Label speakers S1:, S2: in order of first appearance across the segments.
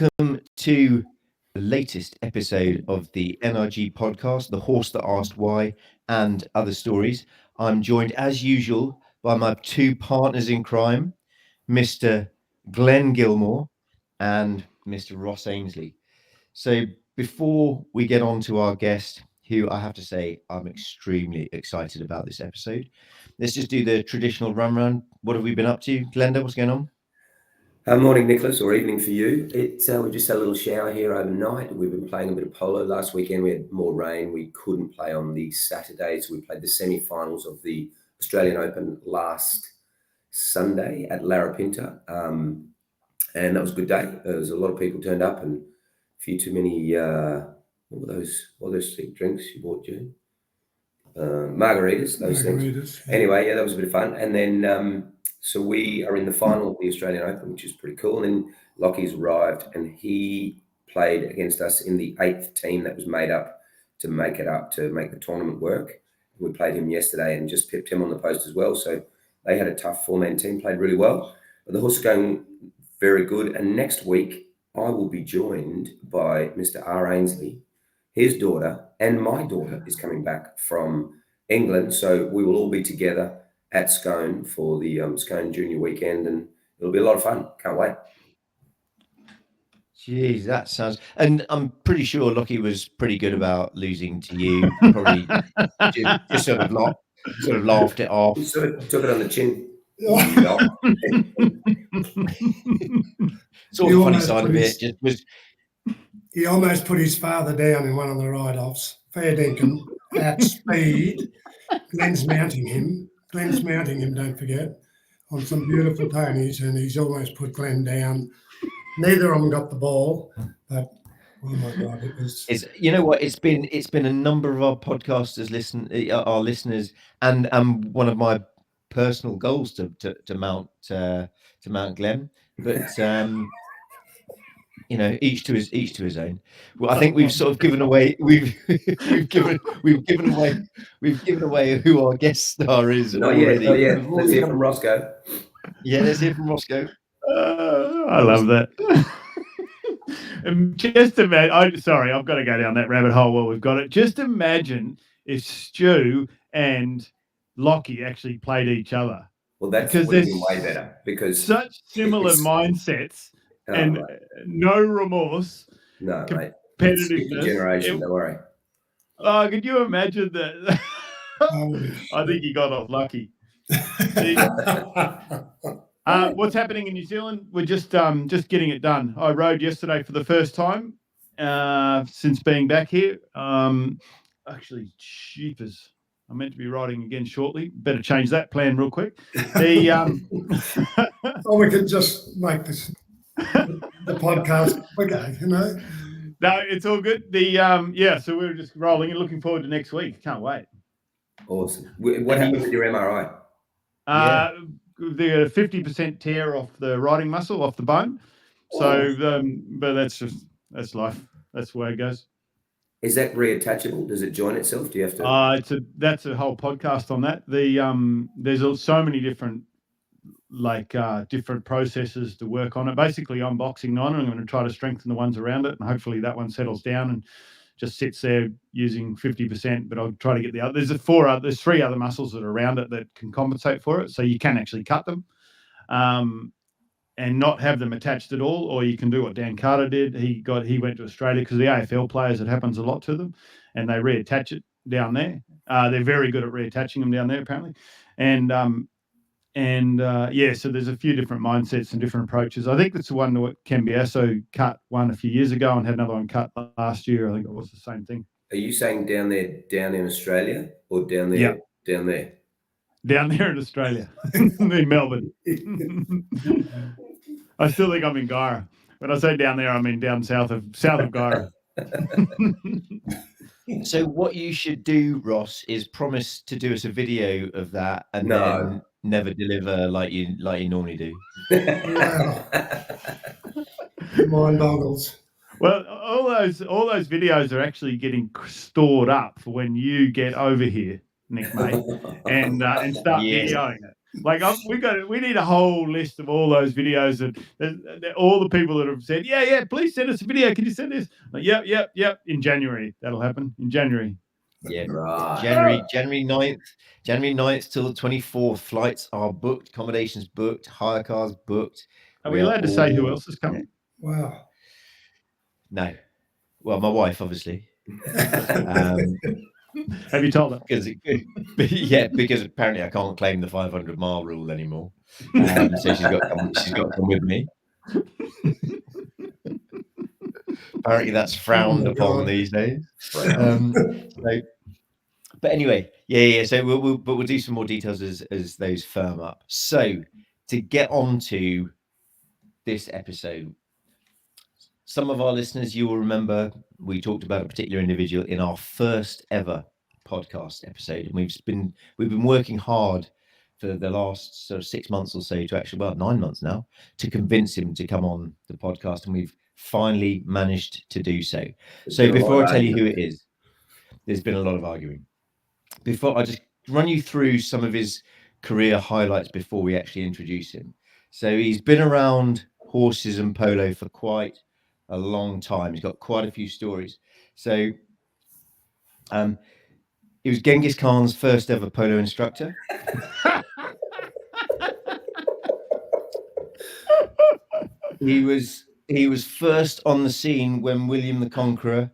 S1: welcome to the latest episode of the NRG podcast, The Horse That Asked Why, and Other Stories. I'm joined, as usual, by my two partners in crime, Mr. Glenn Gilmore and Mr. Ross Ainsley. So, before we get on to our guest, who I have to say I'm extremely excited about this episode, let's just do the traditional run. What have we been up to? Glenda, what's going on?
S2: Morning, Nicholas, or evening for you. We just had a little shower here overnight. We've been playing a bit of polo. Last weekend we had more rain. We couldn't play on the Saturday, so we played the semi-finals of the Australian Open last Sunday at Larapinta, and that was a good day. There was a lot of people turned up, and a few too many. What were those drinks you bought, June? Margaritas, those things. Yeah. Anyway, yeah, that was a bit of fun. And then, so we are in the final of the Australian Open, which is pretty cool. And then Lockie's arrived, and he played against us in the 8th team that was made up to make the tournament work. We played him yesterday and just pipped him on the post as well. So they had a tough 4-man team, played really well. But the horse is going very good. And next week, I will be joined by Mr. R. Ainsley. His daughter and my daughter is coming back from England. So we will all be together at Scone for the Scone Junior weekend, and it'll be a lot of fun. Can't wait.
S1: Jeez, that sounds... And I'm pretty sure Lockie was pretty good about losing to you. Probably just sort of laughed it off.
S2: He sort of took it on the chin.
S1: Sort of the funny side of it just was...
S3: He almost put his father down in one of the ride-offs. Fair dinkum at speed. Glenn's mounting him, don't forget, on some beautiful ponies, and he's almost put Glenn down. Neither of them got the ball, but oh my God, it was...
S1: You know what? It's been a number of our podcasters our listeners, and one of my personal goals to mount Glenn, but you know, each to his own. Well, I think we've sort of given away we've given away who our guest star is already.
S2: Not yet. Let's hear from Roscoe.
S1: Yeah, let's hear from Roscoe.
S4: I love that. Just imagine. I've got to go down that rabbit hole while we've got it. Just imagine if Stu and Lockie actually played each other.
S2: Well, that's way better because
S4: such similar mindsets. And right. No remorse.
S2: No, mate.
S4: Competitiveness.
S2: Generation, don't worry.
S4: Oh, could you imagine that? I think he got off lucky. What's happening in New Zealand? We're just getting it done. I rode yesterday for the first time since being back here. Actually, jeepers. I'm meant to be riding again shortly. Better change that plan real quick.
S3: Or we could just make this... the podcast quicker, you know.
S4: No, it's all good. So we're just rolling and looking forward to next week. Can't wait.
S2: Awesome. What happened with your MRI?
S4: The 50% tear off the riding muscle, off the bone. So, but that's life. That's the way it goes.
S2: Is that reattachable? Does it join itself? Do you have to?
S4: That's a whole podcast on that. There's so many different different processes to work on it. Basically, I'm boxing on, and I'm going to try to strengthen the ones around it, and hopefully that one settles down and just sits there using 50%. But I'll try to get the other. There's 3 other muscles that are around it that can compensate for it, so you can actually cut them, and not have them attached at all. Or you can do what Dan Carter did. He went to Australia because the AFL players, it happens a lot to them, and they reattach it down there. They're very good at reattaching them down there apparently, so there's a few different mindsets and different approaches. I think that's the one that Cambiasso cut one a few years ago and had another one cut last year. I think it was the same thing.
S2: Are you saying down in Australia or down there?
S4: Yeah.
S2: Down there?
S4: Down there in Australia, in Melbourne. I still think I'm in Gyra. When I say down there, I mean down south of Gyra.
S1: So what you should do, Ross, is promise to do us a video of that and then never deliver like you normally do.
S3: Mind boggles.
S4: Well, all those videos are actually getting stored up for when you get over here, Nick, mate, and start videoing it. Like we need a whole list of all those videos and all the people that have said, yeah, please send us a video. Can you send this? Like, yep. In January, that'll happen in January.
S1: Yeah,
S2: Right.
S1: January 9th till the 24th. Flights are booked, accommodations booked, hire cars booked.
S4: Are we allowed to say who else is coming?
S3: Wow.
S1: No. Well, my wife, obviously.
S4: Have you told her?
S1: Because apparently I can't claim the 500-mile rule anymore. So she's got to come with me. Apparently that's frowned upon these days. But anyway, yeah. So we'll do some more details as those firm up. So to get on to this episode, some of our listeners, you will remember we talked about a particular individual in our first ever podcast episode, and we've been working hard for the last sort of 6 months or so to actually, 9 months now, to convince him to come on the podcast, and we've finally managed to do so. So before I tell you who it is, there's been a lot of arguing. Before I just run you through some of his career highlights before we actually introduce him. So he's been around horses and polo for quite a long time. He's got quite a few stories. So he was Genghis Khan's first ever polo instructor. He was first on the scene when William the Conqueror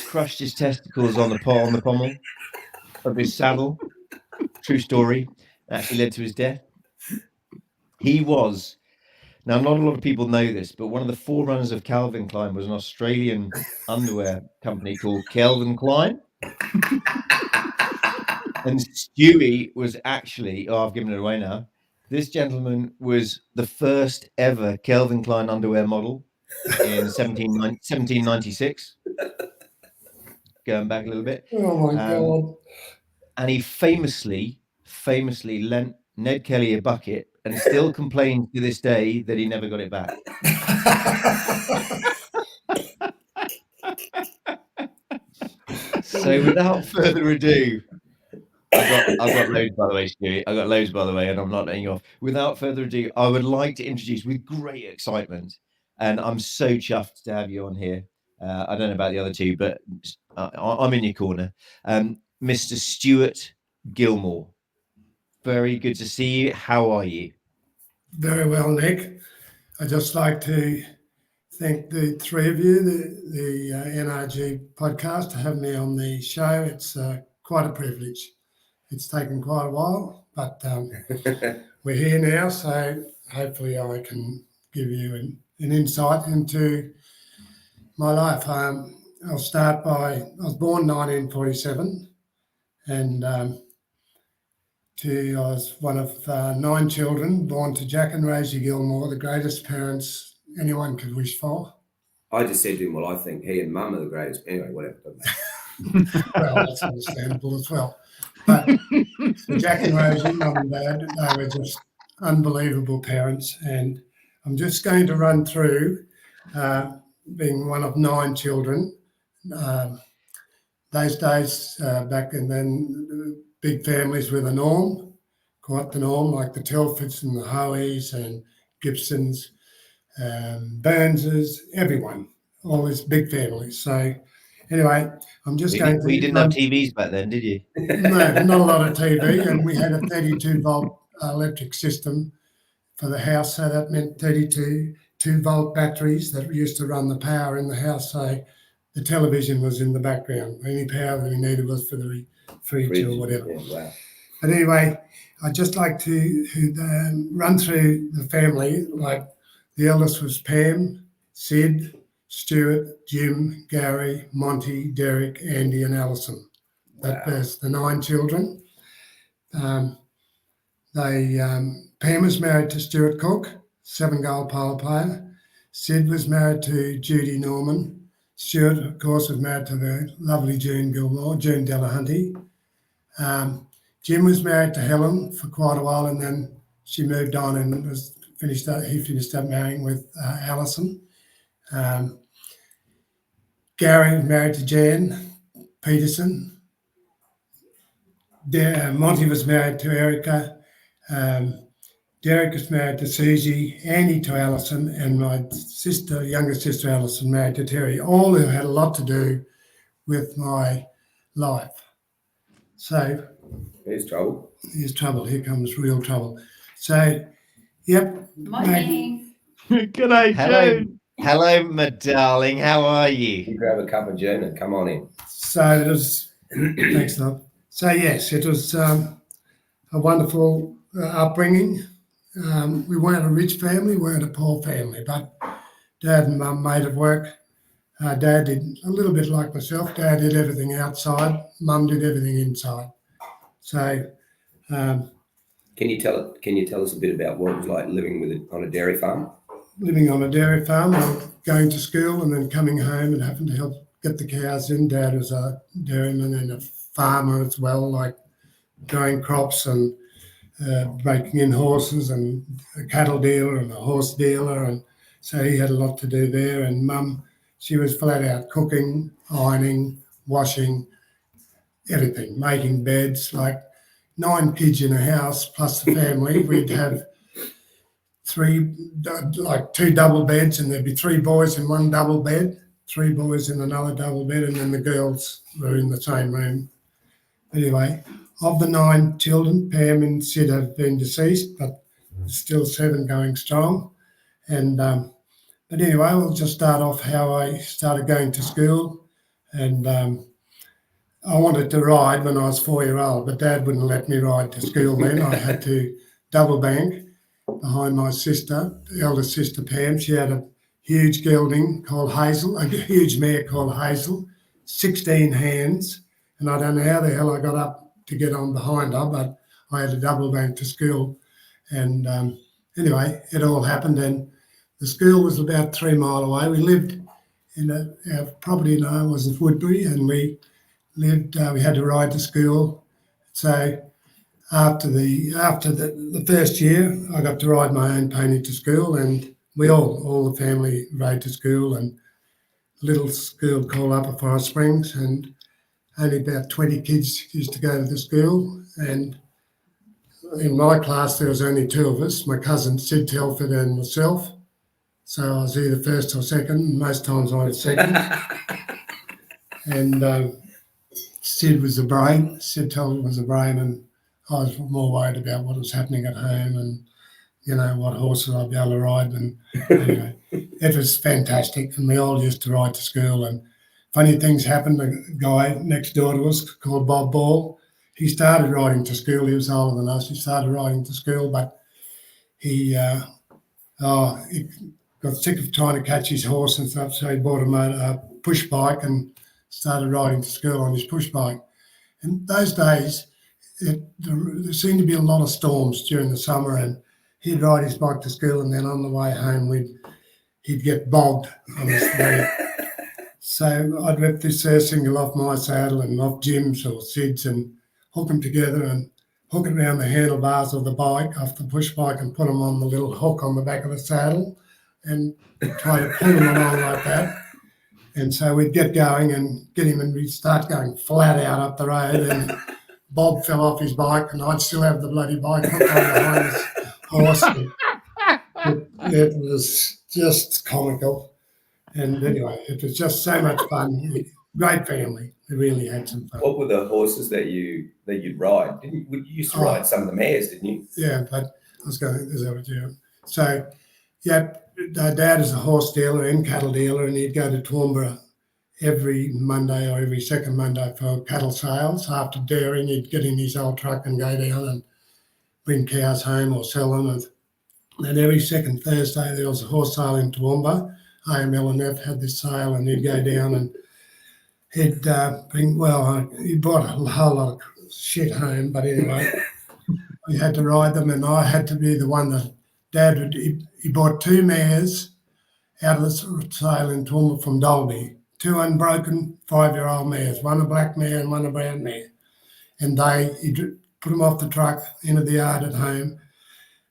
S1: crushed his testicles on the pommel of his saddle. True story. Actually led to his death. He was, now not a lot of people know this, but one of the forerunners of Calvin Klein was an Australian underwear company called Calvin Klein. And Stuey was actually, I've given it away now. This gentleman was the first ever Calvin Klein underwear model in 1796. Going back a little bit.
S3: Oh my God.
S1: And he famously lent Ned Kelly a bucket and still complains to this day that he never got it back. So without further ado, I've got loads, by the way, Stuey. I've got loads, by the way, and I'm not letting you off. Without further ado, I would like to introduce with great excitement, and I'm so chuffed to have you on here. I don't know about the other two, but I'm in your corner. Mr. Stuey Gilmore. Very good to see you. How are you?
S3: Very well, Nick. I'd just like to thank the three of you, the NRG podcast, to have me on the show. It's quite a privilege. It's taken quite a while, but we're here now, so hopefully I can give you an insight into my life. I'll start by, I was born 1947, and I was one of 9 children, born to Jack and Rosie Gilmore, the greatest parents anyone could wish for.
S2: I just said to him, well, I think he and Mum are the greatest. Anyway, whatever.
S3: Well, that's understandable as well. But for Jack and Rosie, Mum and Dad, they were just unbelievable parents. And I'm just going to run through being one of 9 children. Those days back and then, big families were the norm, quite the norm, like the Telfords and the Hoeys and Gibsons, Burnses, everyone, all these big families. So anyway, I'm just going to...
S1: You didn't have TVs back then, did you?
S3: No, not a lot of TV, and we had a 32-volt electric system for the house, so that meant 32 2-volt batteries that used to run the power in the house, so the television was in the background. Any power that we needed was for the fridge or whatever.
S2: Yeah, wow.
S3: But anyway, I'd just like to run through the family. Like the eldest was Pam, Sid, Stuart, Jim, Gary, Monty, Derek, Andy and Alison. That was the 9 children. Pam was married to Stuart Cook, 7-goal polo player. Sid was married to Judy Norman. Stuart, of course, was married to the lovely June Gilmore, June Delahunty. Jim was married to Helen for quite a while, and then she moved on and he finished up marrying with Alison. Gary was married to Jan Peterson. Monty was married to Erica. Derek was married to Susie, Annie to Alison, and my younger sister Alison, married to Terry, all who had a lot to do with my life. So
S2: There's trouble.
S3: here's trouble. Here comes real trouble. So, yep.
S5: Morning.
S4: G'day,
S1: Hello.
S4: June.
S1: Hello, my darling. How are you?
S2: You grab a cup of gin and come on in.
S3: So it was, thanks, love. So, yes, it was a wonderful upbringing. We weren't a rich family, we weren't a poor family, but Dad and Mum made it work. Dad did a little bit like myself. Dad did everything outside. Mum did everything inside. So,
S2: Can you tell us a bit about what it was like living on a dairy farm?
S3: living on a dairy farm, or going to school and then coming home and having to help get the cows in. Dad was a dairyman and a farmer as well, like growing crops and breaking in horses, and a cattle dealer and a horse dealer, and so he had a lot to do there. And Mum, she was flat out cooking, ironing, washing, everything, making beds. Like 9 kids in a house plus the family. We'd have 2 double beds, and there'd be 3 boys in one double bed, 3 boys in another double bed, and then the girls were in the same room. Anyway, of the 9 children, Pam and Sid have been deceased, but still 7 going strong. And but anyway, we'll just start off how I started going to school. And I wanted to ride when I was 4-year-old, but Dad wouldn't let me ride to school then. I had to double bank behind my sister, eldest sister Pam. She had a huge gelding called Hazel, a huge mare called Hazel, 16 hands. And I don't know how the hell I got up to get on behind her, but I had a double bank to school. And anyway, it all happened. And the school was about 3 miles away. We lived in our property now was in Woodbury, and we had to ride to school. So after the first year, I got to ride my own pony to school, and we all the family rode to school, and a little school called Upper Forest Springs, and only about 20 kids used to go to the school. And in my class, there was only 2 of us, my cousin Sid Telford and myself. So I was either first or second. Most times I was second. And Sid was the brain. Sid Telford was the brain, and I was more worried about what was happening at home and, what horses I'd be able to ride. And anyway, it was fantastic. And we all used to ride to school. And funny things happened. A guy next door to us called Bob Ball, he started riding to school. He was older than us. He started riding to school, but he got sick of trying to catch his horse and stuff, so he bought a push bike and started riding to school on his push bike. And those days, there seemed to be a lot of storms during the summer, and he'd ride his bike to school, and then on the way home, he'd get bogged on his way. So I'd rip this single off my saddle and off Jim's or Sid's and hook them together and hook it around the handlebars of the bike, off the push bike, and put them on the little hook on the back of the saddle and try to pull them along like that. And so we'd get going and get him, and we'd start going flat out up the road, and Bob fell off his bike, and I'd still have the bloody bike hooked on behind his horse. It was just comical. And anyway, it was just so much fun. Great family. We really had some fun.
S2: What were the horses that you'd ride? You used to ride some of the mares, didn't you?
S3: Yeah, but I was going, is that what you? So, yeah, Dad is a horse dealer and cattle dealer, and he'd go to Toowoomba every Monday or every second Monday for cattle sales. After dairying, he'd get in his old truck and go down and bring cows home or sell them. And then every second Thursday, there was a horse sale in Toowoomba. AML&F had this sale, and he'd go down and he'd he brought a whole lot of shit home, but anyway, we had to ride them, and I had to be the one that Dad he bought 2 mares out of the sale in Toowoomba from Dolby, 2 unbroken 5-year-old mares, one a black mare and one a brown mare. And he put them off the truck into the yard at home,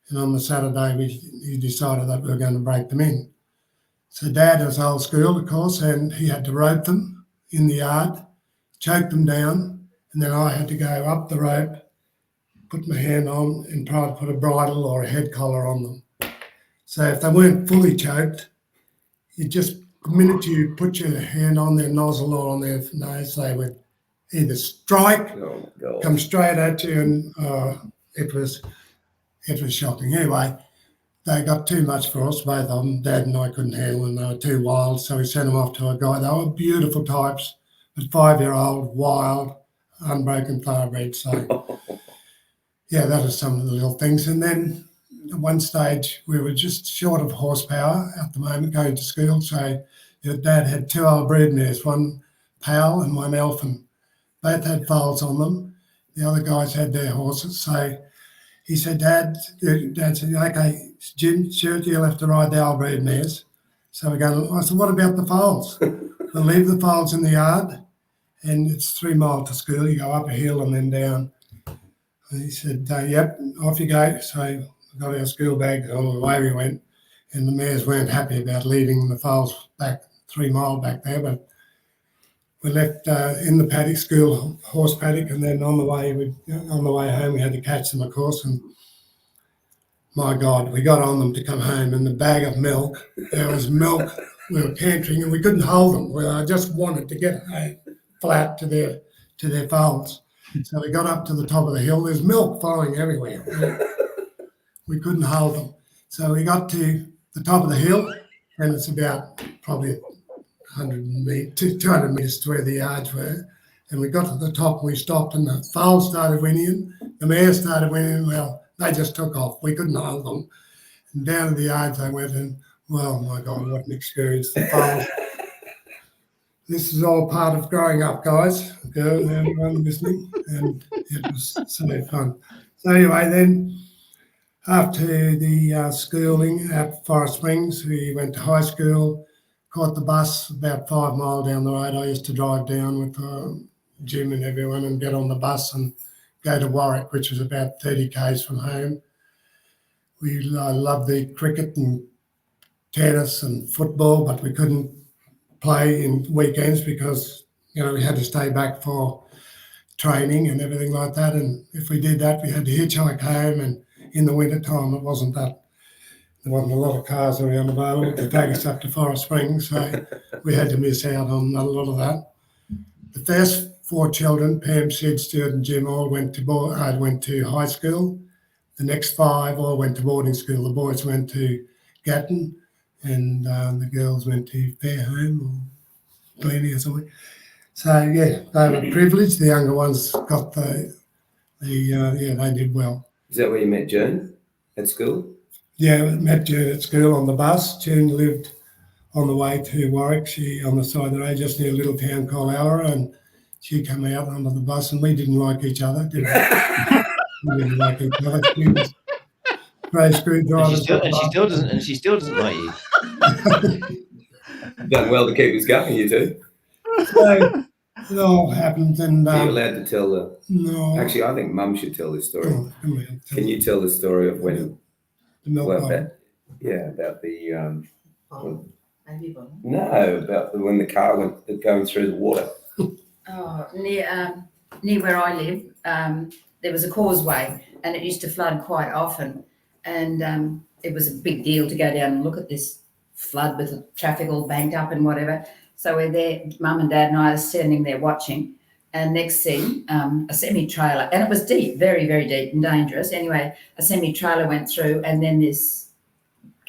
S3: and on the Saturday he decided that we were going to break them in. So Dad was old school, of course, and he had to rope them in the yard, choke them down, and then I had to go up the rope, put my hand on and try to put a bridle or a head collar on them. So if they weren't fully choked, you just, the minute you put your hand on their nozzle or on their nose, they would either strike,
S2: Oh, God.
S3: come straight at you, and it was shocking. Anyway, they got too much for us, both of them. Dad and I couldn't handle them. They were too wild, so we sent them off to a guy. They were beautiful types, but 5-year-old, wild, unbroken thoroughbred. So, yeah, that was some of the little things. And then at one stage, we were just short of horsepower at the moment going to school. So your Dad had 2 old brood mares, one pal and one elfin. Both had foals on them. The other guys had their horses. So he said, Dad said, okay, Jim, Stuart, you'll have to ride the old brood mares. So we're going, I said, what about the foals? We'll leave the foals in the yard, and it's 3 miles to school. You go up a hill and then down. And he said, yep, off you go. So we got our school bags on, away we went. And the mares weren't happy about leaving the foals back 3 miles back there, but we left in the paddock, school horse paddock, and then on the way home we had to catch them, of course. And my God, we got on them to come home, and the bag of milk, there was milk. We were cantering, and we couldn't hold them. I just wanted to get flat to their foals. So we got up to the top of the hill. There's milk falling everywhere. We couldn't hold them. So we got to the top of the hill, and it's about probably 200 metres to where the yards were. And we got to the top and we stopped, and the foals started winning. The mares started winning. Well, they just took off. We couldn't hold them. And down to the yards they went, and, well, my God, what an experience. The foals. This is all part of growing up, guys, girls, everyone listening. And it was so fun. So anyway, then after the schooling at Forest Springs, we went to high school, caught the bus about 5 miles down the road. I used to drive down with Jim and everyone and get on the bus and go to Warwick, which was about 30 k's from home. I loved the cricket and tennis and football, but we couldn't play in weekends because, we had to stay back for training and everything like that. And if we did that, we had to hitchhike home. And in the winter time, there wasn't a lot of cars around available to take us up to Forest Springs, so we had to miss out on a lot of that. The first 4 children, Pam, Sid, Stuart and Jim, all went to high school. The next 5 all went to boarding school. The boys went to Gatton, and the girls went to Fairholme or Glennie or something. So, yeah, they were privileged. The younger ones got they did well.
S2: Is that where you met June at school?
S3: Yeah, we met June at school on the bus. June lived on the way to Warwick. She on the side of the road, just near a little town called Alra, and she came out onto the bus, and we didn't like each other, did we? We didn't like each other. She was grey screwdriver.
S1: And she still doesn't like you.
S2: You've done well to keep us going, you two.
S3: So it all happened, and
S2: Are you allowed to tell the?
S3: no.
S2: Actually, I think Mum should tell this story.
S3: Oh, come on,
S2: Can you tell the story of when?
S3: the milk bottle.
S2: About the
S5: Baby bottle.
S2: no, about when the car went going through the water.
S5: Oh, near where I live, there was a causeway, and it used to flood quite often, and it was a big deal to go down and look at this flood with the traffic all banked up and whatever. So we're there, Mum and Dad and I are standing there watching, and next thing, a semi-trailer, and it was deep, very, very deep and dangerous. Anyway, a semi-trailer went through, and then this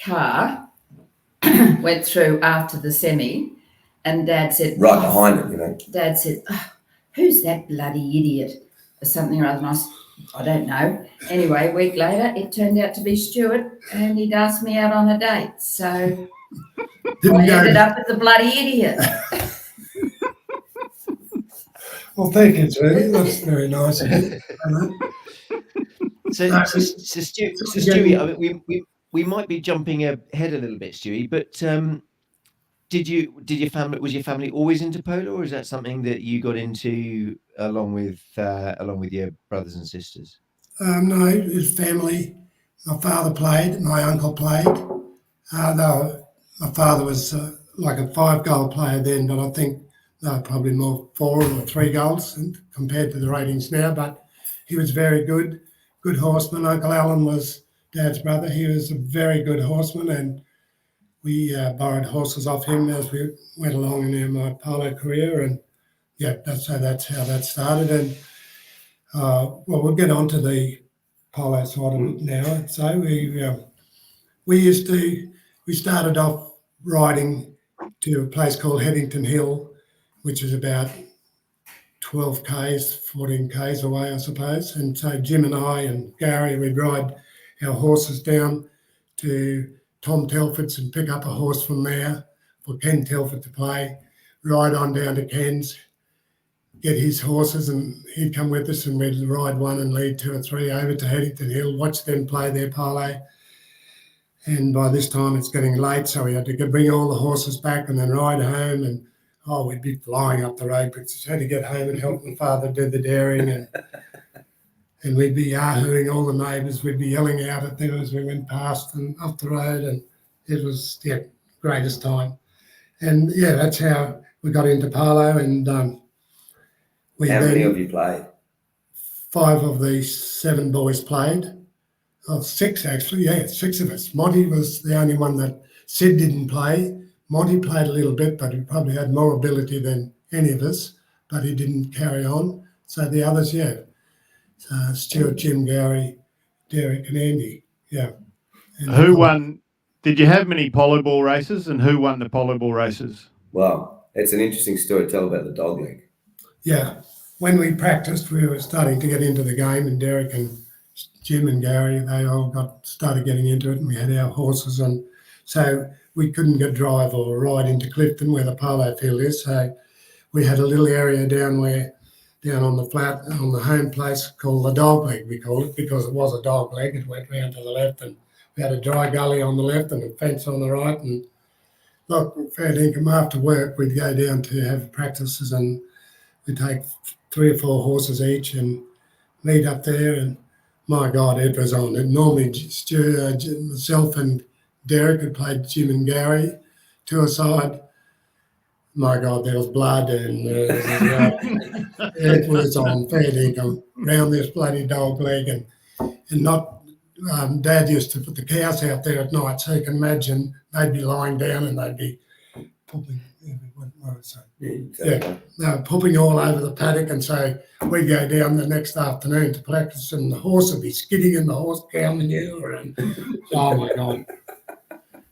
S5: car went through after the semi, and Dad said,
S2: Right behind it,
S5: Dad said, who's that bloody idiot? Or something or other. And I don't know. Anyway, a week later, it turned out to be Stuart, and he'd asked me out on a date. So I ended up with the bloody idiot.
S3: Well, thank you, Judy. That's very nice of you.
S1: So Stewie, I mean, we might be jumping ahead a little bit, Stewie, but was your family always into polo, or is that something that you got into along with your brothers and sisters?
S3: No, his family. My father played. My uncle played. Though my father was like a 5-goal player then, but I think they were probably more 4 or 3 goals compared to the ratings now. But he was very good. good horseman. Uncle Alan was Dad's brother. He was a very good horseman, and we borrowed horses off him as we went along in my polo career. And yeah, that's how that started. And well, we'll get on to the polo side of it now. So we started off riding to a place called Headington Hill, which is about 12 k's, 14 k's away, I suppose. And so Jim and I and Gary, we'd ride our horses down to Tom Telford's and pick up a horse from there for Ken Telford to play, ride on down to Ken's, get his horses, and he'd come with us, and we'd ride one and lead 2 or 3 over to Headington Hill, watch them play their polo. And by this time it's getting late, so we had to bring all the horses back and then ride home. And we'd be flying up the road, but just had to get home and help my father do the dairying, and we'd be yahooing all the neighbours. We'd be yelling out at them as we went past and up the road, and it was greatest time. And that's how we got into polo. And
S2: how many of you played?
S3: 5 of the 7 boys played. 6 actually, 6 of us. Monty was the only one that Sid didn't play. Monty played a little bit, but he probably had more ability than any of us, but he didn't carry on. So the others, Stuart, Jim, Gary, Derek and Andy, And
S4: Who won? Did you have many polo ball races, and who won the polo ball races?
S2: Well, it's an interesting story to tell about the dog leg.
S3: Yeah, when we practiced, we were starting to get into the game, and Derek and Jim and Gary, they all started getting into it, and we had our horses, and so we couldn't drive or ride into Clifton where the polo field is. So we had a little area down on the flat, on the home place called the dog leg, we called it, because it was a dog leg. It went round to the left, and we had a dry gully on the left and a fence on the right. And look, fair income after work, we'd go down to have practices, and we'd take 3 or 4 horses each and meet up there. And my God, it was on. And normally myself and Derek had played Jim and Gary 2 aside. My God, there was blood, and it was on fair dinkum round this bloody dog leg, and not. Dad used to put the cows out there at night, so you can imagine they'd be lying down and they'd be pooping. They were pooping all over the paddock, and so we'd go down the next afternoon to practice, and the horse would be skidding in the horse cow manure, and oh my God.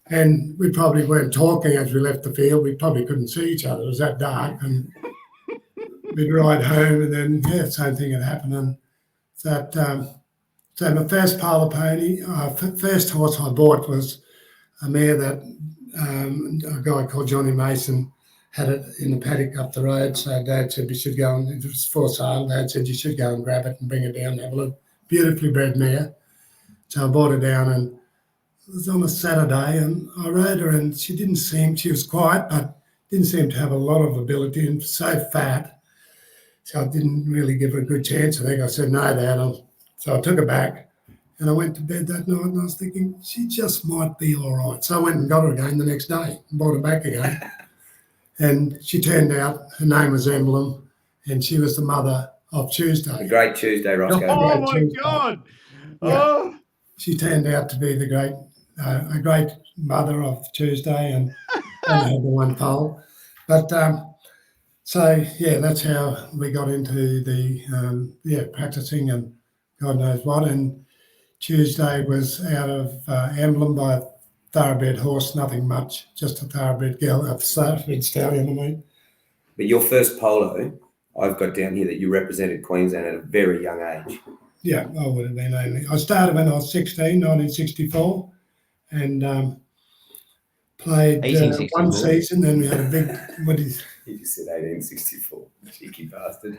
S3: And we probably weren't talking as we left the field. We probably couldn't see each other. It was that dark. And we'd ride home, and then, same thing had happened. And that, so my first polo pony, first horse I bought was a mare that a guy called Johnny Mason had it in the paddock up the road. So Dad said we should go, and it was for sale. Dad said you should go and grab it and bring it down and have a look. Beautifully bred mare. So I brought her down, and it was on a Saturday, and I rode her, and she was quiet, but didn't seem to have a lot of ability, and so fat. So I didn't really give her a good chance. I think I said, no, Dad. So I took her back, and I went to bed that night, and I was thinking, she just might be all right. So I went and got her again the next day and brought her back again. And she turned out, her name was Emblem, and she was the mother of Tuesday.
S2: A great Tuesday, Roscoe.
S4: Oh, my God.
S3: Yeah.
S4: Oh.
S3: She turned out to be a great mother of Tuesday, and only had the one foal. But that's how we got into the practicing and God knows what. And Tuesday was out of Emblem by a thoroughbred horse, nothing much, just a thoroughbred girl, a thoroughbred stallion, I mean.
S2: But your first polo, I've got down here that you represented Queensland at a very young age.
S3: Yeah, I would have been only. I started when I was 16, 1964, and played one season. Then we had a big.
S2: He just said 1864. Cheeky bastard.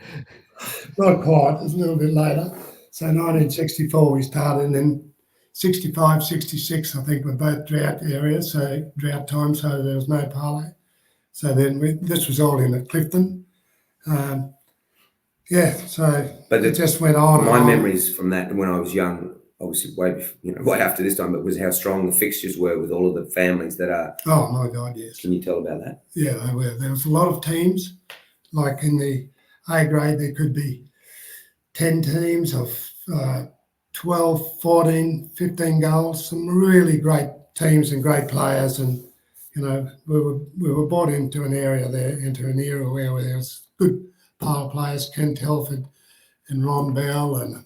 S3: Not quite. It was a little bit later. So 1964 we started, and then 65, 66 I think were both drought areas, so drought time. So there was no polo. So then this was all in at Clifton. But it just went on.
S2: My memories from that when I was young, obviously way after this time, but was how strong the fixtures were with all of the families that are.
S3: Oh my God, yes.
S2: Can you tell about that?
S3: Yeah, they were. There was a lot of teams. Like in the A grade, there could be 10 teams of 12, 14, 15 goals, some really great teams and great players. And, we were brought into an area there, into an era where there was good power players, Ken Telford and Ron Bell, and,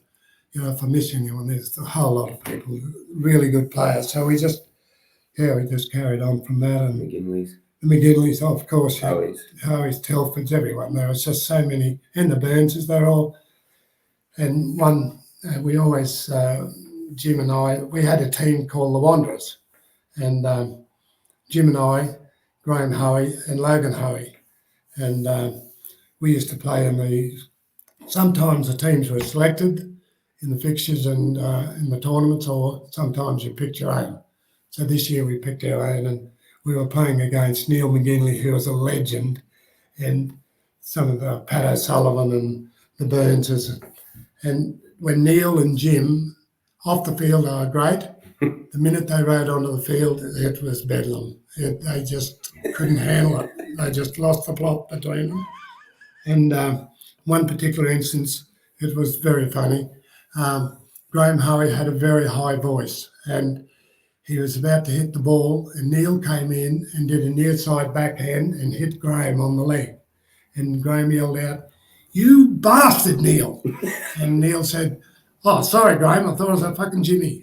S3: for missing you, and there's a whole lot of people, really good players. So we just carried on from that. And the McGinleys, of course, Hoey's, Telfords, everyone. There was just so many, and the Burnses, they're all. And one, we always, Jim and I, we had a team called the Wanderers, and Jim and I, Graham Hoey and Logan Hoey, and we used to play in sometimes the teams were selected in the fixtures and in the tournaments, or sometimes you picked your own. So this year we picked our own, and we were playing against Neil McGinley, who was a legend, and some of the Pat O'Sullivan and the Burnses. And when Neil and Jim, off the field, they were great. The minute they rode onto the field, it was bedlam. They just couldn't handle it. They just lost the plot between them. And one particular instance, it was very funny. Graham Hoey had a very high voice, and he was about to hit the ball, and Neil came in and did a near side backhand and hit Graham on the leg. And Graham yelled out, "You bastard, Neil." And Neil said, "Oh, sorry, Graham, I thought it was a fucking Jimmy."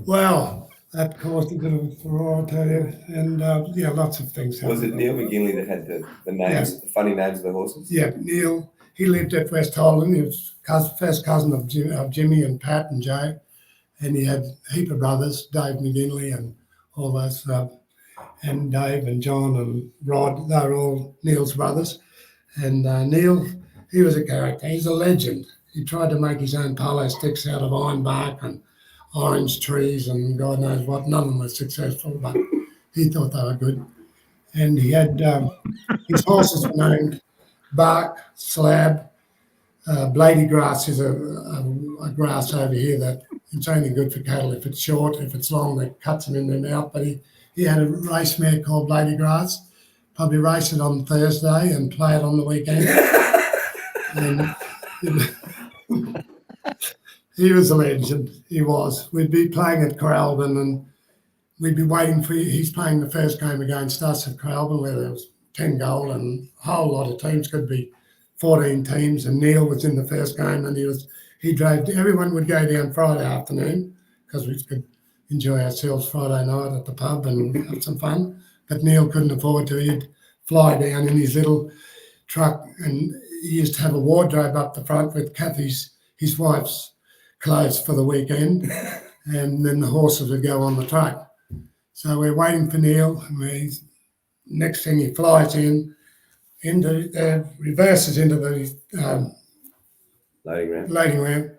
S3: Well, that caused a bit of a furore, I tell you. And lots of things happened.
S2: Was it Neil McGinley that had the names, the funny names of the horses?
S3: Yeah, Neil. He lived at West Holland. He was first cousin of Jimmy and Pat and Joe. And he had a heap of brothers, Dave McGinley and all those, and Dave and John and Rod. They were all Neil's brothers. And Neil, he was a character. He's a legend. He tried to make his own polo sticks out of iron bark and orange trees and God knows what. None of them were successful, but he thought they were good. And he had his horses were named Bark, Slab. Blady grass is a grass over here that it's only good for cattle if it's short. If it's long, it cuts them in their mouth. But he had a race mare called Blady Grass. Probably race it on Thursday and play it on the weekend. And he was a legend. He was. We'd be playing at Coralbin and we'd be waiting for he's playing the first game against us at Coralbin where there was 10 goal and a whole lot of teams, could be 14 teams, and Neil was in the first game and he drove. Everyone would go down Friday afternoon because we could enjoy ourselves Friday night at the pub and have some fun. But Neil couldn't afford to. He'd fly down in his little truck, and he used to have a wardrobe up the front with Kathy's, his wife's clothes for the weekend, and then the horses would go on the truck. So we're waiting for Neil, and next thing he flies reverses into the loading ramp,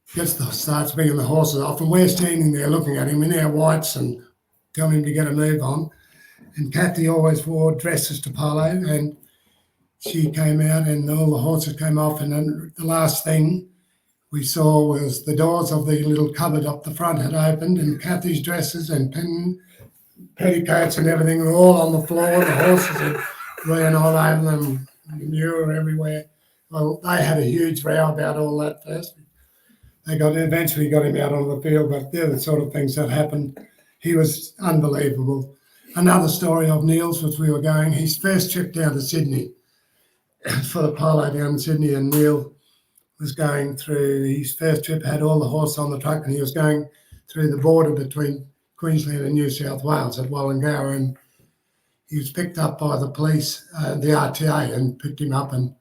S3: starts bringing the horses off, and we're standing there looking at him in our whites and telling him to get a move on. And Kathy always wore dresses to polo, and she came out and all the horses came off, and then the last thing we saw was the doors of the little cupboard up the front had opened, and Kathy's dresses and petticoats and everything were all on the floor. The horses had ran all over them, manure everywhere. Well, they had a huge row about all that first. They eventually got him out on the field, but they're the sort of things that happened. He was unbelievable. Another story of Neil's was we were going, his first trip down to Sydney for the polo down in Sydney, and Neil was going through his first trip, had all the horses on the truck, and he was going through the border between Queensland and New South Wales at Wallangower, and he was picked up by the police, the RTA, and picked him up and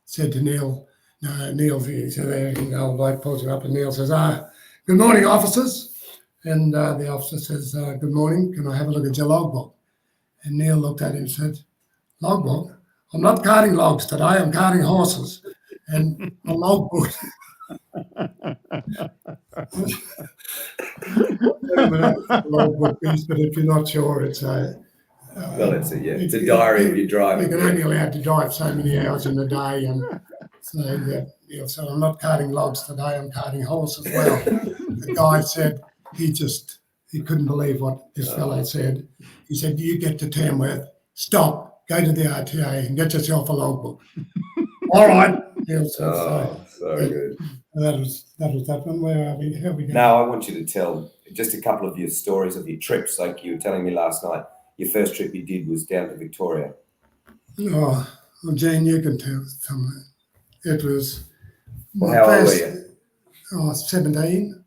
S3: said to Neil, he said, the old bloke pulls him up, and Neil says, "Good morning, officers." And the officer says, "Good morning, can I have a look at your logbook?" And Neil looked at him and said, "Logbook? I'm not carting logs today, I'm carting horses." And a logbook. Logbook is, but if you're not sure, it's a...
S2: it's a diary of your drive.
S3: You can only allowed to drive so many hours in a day, and so so I'm not carting logs today, I'm carting horses. Well, the guy said he couldn't believe what this fellow said. He said, "You get to Tamworth, stop, go to the RTA and get yourself a logbook." All right. Neil said,
S2: Oh, so good.
S3: that was that one. Where are we? Here we go.
S2: Now, I want you to tell just a couple of your stories of your trips. Like you were telling me last night, your first trip you did was down to Victoria.
S3: Oh, well, Jane, you can tell some. It was
S2: Well,
S3: my
S2: how old were
S3: first.
S2: you?
S3: Oh, 17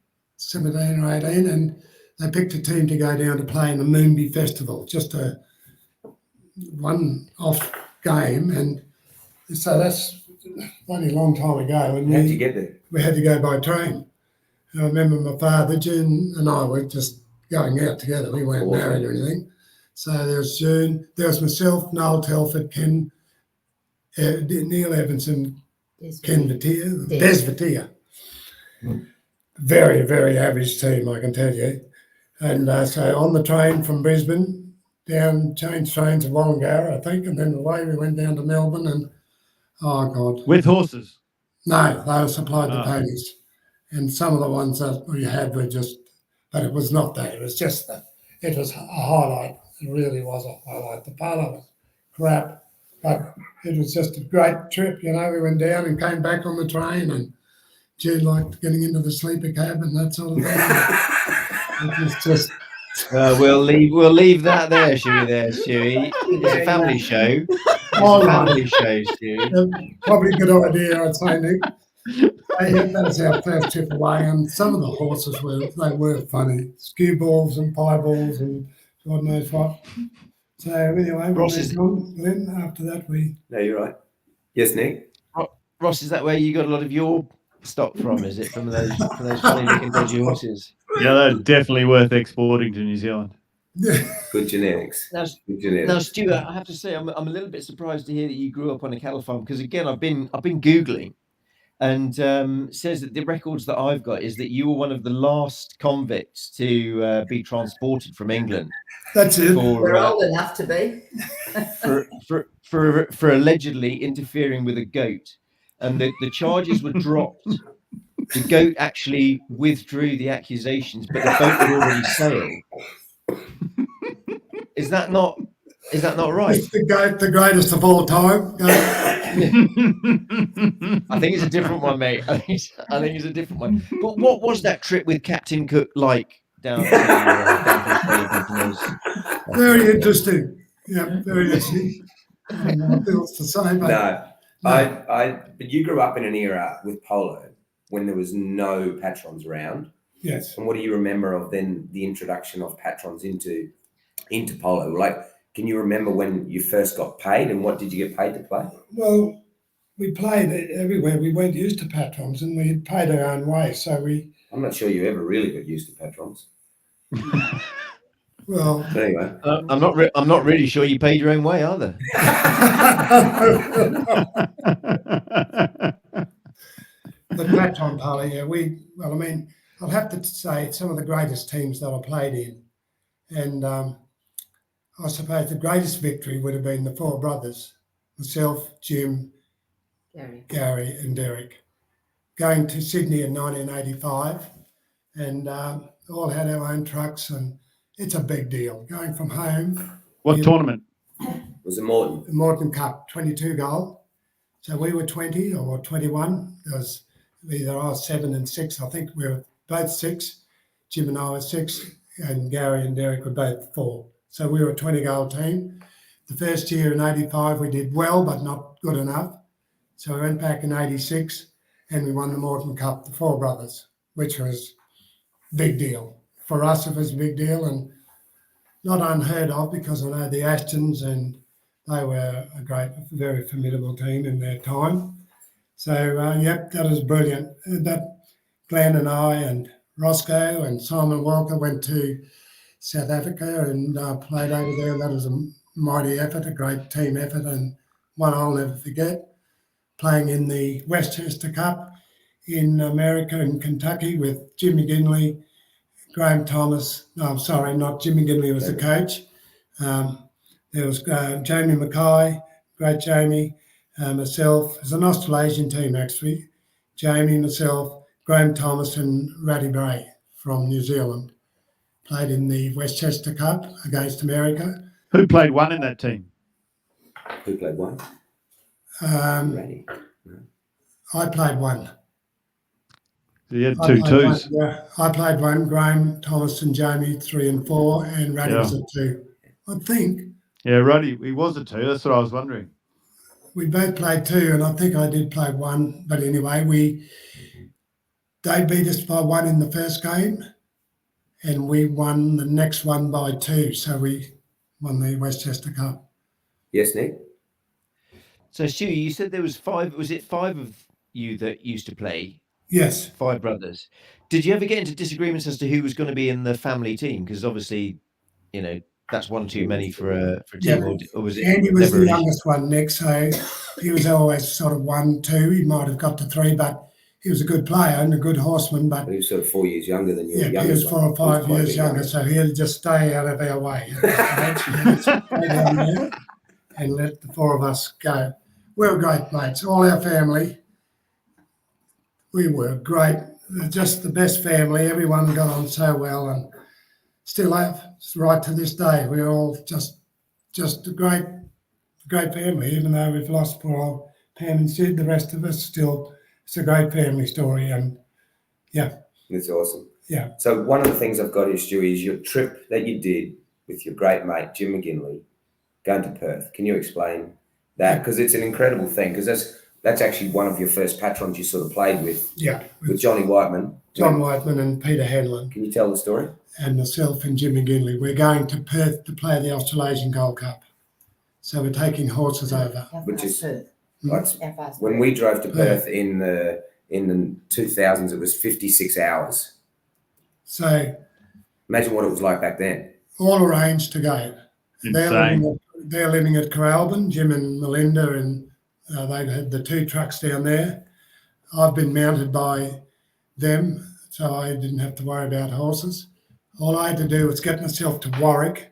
S3: or 18, and they picked a team to go down to play in the Moonby Festival, just a one-off game, and so that's only a long time ago. And
S2: How'd you get there?
S3: we had to go by train. I remember my father, June, and I were just going out together. We weren't
S2: Awesome.
S3: married or anything. So there was June, there was myself, Noel Telford, Ken, Neil Evanson, Ken Vatia, Des Vatia. Very, very average team, I can tell you. And so on the train from Brisbane, down, changed trains to Wongarra, I think, and then away we went down to Melbourne and, oh God.
S4: With horses.
S3: No, they were supplied the
S4: Ah.
S3: ponies. And some of the ones that we had were just, but it was not that. It was just that. It was a highlight. It really was a highlight. The polo was crap, but it was just a great trip. You know, we went down and came back on the train, and Jude liked getting into the sleeper cab and that sort of thing. It was just.
S1: We'll leave that there, Stewie. It's a family show. It's a family show, Stewie.
S3: Probably a good idea, I'd say, Nick. That was our first trip away, and some of the horses were funny. Skew balls and pie balls and God knows what. So anyway,
S1: Ross
S3: we
S1: is-
S3: moved on. Then after that, we
S2: No, you're right. Yes, Nick?
S1: Ross, is that where you got a lot of your stock from? Is it from those funny looking dodgy horses?
S4: Yeah, they're definitely worth exporting to New Zealand.
S2: Good genetics.
S1: Now,
S2: Good genetics.
S1: Now, Stuart, I have to say, I'm a little bit surprised to hear that you grew up on a cattle farm, because again, I've been googling, and says that the records that I've got is that you were one of the last convicts to be transported from England
S3: that's it.
S5: We're
S1: for
S5: old enough to be.
S1: for allegedly interfering with a goat, and the charges were dropped. The goat actually withdrew the accusations, but the boat had already sailed. Is that not right?
S3: It's the greatest of all time.
S1: I think it's a different one, mate. I think it's a different one. But what was that trip with Captain Cook like down to Australia?
S3: Very interesting. Yeah, very interesting. Nothing else to say, but
S2: No. But you grew up in an era with polo when there was no patrons around.
S3: yes.
S2: And what do you remember of then the introduction of patrons into polo? Like, can you remember when you first got paid, and what did you get paid to play?
S3: Well, we played everywhere. We weren't used to patrons, and we paid our own way. So
S2: I'm not sure you ever really got used to patrons.
S3: well,
S2: Anyway,
S1: I'm not really sure you paid your own way either.
S3: the patron party. Yeah, I'll have to say some of the greatest teams that I played in, and I suppose the greatest victory would have been the four brothers, myself, Jim, Gary, and Derek, going to Sydney in 1985, and all had our own trucks, and it's a big deal going from home.
S4: What tournament?
S2: was it Morton?
S3: The Morton Cup, 22 goal. So we were 20 or 21. There was either I was 7 and 6. I think we were both 6. Jim and I were 6, and Gary and Derek were both 4. So we were a 20-goal team. The first year in 85, we did well, but not good enough. So we went back in 86, and we won the Morton Cup, the four brothers, which was a big deal. For us, it was a big deal, and not unheard of, because I know the Ashtons, and they were a great, very formidable team in their time. So, that was brilliant. That Glenn and I and Roscoe and Simon Walker went to South Africa and played over there. That was a mighty effort, a great team effort, and one I'll never forget. Playing in the Westchester Cup in America and Kentucky with Jimmy Ginley, Graham Thomas. No, I'm sorry, not Jimmy Ginley was the coach. There was Jamie Mackay, great Jamie, myself. It's an Australasian team, actually. Jamie, myself, Graham Thomas and Ratty Bray from New Zealand. Played in the Westchester Cup against America.
S4: Who played one in that team?
S2: Who played one?
S3: Um,
S2: Ratty.
S3: I played one.
S4: So you had
S3: I
S4: two
S3: played one,
S4: twos.
S3: yeah. I played one. Graham, Thomas, and Jamie 3 and 4, and Raddy was at 2. I think
S4: Yeah, Ruddy, he was a 2. That's what I was wondering.
S3: we both played 2, and I think I did play 1. But anyway, they beat us by 1 in the first game, and we won the next one by 2. So we won the Westchester Cup.
S2: Yes, Nick?
S1: So, Stewie, you said there was 5. Was it 5 of you that used to play?
S3: Yes.
S1: 5 brothers. Did you ever get into disagreements as to who was going to be in the family team? Because obviously, you know, that's one too many for a team.
S3: Yeah.
S1: Or was it
S3: Andy was
S1: never
S3: the
S1: an issue?
S3: youngest one, Nick, so he was always sort of 1, 2. He might have got to 3, but he was a good player and a good horseman. But
S2: He was sort of 4 years younger than you.
S3: yeah, he was 4 or 5 years younger, so he'll just stay out of our way at this stage. He'll just stay down there and let the 4 of us go. We were great mates, all our family. We were great, just the best family. Everyone got on so well, and still have right to this day. We're all just a great family. Even though we've lost poor old Pam and Sid, the rest of us still. It's a great family story, and yeah,
S2: It's awesome.
S3: yeah.
S2: So one of the things I've got here, Stewie, is your trip that you did with your great mate Jim McGinley, going to Perth. Can you explain that? Because it's an incredible thing. Because that's actually one of your first patrons you sort of played with.
S3: Yeah,
S2: with Johnny Whiteman.
S3: John Whiteman and Peter Hanlon.
S2: Can you tell the story?
S3: And myself and Jim McGinley. We're going to Perth to play the Australasian Gold Cup. So we're taking horses over.
S2: Which is
S5: How
S2: like
S5: fast?
S2: when we drove to Perth in the 2000s, it was 56 hours.
S3: So
S2: Imagine what it was like back then.
S3: all arranged to go.
S4: Insane.
S3: They're living at Coralbin, Jim and Melinda, and they had the 2 trucks down there. I've been mounted by them, so I didn't have to worry about horses. All I had to do was get myself to Warwick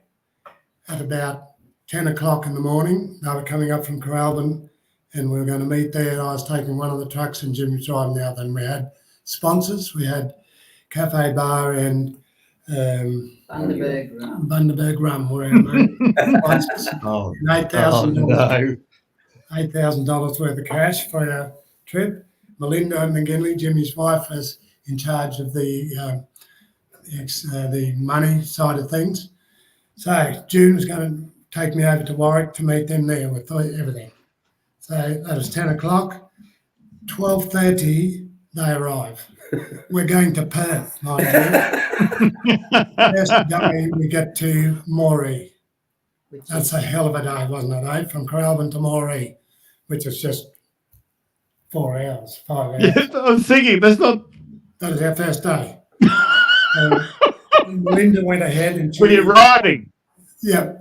S3: at about 10 o'clock in the morning. They were coming up from Coralbin, and we were going to meet there. I was taking one of the trucks and Jim was driving the other. And we had sponsors. We had Cafe Bar and Bundaberg Rum were our main sponsors.
S1: Oh,
S3: And $8,000
S1: no.
S3: $8,000 worth of cash for our trip. Melinda McGinley, Jimmy's wife, was in charge of the money side of things. So June was going to take me over to Warwick to meet them there with everything. So that was 10 o'clock. 12:30, they arrive. We're going to Perth, mind you. First day we get to Moree. That's a hell of a day, wasn't it, eh? From Coralbin to Moree, which is just 4 hours, 5 hours.
S4: Yeah, I was thinking, that's not.
S3: That was our first day. Melinda went ahead and
S4: When you're riding.
S3: yeah.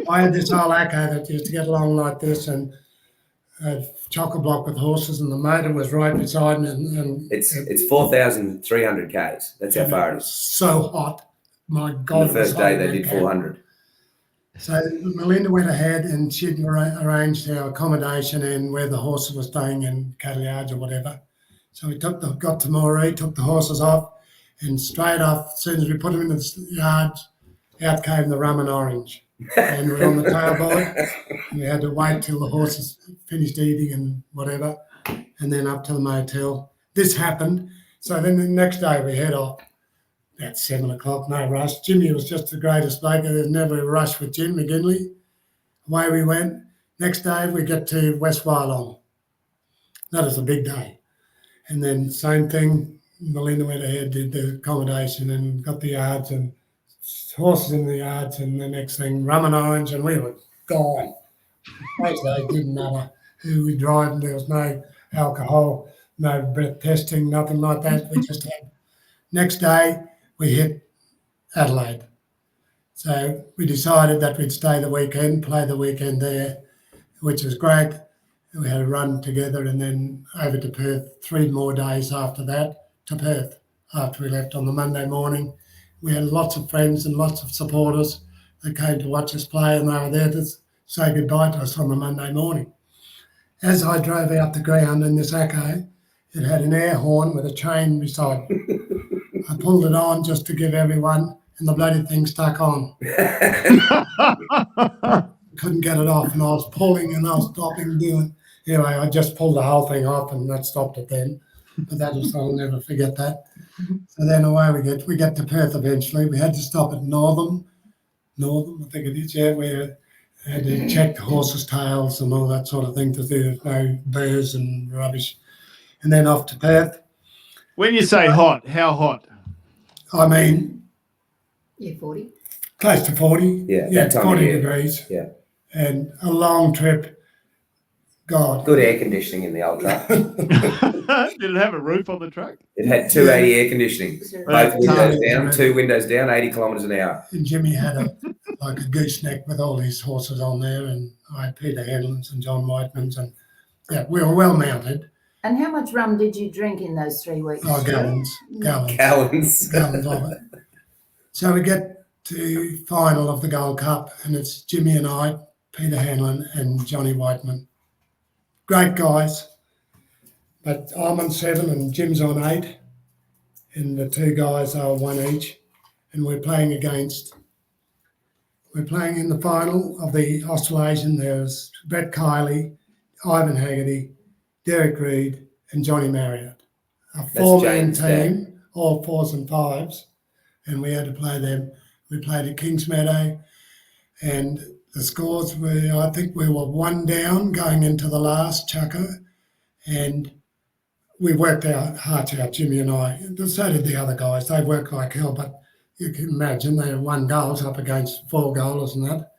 S3: I had this whole acco that used to get along like this, and chock-a-block with horses, and the motor was right beside me. And
S2: It's 4,300 Ks. That's how far it is.
S3: so hot. My God.
S2: On the first day, they did
S3: Okay.
S2: 400.
S3: So Melinda went ahead and she'd arranged our accommodation and where the horses were staying in cattle yards or whatever. So we got to Moree, took the horses off, and straight off, as soon as we put them in the yard, out came the rum and orange. And we were on the tailboard, and we had to wait till the horses finished eating and whatever, and then up to the motel. This happened. So then the next day we head off. At 7 o'clock, no rush. Jimmy was just the greatest bloke. There's never a rush with Jim McGinley. Away we went. Next day we get to West Wyalong. That was a big day. And then same thing, Melinda went ahead, did the accommodation and got the yards and horses in the yards, and the next thing, rum and orange, and we were gone. Next day, it didn't matter who we drive, there was no alcohol, no breath testing, nothing like that. We just had. Next day, we hit Adelaide. So we decided that we'd stay the weekend, play the weekend there, which was great. We had a run together and then over to Perth 3 more days after that to Perth after we left on the Monday morning. We had lots of friends and lots of supporters that came to watch us play, and they were there to say goodbye to us on the Monday morning. As I drove out the ground in this acco, it had an air horn with a chain beside it. I pulled it on just to give everyone, and the bloody thing stuck on. Couldn't get it off, and I was pulling and I was stopping, doing Anyway, I just pulled the whole thing off, and that stopped it then. But I'll never forget that. So then away we get. We get to Perth eventually. We had to stop at Northam, I think it is. Yeah, we had to check the horses' tails and all that sort of thing to see there's no burrs and rubbish. And then off to Perth.
S4: When you say hot, how hot?
S3: I mean,
S5: Yeah, 40.
S3: close to 40.
S2: Yeah,
S3: Yeah,
S2: that time of
S3: 40
S2: year.
S3: degrees.
S2: Yeah.
S3: And a long trip. God.
S2: Good air conditioning in the old truck.
S4: Did it have a roof on the truck?
S2: It had 280 air conditioning. Both windows down, 2 windows down, 80 kilometres an hour.
S3: And Jimmy had a gooseneck with all his horses on there, and I had Peter Hanlon's and John Whiteman's, and yeah, we were well mounted.
S6: And how much rum did you drink in those 3 weeks?
S3: Oh, gallons of it. So we get to final of the Gold Cup, and it's Jimmy and I, Peter Hanlon and Johnny Whiteman. Great guys, but I'm on 7 and Jim's on 8, and the 2 guys are 1 each, and we're playing in the final of the Australasian. There's Brett Kiley, Ivan Haggerty, Derek Reed, and Johnny Marriott. A 4-man team, all 4s and 5s, and we had to play them. We played at Kings Meadow, and the scores were, I think we were 1 down going into the last chukker, and we worked our hearts out, Jimmy and I. So did the other guys. They worked like hell, but you can imagine they had 1 goals up against 4 goalers and that.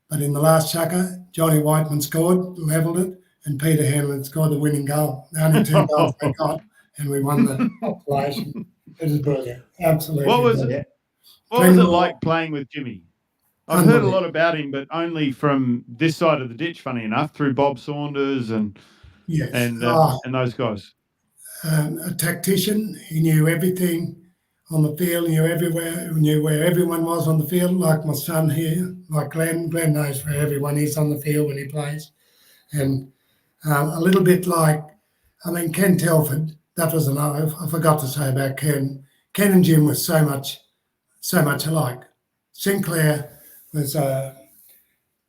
S3: But in the last chukker, Johnny Whiteman scored, levelled it, and Peter Hanlon scored the winning goal. The only 2 goals they got, and we won the population. It was brilliant. Absolutely.
S4: What was
S3: brilliant.
S4: What was it like playing with Jimmy? I've heard a lot about him, but only from this side of the ditch, funny enough, through Bob Saunders and those guys.
S3: A tactician. He knew everything on the field, knew everywhere, knew where everyone was on the field, like my son here, like Glenn. Glenn knows where everyone is on the field when he plays. And a little bit like, Ken Telford, that was another, I forgot to say about Ken. Ken and Jim were so much alike. Sinclair was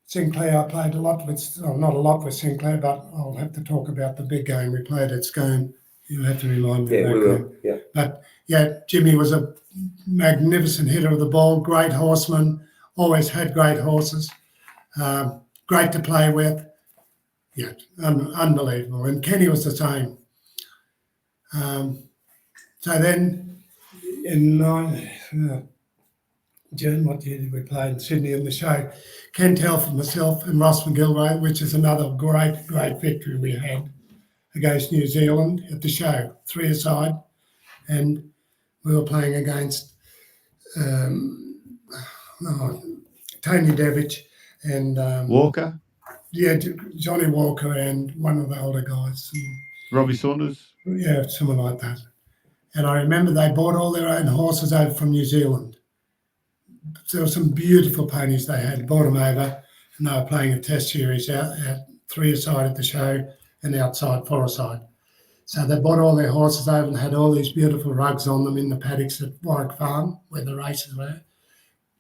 S3: Sinclair. I played a lot with, not a lot with Sinclair, but I'll have to talk about the big game we played at Scone. You'll have to remind me.
S2: Yeah, we will. Yeah.
S3: But yeah, Jimmy was a magnificent hitter of the ball, great horseman, always had great horses, great to play with. Yeah, unbelievable. And Kenny was the same. So then in June, what year did we play in Sydney in the show? Ken Telford, myself, and Ross McGilvray, which is another great victory we had against New Zealand at the show, 3-a-side, and we were playing against Tony Devich and
S4: Walker?
S3: Yeah, Johnny Walker and one of the older guys.
S4: Robbie Saunders?
S3: Yeah, someone like that. And I remember they bought all their own horses over from New Zealand. So there were some beautiful ponies they had, brought them over, and they were playing a test series out at 3-a-side at the show and outside 4-a-side. So they bought all their horses over and had all these beautiful rugs on them in the paddocks at Warwick Farm where the races were.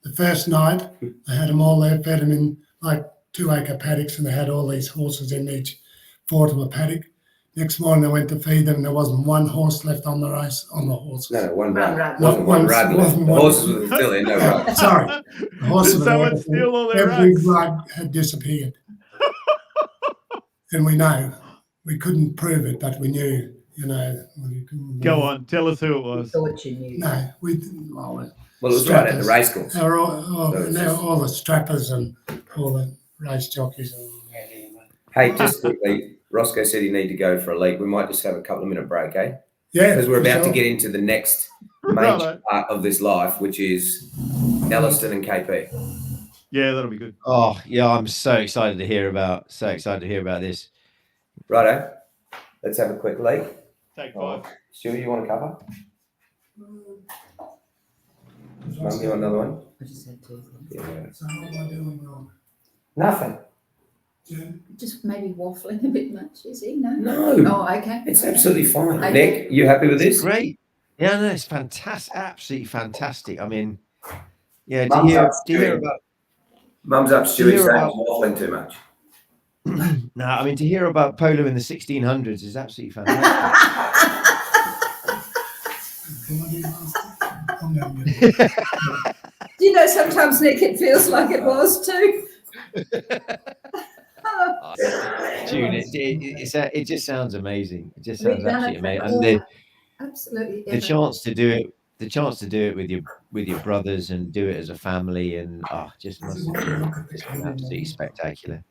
S3: The first night, they had them all there, fed them in like 2-acre paddocks, and they had all these horses in each fort of a paddock. Next morning, they went to feed them, and there wasn't one horse left on the race, on the horses.
S2: No, one rug.
S3: Not
S2: One rug left.
S3: wasn't
S2: The
S3: one-
S2: horses were still in, no rug.
S3: Sorry. The horses
S4: Did
S3: were
S4: someone
S3: there.
S4: steal all their
S3: Every
S4: rugs?
S3: rug had disappeared. And we know. We couldn't prove it, but we knew,
S4: Go on, tell us who it was.
S6: Thought you knew.
S3: No, we
S2: Well, it was right at the racecourse.
S3: They were all the strappers and all the race jockeys.
S2: Hey, just quickly, Roscoe said he needed to go for a leak. We might just have a couple of minute break, eh?
S3: Yeah.
S2: Because we're about
S3: for
S2: to
S3: sure.
S2: get into the next
S4: Righto.
S2: major part of this life, which is Elliston and KP.
S4: Yeah, that'll be good.
S1: Oh, yeah, I'm so excited to hear about this.
S2: Righto. Let's have a quick leak.
S4: Take 5.
S2: Stuey, you want to cover? Mum, you want another one?
S6: I just had 2 things.
S2: Yeah.
S3: So what am I doing wrong?
S2: Nothing.
S3: Jen?
S6: Just maybe waffling a bit much, is he? No?
S2: No.
S6: Oh, okay.
S2: It's absolutely fine.
S6: Okay.
S2: Nick, you happy with this?
S1: Great. Yeah, no, it's fantastic. Absolutely fantastic. I mean, yeah,
S2: Mum's up,
S1: to hear
S2: Stuey.
S1: about
S2: Mum's up, Stuey,
S1: You're
S2: saying
S1: up.
S2: I'm waffling too much.
S1: No, I mean, to hear about polo in the 1600s is absolutely fantastic.
S3: Bloody bastard. I'm gonna get it.
S6: Do you know, sometimes, Nick, it feels like it was too.
S1: June, it just sounds amazing. It just
S6: We've
S1: sounds
S6: done
S1: absolutely
S6: it for-
S1: amazing. And
S6: Absolutely.
S1: the chance to do it with your brothers and do it as a family and just must have been absolutely spectacular.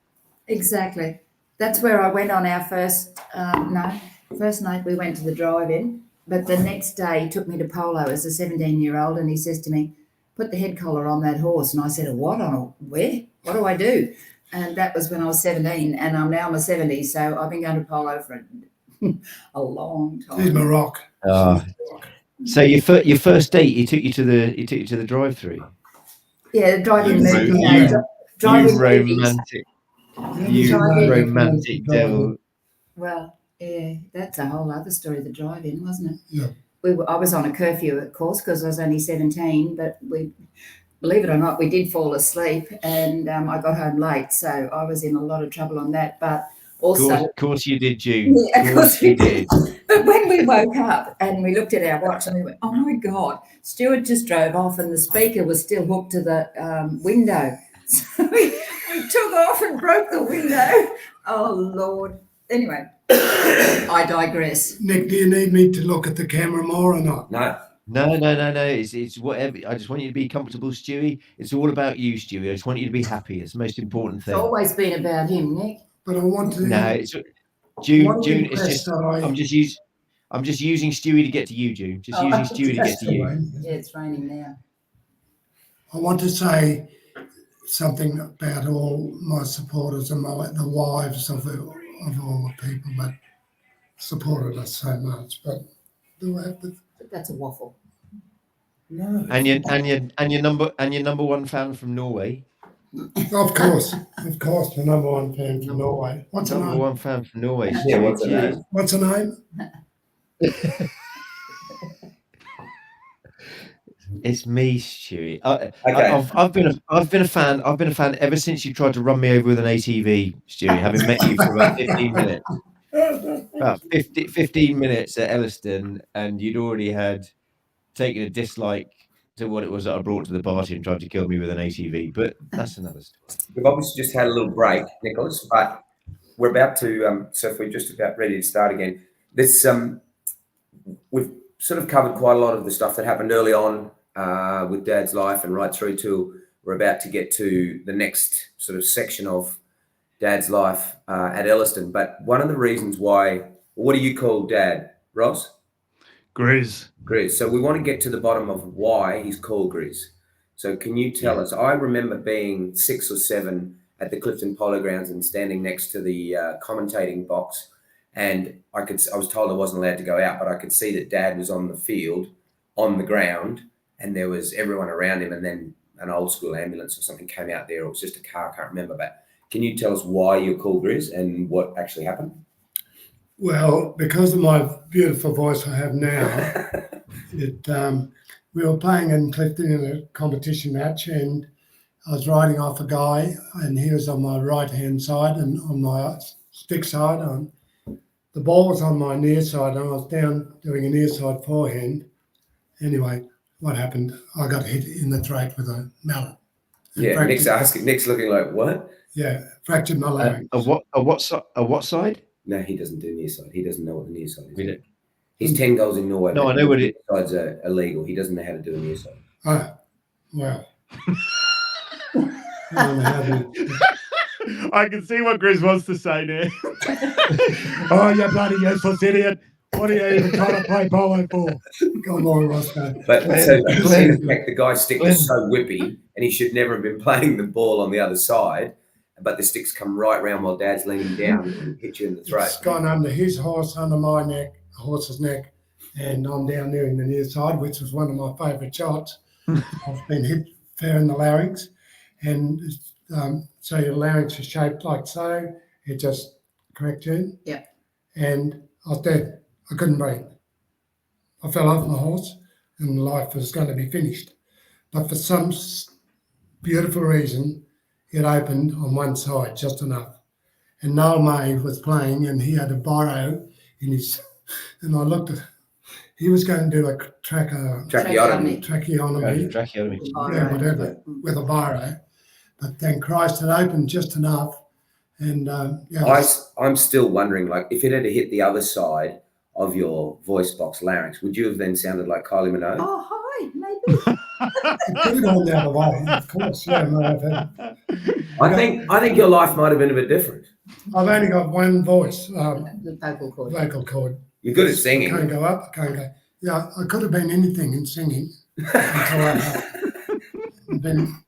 S6: Exactly. That's where I went on our first night we went to the drive-in, but the next day he took me to polo as a 17-year-old, and he says to me, put the head collar on that horse. And I said, where? What do I do? And that was when I was 17, and I'm now in my 70s, so I've been going to polo for a long
S3: She's my
S6: time.
S3: rock.
S1: So your first date, he took you to the drive-through.
S6: Yeah, drive-in
S3: You-
S6: movie.
S3: you-
S6: Drive-in
S1: You
S6: movies.
S1: romantic girl.
S6: Well, yeah, that's a whole other story, the drive-in, wasn't it?
S3: Yeah.
S6: I was on a curfew, of course, because I was only 17, but believe it or not, we did fall asleep, and I got home late, so I was in a lot of trouble on that. But also,
S1: Of course you did, June.
S6: yeah,
S1: Of course you did.
S6: But when we woke up and we looked at our watch and we went, oh my God, Stuart just drove off and the speaker was still hooked to the window. So we took off and broke the window. Oh, Lord. Anyway, I digress.
S3: Nick, do you need me to look at the camera more or not?
S2: No.
S1: No. It's whatever. I just want you to be comfortable, Stewie. It's all about you, Stewie. I just want you to be happy. It's the most important
S6: It's
S1: thing.
S6: always been about him, Nick.
S3: But I want to.
S1: No, it's June. June. It's
S3: impress
S1: just.
S3: that
S1: I'm just using Stewie to get to you, June. Just using Stewie to get to you.
S6: Yeah, it's raining now.
S3: I want to say something about all my supporters and the wives of all the people that supported us so much. But do I have to?
S6: But that's a waffle.
S2: No.
S1: And your number one fan from Norway.
S3: Of course, the number one fan from Norway. What's her
S1: Number
S3: name?
S1: one fan from Norway.
S2: Yeah,
S1: Stewie.
S2: what's her name?
S1: Jeez.
S3: What's her name?
S1: It's me, Stewie.
S2: Okay.
S1: I've been a fan. I've been a fan ever since you tried to run me over with an ATV, Stewie. Having met you for about 15 minutes. About 15 minutes at Elliston, and you'd already had taken a dislike to what it was that I brought to the party and tried to kill me with an ATV. But that's another story.
S2: We've obviously just had a little break, Nicholas, but we're about to, so if we're just about ready to start again, this, we've sort of covered quite a lot of the stuff that happened early on with Dad's life and right through to we're about to get to the next sort of section of Dad's life at Elliston. But one of the reasons why, what do you call Dad, Ross?
S4: Grizz.
S2: Grizz. So we want to get to the bottom of why he's called Grizz. So can you tell us? I remember being 6 or 7 at the Clifton Polo Grounds and standing next to the commentating box, and I was told I wasn't allowed to go out, but I could see that Dad was on the field, on the ground, and there was everyone around him, and then an old school ambulance or something came out there. Or it was just a car, I can't remember. But can you tell us why you're called Grizz and what actually happened?
S3: Well, because of my beautiful voice I have now, we were playing in Clifton in a competition match, and I was riding off a guy, and he was on my right-hand side, and on my stick side, the ball was on my near side, and I was down doing a near side forehand. Anyway, what happened? I got hit in the throat with a mallet.
S2: Yeah, Nick's looking like, what?
S3: Yeah, fractured my larynx.
S1: What side?
S2: No, he doesn't do near side. He doesn't know what the near side is.
S1: We don't-
S2: He's 10 goals in Norway.
S1: No,
S2: but
S1: I know what it.
S2: near sides are illegal. He doesn't know how to do a near side.
S3: Oh, well. I don't know how to-
S4: I can see what Grizz wants to say now. Oh, you bloody useless idiot. What are you even trying to play polo for?
S3: Come on, Roscoe.
S2: But so you see
S1: Glenn.
S2: the fact the guy's stick was so whippy, and he should never have been playing the ball on the other side. But the sticks come right round while Dad's leaning down and hit you in the throat.
S3: It's gone under his horse, under my neck, the horse's neck, and I'm down there in the near side, which was one of my favourite shots. I've been hit fair in the larynx, and so your larynx is shaped like so. It just, correct, June?
S6: Yeah.
S3: And I was dead. I couldn't breathe. I fell off my horse, and life was going to be finished. But for some beautiful reason, it opened on one side just enough. and Noel May was playing, and he had a biro in his, and I looked at, he was going to do a
S2: Tracheotomy.
S3: tracheotomy,
S1: Tracheotomy.
S3: yeah, whatever, with a biro. But thank Christ it opened just enough. And
S2: I'm still wondering, like, if it had hit the other side of your voice box larynx, would you have then sounded like Kylie Minogue?
S6: Oh, hi, maybe.
S3: it could have gone the other way, of course. Yeah, no,
S2: I think your life might have been a bit different.
S3: I've only got one voice,
S6: The vocal cord.
S2: You're good at singing.
S3: I can't go up, I can't go. Yeah, I could have been anything in singing until I then.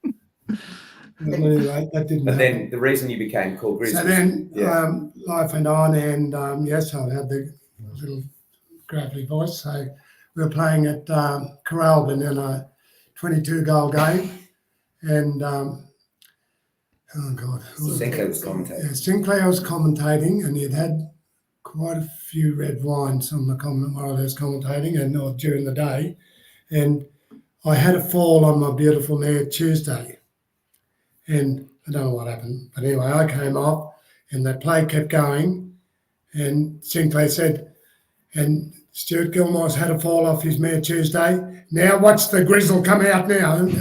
S3: Anyway, that didn't
S2: But
S3: happen.
S2: then the reason you became called Grizz.
S3: So then life went on, and yes, I had the little gravelly voice. So we were playing at Coralbin in a 22-goal game, and oh God,
S2: Sinclair was commentating.
S3: yeah, Sinclair was commentating, and he'd had quite a few red wines on the while he was commentating, and or during the day, and I had a fall on my beautiful mare Tuesday. And I don't know what happened, but anyway, I came off, and the play kept going. And Sinclair said, and Stuey Gilmore's had a fall off his mare Tuesday. Now watch the grizzle come out now. And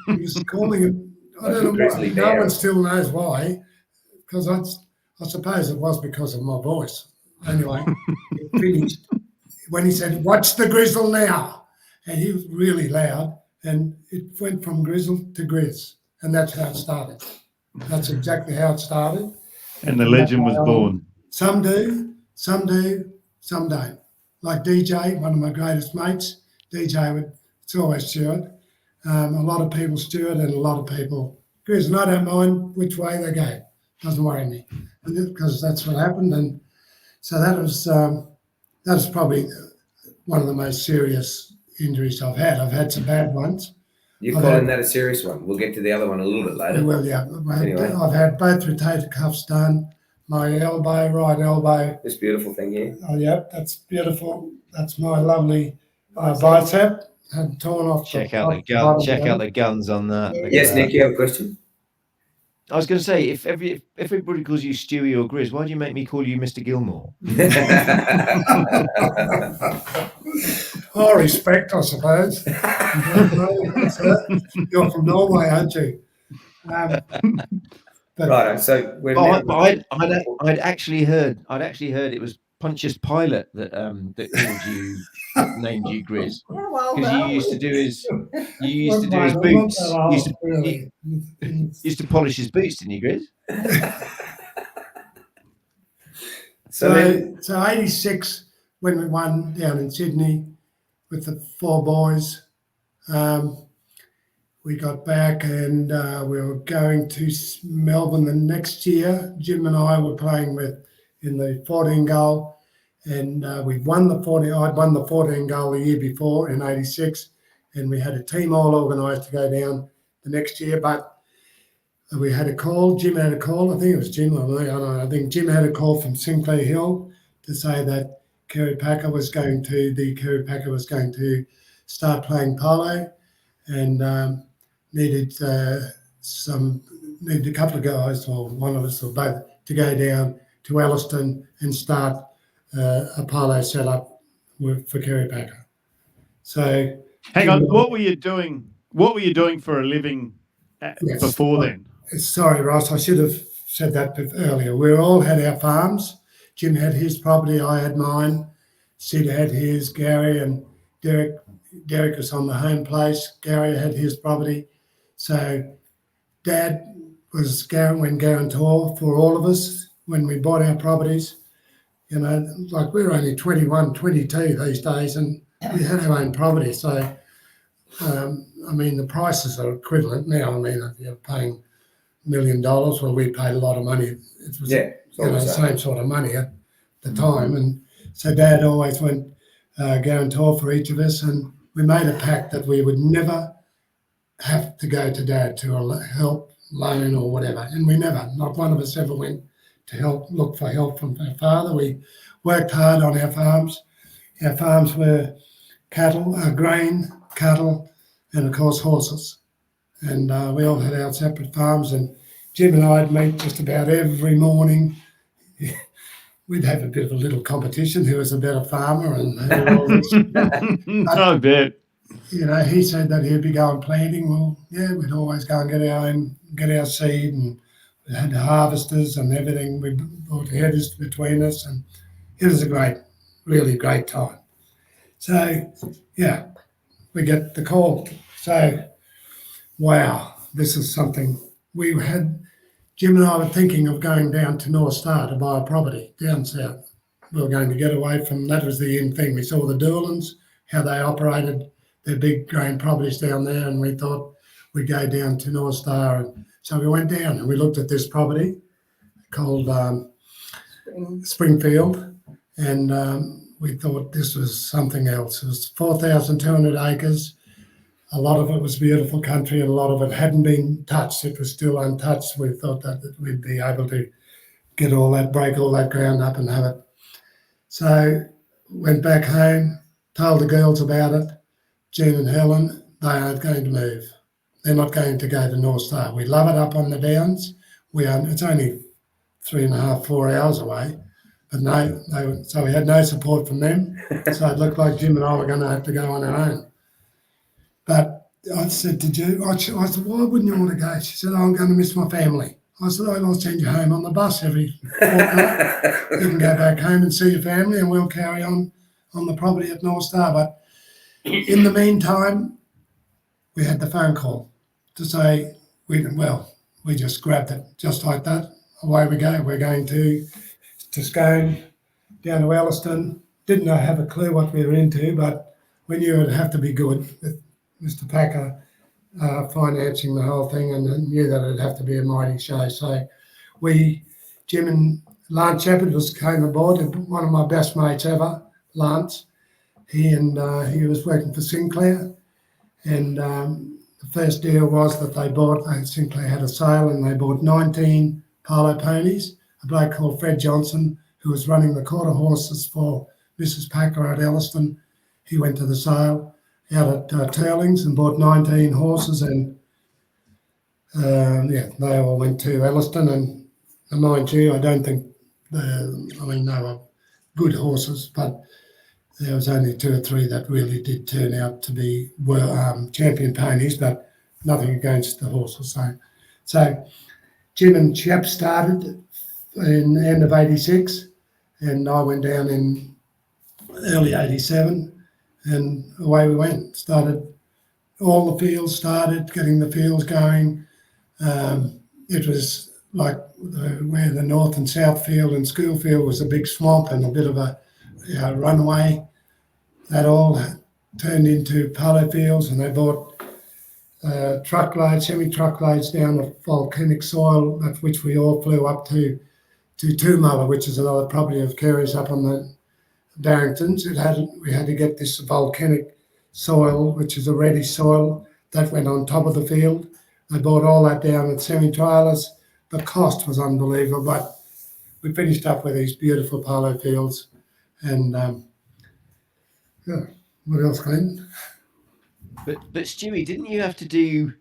S3: he was calling it, I don't know why. No one still knows why, because I suppose it was because of my voice. Anyway, it finished when he said, watch the grizzle now. And he was really loud, and it went from grizzle to grizz. And that's how it started. That's exactly how it started.
S4: And the legend was born.
S3: Some do, some don't. Like DJ, one of my greatest mates, DJ it's always Stuart. A lot of people Stuart and a lot of people Grizz. And I don't mind which way they go. Doesn't worry me. Because that's what happened. And so that was probably one of the most serious injuries I've had. I've had some bad ones.
S2: You're calling that a serious one. We'll get to the other one a little bit later.
S3: Well, yeah.
S2: Anyway.
S3: I've had both rotator cuffs done. My elbow, right elbow.
S2: This beautiful thing here.
S3: Oh, yeah, that's beautiful. That's my lovely bicep. Had torn off.
S1: Check out the guns on that.
S2: Yes, Nick, you have a question?
S1: I was going to say, if everybody calls you Stewie or Grizz, why do you make me call you Mr. Gilmore?
S3: Oh, respect, I suppose. You're from Norway, aren't you?
S2: Right. So
S1: I'd actually heard it was Pontius Pilate that called you, named you Grizz, because you used to do his boots. Used to polish his boots, didn't you, Grizz?
S3: So 86, when we won down in Sydney with the 4 boys, we got back and we were going to Melbourne the next year. Jim and I were playing in the 14 goal, and we won the 40. I'd won the 14 goal the year before in 86, and we had a team all organised to go down the next year. But we had a call. Jim had a call. I think it was Jim or me. I don't know. I think Jim had a call from Sinclair Hill to say that Kerry Packer was going to start playing polo, and needed a couple of guys, or one of us or both, to go down to Elliston and start a polo setup for Kerry Packer. So,
S4: hang on, what were you doing? What were you doing for a living before then?
S3: Sorry, Ross, I should have said that earlier. We all had our farms. Jim had his property, I had mine. Sid had his, Gary and Derek was on the home place. Gary had his property. So Dad was guarantor for all of us when we bought our properties. You know, like we were only 21, 22 these days, and we had our own property. So, I mean, the prices are equivalent now. I mean, if you're paying $1 million, well, we paid a lot of money. It was the same sort of money at the time. And so Dad always went guarantor for each of us, and we made a pact that we would never have to go to Dad to help, loan or whatever. And we never, not one of us ever went to look for help from our father. We worked hard on our farms. Our farms were cattle, grain, cattle, and of course horses. And we all had our separate farms, and Jim and I'd meet just about every morning we'd have a bit of a little competition who was a better farmer and who all this.
S4: I bet.
S3: You know, he said that he'd be going planting. Well, yeah, we'd always go and get our seed, and we had harvesters and everything. We brought headers between us, and it was a really great time. So, yeah, we get the call. So, wow, this is something we had. Jim and I were thinking of going down to North Star to buy a property down south. We were going to get away from that. Was the in thing. We saw the Doolans, how they operated their big grain properties down there, and we thought we'd go down to North Star. And so we went down and we looked at this property called Springfield, and we thought this was something else. It was 4,200 acres. A lot of it was beautiful country, and a lot of it hadn't been touched. It was still untouched. We thought that we'd be able to break all that ground up and have it. So went back home, told the girls about it. Jean and Helen, they aren't going to move. They're not going to go to North Star. We love it up on the downs. It's only 3.5, 4 hours away. But no, so we had no support from them. So it looked like Jim and I were going to have to go on our own. But I said to June, I said, why wouldn't you want to go? She said, I'm going to miss my family. I said, I'll send you home on the bus every fortnight. You can go back home and see your family, and we'll carry on the property at North Star. But in the meantime, we had the phone call to say, we just grabbed it just like that. Away we go. We're going to Scone, down to Elliston. Didn't have a clue what we were into, but we knew it'd have to be good with Mr. Packer financing the whole thing, and knew that it'd have to be a mighty show. So Jim and Lance Shepherd came aboard, one of my best mates ever, Lance. He was working for Sinclair, and the first deal was that Sinclair had a sale, and they bought 19 polo ponies. A bloke called Fred Johnson, who was running the quarter horses for Mrs. Packer at Elliston, he went to the sale out at Turlings and bought 19 horses, and they all went to Elliston. And mind you, I don't think they were good horses, but there was only 2 or 3 that really did turn out to be champion ponies, but nothing against the horses. So Jim and Shep started in the end of 86, and I went down in early 87, and away we went. All the fields started, getting the fields going. It was like where the north and south field and school field was a big swamp and a bit of a runway. That all turned into polo fields, and they bought semi-truckloads down of volcanic soil, at which we all flew up to Toomalla, which is another property of Kerry's up on the Barringtons. We had to get this volcanic soil, which is a reddish soil, that went on top of the field. They bought all that down with semi-trailers. The cost was unbelievable, but we finished up with these beautiful polo fields. And what else, Glenn?
S1: But Stewie, didn't you have to do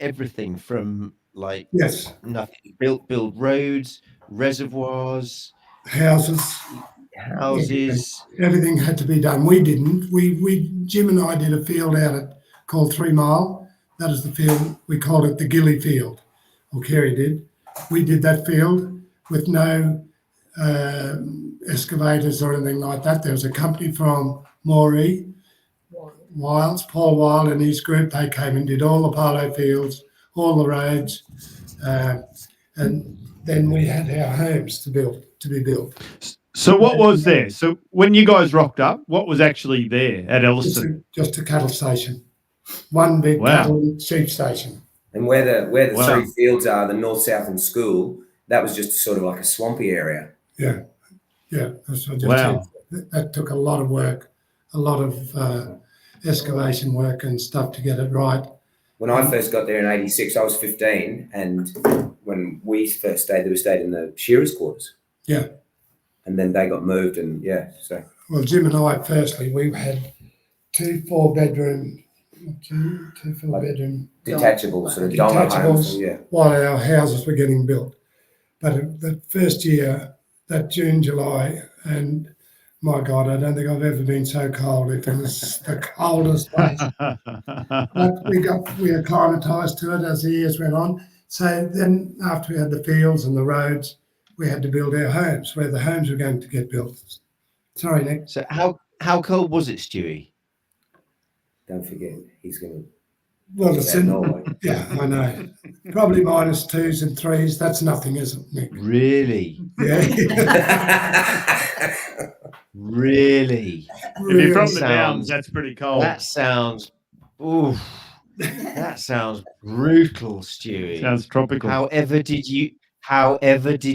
S1: everything from like
S3: Yes,
S1: nothing? Build roads, reservoirs,
S3: houses. Everything had to be done. We didn't. Jim and I did a field called 3 Mile. That is the field, we called it the Gilly Field, or Kerry did. We did that field with no excavators or anything like that. There was a company from Moree, Paul Wild and his group. They came and did all the polo fields, all the roads, and then we had our homes to be built.
S4: So what was there? So when you guys rocked up, what was actually there at Elliston?
S3: Just a cattle station, one big cattle and sheep station.
S2: And where the 3 fields are, the north, south, and school, that was just sort of like a swampy area.
S3: Yeah. That took a lot of work, a lot of excavation work and stuff to get it right.
S2: When I first got there in 86, I was 15, and when we first stayed, we stayed in the shearers' quarters.
S3: Yeah.
S2: And then they got moved, and so.
S3: Well, Jim and I, firstly, we had 2 4-bedroom,
S2: Detachable, sort of dormer homes. Yeah.
S3: While our houses were getting built. But the first year, that June, July, and my God, I don't think I've ever been so cold. It was the coldest place. But we acclimatised to it as the years went on. So then after we had the fields and the roads, we had to build our homes, where the homes were going to get built. Sorry, Nick.
S1: So how cold was it, Stewie?
S2: Don't forget, he's going to.
S3: Well, the
S2: Norway.
S3: yeah, I know. Probably -2s and 3s. That's nothing, is it, Nick?
S1: Really?
S3: Yeah.
S1: Really?
S4: If you're from the
S1: Sounds-
S4: downs, that's pretty cold.
S1: That sounds oof. That sounds brutal, Stewie.
S4: Sounds tropical.
S1: However did you cope?
S3: However did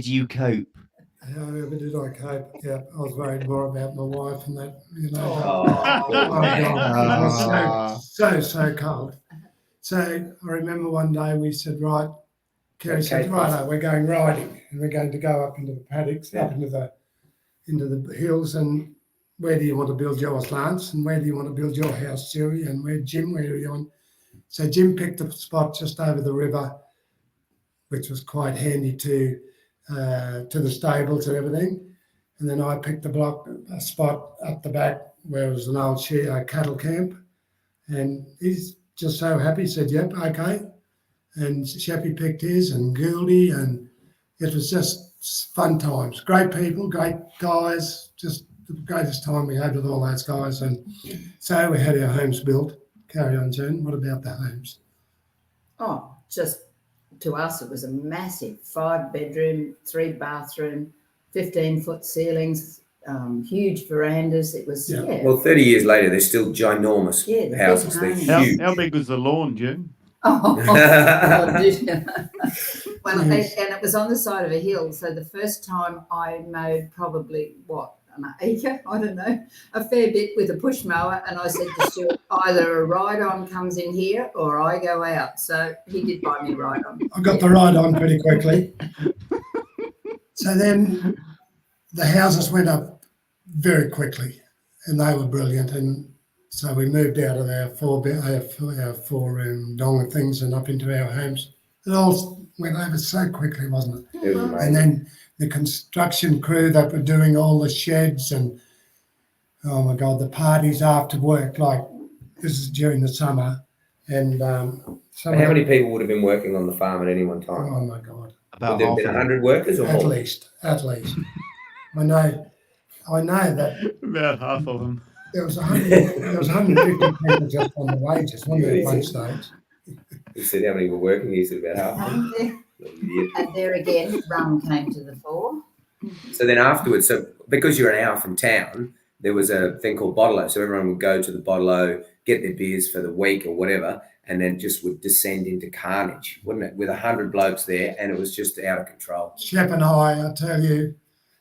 S3: I cope? Yeah, I was worried more about my wife and that, you know.
S2: Oh,
S3: Oh, God. It
S1: Ah.
S3: was so cold. So I remember one day we said, right, Kerry said, right, we're going riding and we're going to go up into the paddocks, up into the hills, and where do you want to build yours, Lance? And where do you want to build your house, Stewie? And where do you want? So Jim picked a spot just over the river, which was quite handy to the stables and everything. And then I picked a spot up the back where it was an old cattle camp. And he's just so happy, said, yep, okay. And Sheppy picked his, and Gouldy, and it was just fun times. Great people, great guys, just the greatest time we had with all those guys. And so we had our homes built. Carry on, Jen. What about the homes?
S6: Oh, just to us, it was a massive 5-bedroom, 3-bathroom, 15-foot ceilings, huge verandas. It was, yeah.
S2: Well, 30 years later, they're still ginormous
S6: Yeah, the
S2: houses.
S6: big
S2: They're
S6: homes.
S2: huge.
S4: How big was the lawn, Jim?
S6: Oh, well, and it was on the side of a hill. So the first time I mowed probably, an acre, I don't know, a fair bit with a push mower. And I said to Stuart, either a ride-on comes in here or I go out. So he did buy me ride-on.
S3: I got the ride on pretty quickly. So then the houses went up very quickly, and they were brilliant. And so we moved out of our four-room dong and things and up into our homes. It all went over so quickly, wasn't it?
S2: It was amazing.
S3: And then the construction crew that were doing all the sheds and, oh my God, the parties after work, like this is during the summer. And
S2: How many people would have been working on the farm at any one time?
S3: oh my God,
S1: About
S2: Would there have
S1: half
S2: been
S1: of them.
S2: 100 workers or
S3: at
S2: more?
S3: least. I know that
S4: About half of them.
S3: there was 150 people just on the wages, wasn't there, at one stage?
S2: You said how many were working? You said about half.
S6: And there again, rum came to the fore.
S2: So then afterwards, so because you're an hour from town, there was a thing called bottle-o. So everyone would go to the bottle-o, get their beers for the week or whatever, and then just would descend into carnage, wouldn't it? With 100 blokes there, and it was just out of control.
S3: Shep and I tell you,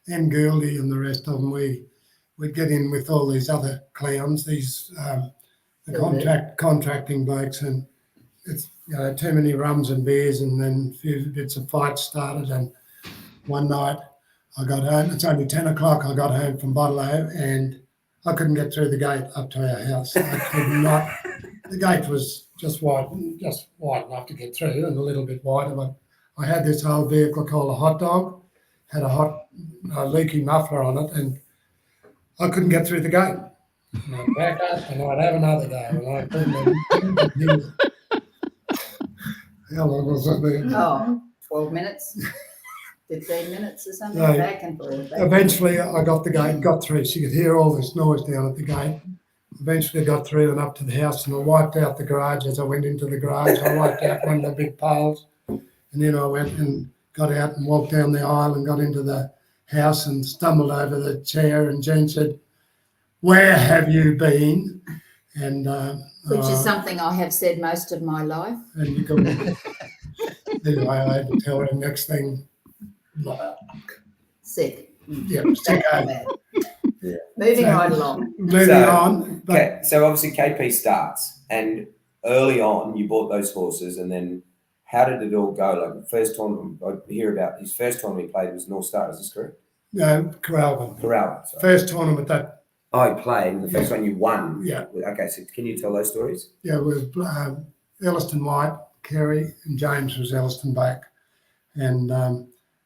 S3: and Gouldy and the rest of them, we'd get in with all these other clowns, these contracting blokes, and it's too many rums and beers, and then a few bits of fights started. And one night I got home. It's only 10 o'clock. I got home from Bottle-o, and I couldn't get through the gate up to our house. I could not. The gate was just wide enough to get through, and a little bit wider. But I had this old vehicle called a hot dog, had a leaky muffler on it, and I couldn't get through the gate. And I'd back up, and I'd have another go, and I couldn't. How long was it there?
S6: Oh, 12 minutes, 15 minutes or something,
S3: No.
S6: back and forth.
S3: Eventually, I got the gate, got through. So you could hear all this noise down at the gate. Eventually, got through and up to the house, and I wiped out the garage. As I went into the garage, I wiped out one of the big poles, and then I went and got out and walked down the aisle and got into the house and stumbled over the chair. And Jean said, "Where have you been?" And
S6: Which is something I have said most of my life.
S3: and you could, anyway, I had to tell her the next thing.
S6: Sick.
S3: Yeah, sick over.
S2: Yeah.
S6: Moving
S3: So-
S6: right along.
S3: Moving
S2: So-
S3: on, but
S2: Okay, so obviously KP starts, and early on you bought those horses, and then how did it all go? Like the first tournament, I hear about his first tournament he played was North Star, is this correct?
S3: Coralvin.
S2: Corral. Sorry.
S3: First tournament that
S2: Oh, he played, and the first one you won.
S3: Yeah.
S2: Okay, so can you tell those stories?
S3: with Elliston White, Kerry, and James was Elliston back, and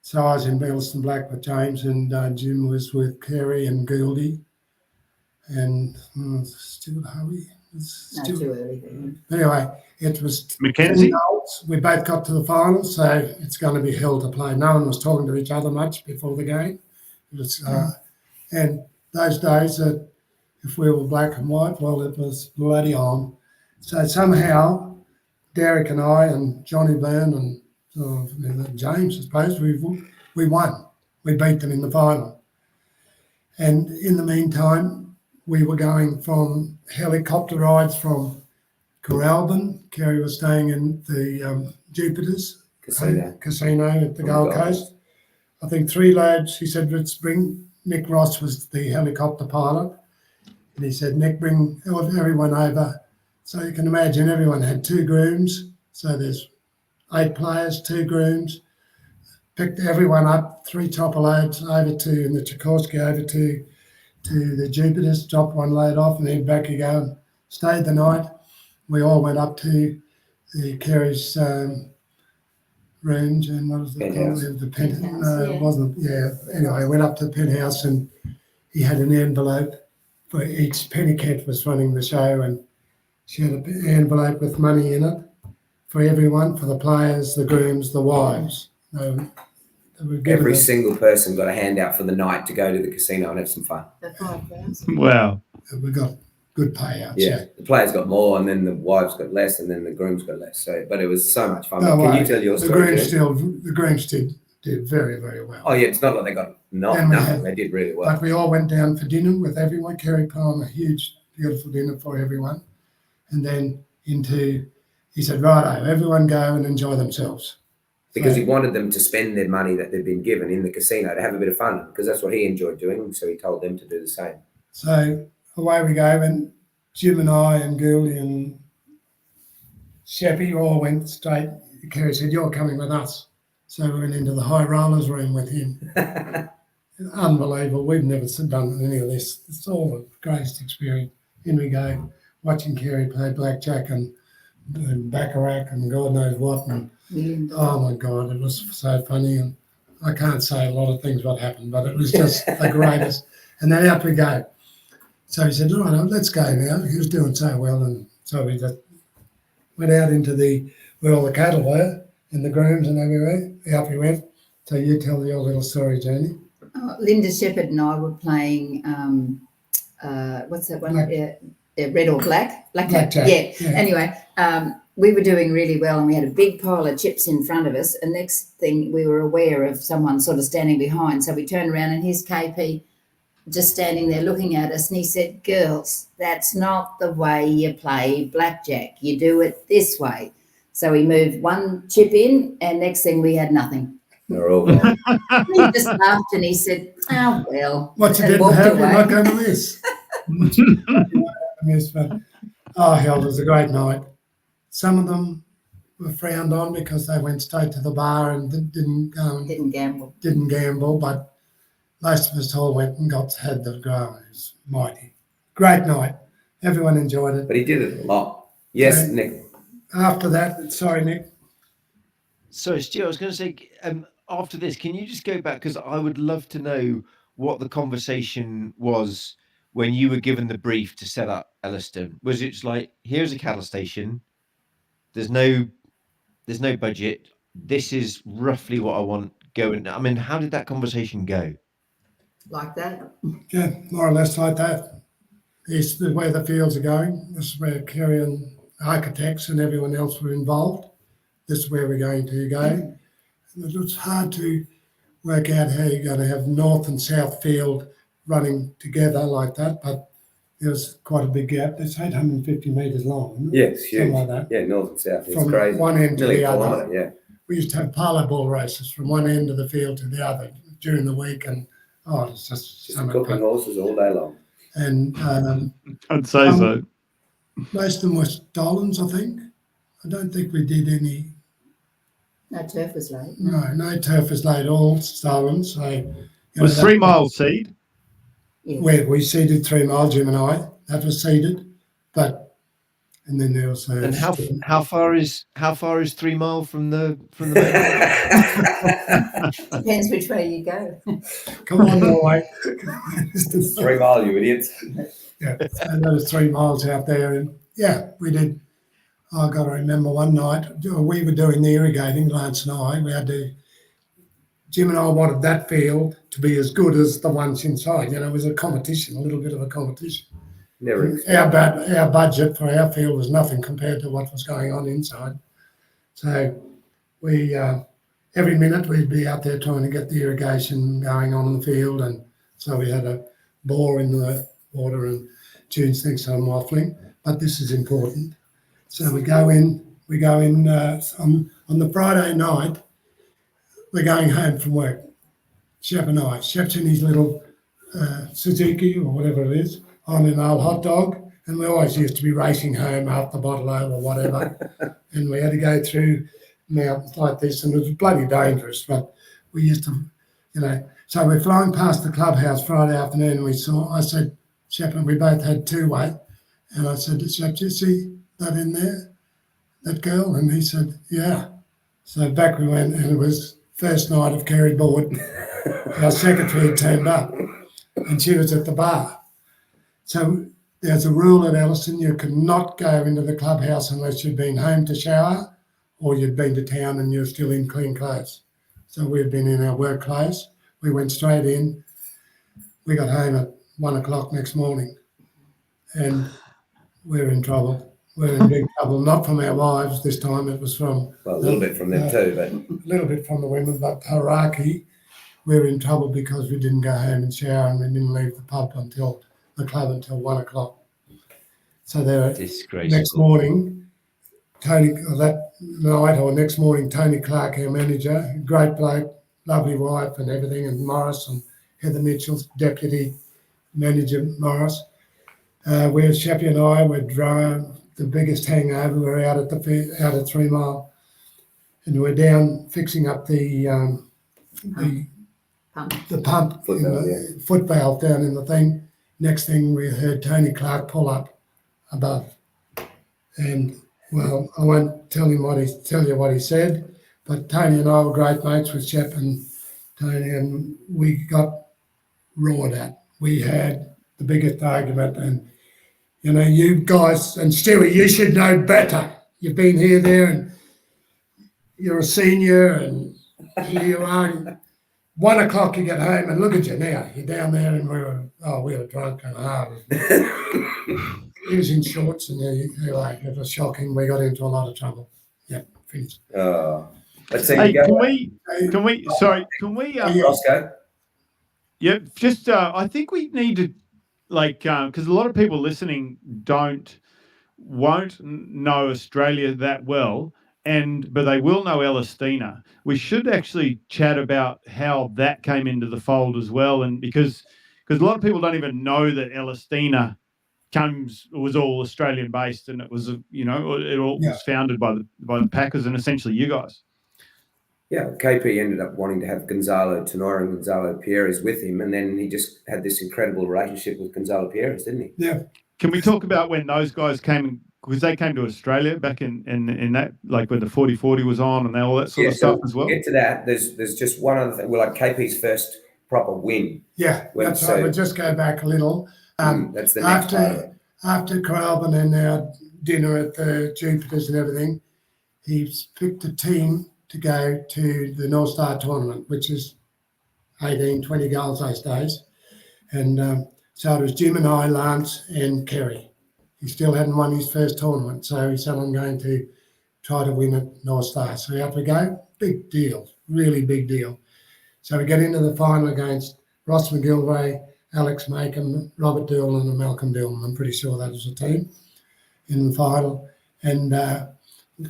S3: So I was in Bellaston Black with James, and Jim was with Kerry and Gouldy, and Stuart Howie.
S6: No, too early for him.
S3: Anyway, it was
S4: Mackenzie?
S3: 10 goals. We both got to the final, so it's going to be hell to play. No one was talking to each other much before the game. It was, and those days that if we were black and white, well, it was bloody on. So somehow Derek and I and Johnny Byrne and James, I suppose, we won. We beat them in the final. And in the meantime, we were going from helicopter rides from Coralbin. Kerry was staying in the Jupiter's casino at the Gold Coast. I think 3 loads. He said, let's bring, Nick Ross was the helicopter pilot. And he said, Nick, bring everyone over. So you can imagine everyone had 2 grooms. So there's 8 players, 2 grooms. Picked everyone up, 3 topper loads over to, in the Tchaikovsky over to the Jupiters, dropped 1 load off and then back again. Stayed the night. We all went up to the Kerry's rooms and what was it called? The penthouse. No, it wasn't. Yeah. Anyway, I went up to the penthouse and he had an envelope for each. Penny Kent was running the show and she had an envelope with money in it for everyone, for the players, the grooms, the wives.
S2: Every single person got a handout for the night to go to the casino and have some fun.
S4: Wow.
S3: We got good payouts.
S2: Yeah, the players got more, and then the wives got less, and then the grooms got less. So, but it was so much fun. Can you tell your story?
S3: The grooms did very, very well.
S2: Oh yeah, it's not like they got nothing. They did really well.
S3: But we all went down for dinner with everyone. Kerry put on a huge, beautiful dinner for everyone, and then he said, righto, everyone go and enjoy themselves.
S2: Because he wanted them to spend their money that they'd been given in the casino to have a bit of fun, because that's what he enjoyed doing. So he told them to do the same.
S3: So away we go, and Jim and I and Gouldy and Sheppy all went straight. Kerry said, you're coming with us. So we went into the high rollers room with him. Unbelievable. We've never done any of this. It's all the greatest experience. In we go, watching Kerry play blackjack and baccarat and God knows what. And oh my God, it was so funny. And I can't say a lot of things what happened, but it was just the greatest. And then out we go. So he said, all right, let's go now. He was doing so well. And so we just went out into where all the cattle were and the grooms and everywhere. Out we went. So you tell your little story, Janie.
S6: Linda Shepherd and I were playing, what's that one? Red or black?
S3: Blackjack.
S6: Yeah. Anyway, we were doing really well and we had a big pile of chips in front of us. And next thing we were aware of someone sort of standing behind. So we turned around and here's KP just standing there looking at us. And he said, girls, that's not the way you play blackjack. You do it this way. So we moved 1 chip in and next thing we had nothing.
S2: They're all gone.
S6: He just laughed and he said, oh, well.
S3: What you didn't have, you're not going to miss. Oh, hell, it was a great night. Some of them were frowned on because they went straight to the bar and didn't go and
S6: didn't
S3: gamble, but most of us all went and had the go. It was mighty. Great night. Everyone enjoyed it.
S2: But he did it a lot. Yes, Nick.
S3: After that, sorry, Nick.
S1: Sorry, Stu, I was going to say, after this, can you just go back? Because I would love to know what the conversation was when you were given the brief to set up Elliston. Was it just like, here's a cattle station, there's no budget, this is roughly what I want going? I mean, how did that conversation go?
S6: Like that?
S3: Yeah, more or less like that. It's the way the fields are going. This is where Kerry and architects and everyone else were involved. This is where we're going to go. It's hard to work out how you're going to have north and south field running together like that, but there's quite a big gap. It's 850 metres long, isn't it?
S2: Yes, huge.
S3: Something like that.
S2: Yeah, north and south. It's
S3: from
S2: crazy.
S3: One end to the other.
S2: Kilometre, yeah.
S3: We used to have polo ball races from one end of the field to the other during the week, and it's just so much
S2: cooking
S3: fun.
S2: horses all day long.
S3: And
S4: I'd say so.
S3: most of them were stolens, I think. I don't think we did any.
S6: No turf was laid.
S3: No turf was laid, all stolen. So
S4: Was 3 Mile seed?
S6: Yes.
S3: Where we seeded 3 Mile, Jim and I, that was seeded. But And then there was
S1: And how far is 3 Mile from the main?
S6: Depends which way you go.
S3: come on, Norway.
S2: 3 Mile, you idiots.
S3: Yeah, so that was 3 miles out there, and yeah, we did. I got to remember one night we were doing the irrigating, Lance and I. We had to. Jim and I wanted that field to be as good as the ones inside. You know, it was a competition, a little bit of a competition.
S2: Never.
S3: Our budget for our field was nothing compared to what was going on inside. So we every minute we'd be out there trying to get the irrigation going on in the field, and so we had a bore in the water. And June thinks I'm waffling, but this is important. So we go in on the Friday night. We're going home from work. Shep and I. Shep's in his little Suzuki or whatever it is. I'm in an old hot dog, and we always used to be racing home after Bottle or whatever. And we had to go through mountains like this, and it was bloody dangerous. But we used to, you know. So we're flying past the clubhouse Friday afternoon, and I said, Shep, and we both had two-way, and I said to Shep, "Do you see that in there, that girl?" And he said, "Yeah." So back we went, and it was first night of Kerry board. Our secretary had turned up, and she was at the bar. So there's a rule at Elliston: you cannot go into the clubhouse unless you've been home to shower or you'd been to town and you're still in clean clothes. So we've been in our work clothes. We went straight in. We got home at 1 o'clock next morning, and we're in trouble. We're in big trouble, not from our wives this time. It was from...
S2: Well, a little bit from them too, but...
S3: A little bit from the women, but hierarchy, we're in trouble because we didn't go home and shower, and we didn't leave the club until 1 o'clock. So there, next morning, Tony Clark, our manager, great bloke, lovely wife and everything, and Morris and Heather Mitchell's deputy manager, Morris. Where Sheppy and I were driving the biggest hangover. We're out at 3 Mile, and we're down fixing up the pump, foot valve down in the thing. Next thing we heard Tony Clark pull up above, and well, I won't tell you what he said, but Tony and I were great mates with Shep and Tony, and we got roared at. We had the biggest argument, and you know, you guys and Stewie, you should know better. You've been here, there, and you're a senior, and here you are. 1 o'clock you get home, and look at you now. You're down there, and we were drunk and hard. He was in shorts, and it was shocking. We got into a lot of trouble. Yeah, finished.
S2: Let's see.
S4: Hey, can we?
S2: Roscoe?
S4: Yeah, just I think we need to, like, because a lot of people listening won't know Australia that well, but they will know Ellistina. We should actually chat about how that came into the fold as well, and because a lot of people don't even know that Ellistina was all Australian based, and it was was founded by the Packers and essentially you guys.
S2: Yeah, KP ended up wanting to have Gonzalo Tenora and Gonzalo Pierres with him, and then he just had this incredible relationship with Gonzalo Pierres, didn't he?
S3: Yeah.
S4: Can we talk about when those guys came, because they came to Australia back in that, like when the 40-40 was on and all that sort of stuff as well?
S2: We'll get to that. There's just one other thing. Well, like KP's first proper win.
S3: Yeah, that's right. We'll just go back a little.
S2: That's the next part of it.
S3: After Coralban and our dinner at the Jupiters and everything, he's picked a team to go to the North Star tournament, which is 18, 20 goals those days. And so it was Jim and I, Lance and Kerry. He still hadn't won his first tournament, so he said, I'm going to try to win at North Star. So out we go. Big deal, really big deal. So we get into the final against Ross McGilvray, Alex Macon, Robert Doolan and Malcolm Doolan. I'm pretty sure that was the team in the final. And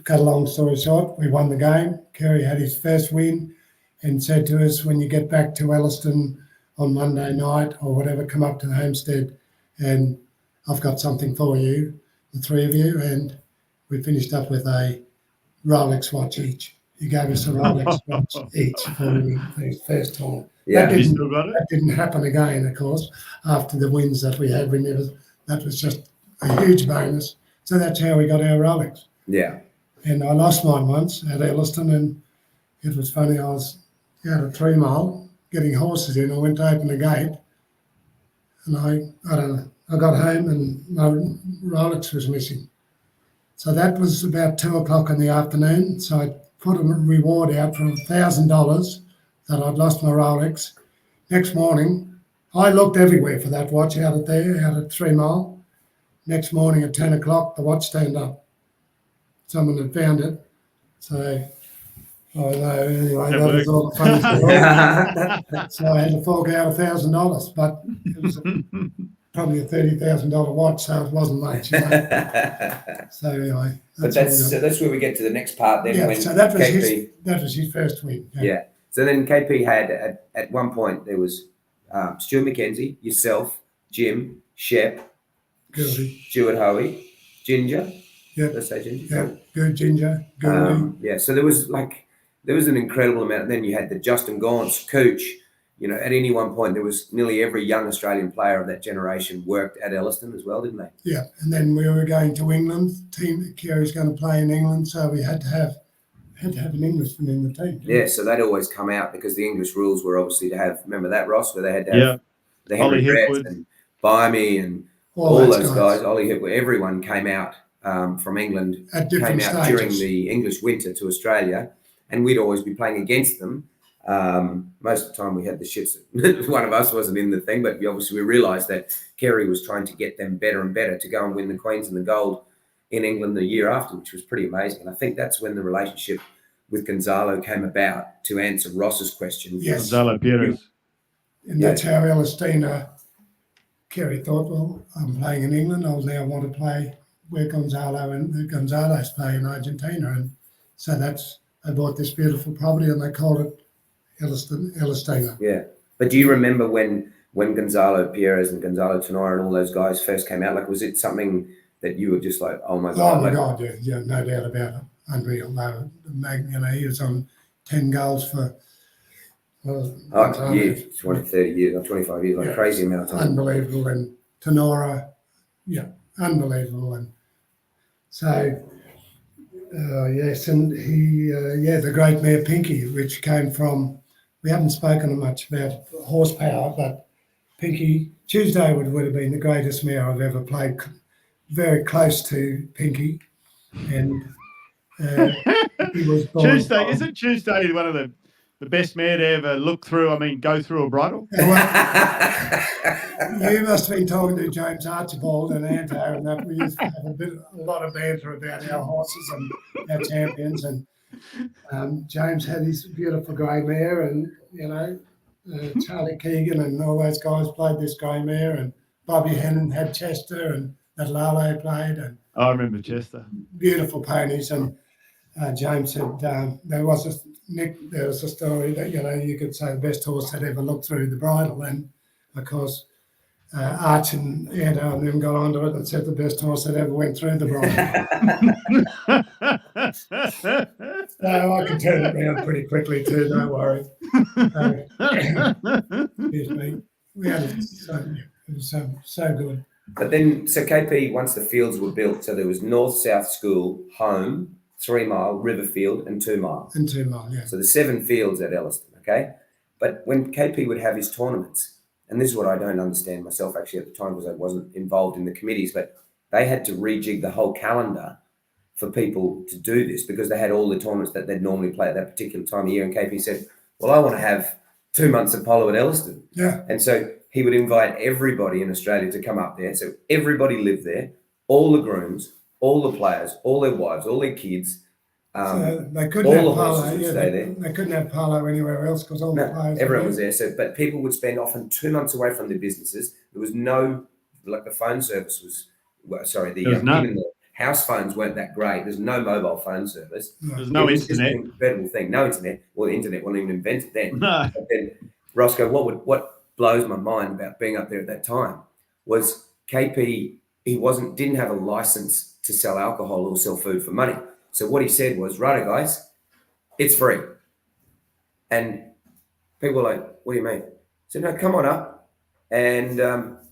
S3: cut a long story short, we won the game. Kerry had his first win and said to us, when you get back to Elliston on Monday night or whatever, come up to the homestead and I've got something for you, the three of you. And we finished up with a Rolex watch each. He gave us a Rolex watch each for his first tournament.
S2: Yeah,
S3: that didn't happen again, of course, after the wins that we had. That was just a huge bonus. So that's how we got our Rolex.
S2: Yeah.
S3: And I lost mine once at Elliston, and it was funny. I was out at 3 Mile getting horses in. I went to open the gate, and I don't know. I got home and my Rolex was missing. So that was about 2 o'clock in the afternoon. So I put a reward out for $1,000 that I'd lost my Rolex. Next morning, I looked everywhere for that watch out at 3 Mile. Next morning at 10 o'clock, the watch turned up. Someone had found it. So, anyway, that was all the funny story. So I had to fork out $1,000, but it was probably a $30,000 watch, so it wasn't much. So anyway,
S2: But that's where we get to the next part then.
S3: yeah.
S2: When
S3: So that was
S2: KP,
S3: his first win.
S2: yeah. So then KP had at one point there was Stuart McKenzie, yourself, Jim, Shep,
S3: Gildy.
S2: Stuart Hoey, Ginger.
S3: Yeah.
S2: Let's say Ginger.
S3: Yeah. Good Ginger. Gildy.
S2: Yeah. So there was an incredible amount. Then you had the Justin Gaunts, Cooch. You know, at any one point, there was nearly every young Australian player of that generation worked at Elliston as well, didn't they?
S3: Yeah, and then we were going to England. Kerry's going to play in England, so we had to have an Englishman in the team.
S2: Yeah, so they'd always come out because the English rules were obviously to have. Remember that, Ross, where they had to have the Henry
S4: Ollie
S2: Brett
S4: Hipwood
S2: and Bimey and all those guys. Ollie Hipwood, everyone came out from England.
S3: At different
S2: came out
S3: stages.
S2: during the English winter to Australia, and we'd always be playing against them. Most of the time we had the shits. One of us wasn't in the thing, but we realised that Kerry was trying to get them better and better to go and win the Queens and the gold in England the year after, which was pretty amazing. And I think that's when the relationship with Gonzalo came about, to answer Ross's question.
S3: Yes.
S4: Gonzalo Pires.
S3: And that's how Ellistina, Kerry thought, well, I'm playing in England. I'll now want to play where Gonzalo's play in Argentina. And so they bought this beautiful property and they called it Ellistina.
S2: Yeah. But do you remember when Gonzalo Pires and Gonzalo Tenora and all those guys first came out? Like, was it something that you were just like, oh my God?
S3: Oh my God, yeah, no doubt about it. Unreal. He was on 10 goals for
S2: 20, 30 years, or 25 years, like crazy amount of time.
S3: Unbelievable. And Tenora, unbelievable. And so, yes, and he, the great mare Pinky, which came from, we haven't spoken much about horsepower, but Pinky, Tuesday would have been the greatest mare I've ever played, very close to Pinky. And he was born
S4: Tuesday, isn't Tuesday one of the best mare to ever go through a bridle?
S3: You must have been talking to James Archibald and Anto, and that we used to have a lot of banter about our horses and our champions. And James had his beautiful grey mare, and Charlie Keegan and all those guys played this grey mare, and Bobby Hennon had Chester, and that Lalo played, and
S4: I remember Chester.
S3: beautiful ponies. And James said there was a story that you could say the best horse that ever looked through the bridle, and of course Arch and Anto and them got onto it and said the best horse that ever went through the bridle. So I can turn it around pretty quickly too, don't worry. Excuse me. We had it was so good.
S2: But then, so KP, once the fields were built, so there was North, South School, Home, 3 Mile, Riverfield, and 2 Mile.
S3: And 2 Mile, yeah.
S2: So the 7 fields at Elliston, okay? But when KP would have his tournaments, and this is what I don't understand myself actually at the time because I wasn't involved in the committees, but they had to rejig the whole calendar for people to do this because they had all the tournaments that they'd normally play at that particular time of year. And KP said, well, I want to have 2 months of polo at Elliston.
S3: Yeah.
S2: And so he would invite everybody in Australia to come up there. So everybody lived there, all the grooms, all the players, all their wives, all their kids.
S3: So they couldn't
S2: all
S3: have
S2: the
S3: polo.
S2: horses would
S3: Yeah,
S2: stay there.
S3: they couldn't have polo anywhere else because all the players.
S2: Everyone was there. So, but people would spend often 2 months away from their businesses. There was no, like the phone service was, even the house phones weren't that great. There's no mobile phone service.
S4: There's no internet.
S2: An incredible thing. No internet. Well, the internet wasn't even invented then.
S4: No.
S2: But then, Roscoe, what blows my mind about being up there at that time was KP. He didn't have a license to sell alcohol or sell food for money. So what he said was, "Righto, guys, it's free." And people were like, "What do you mean?" I said, "No, come on up and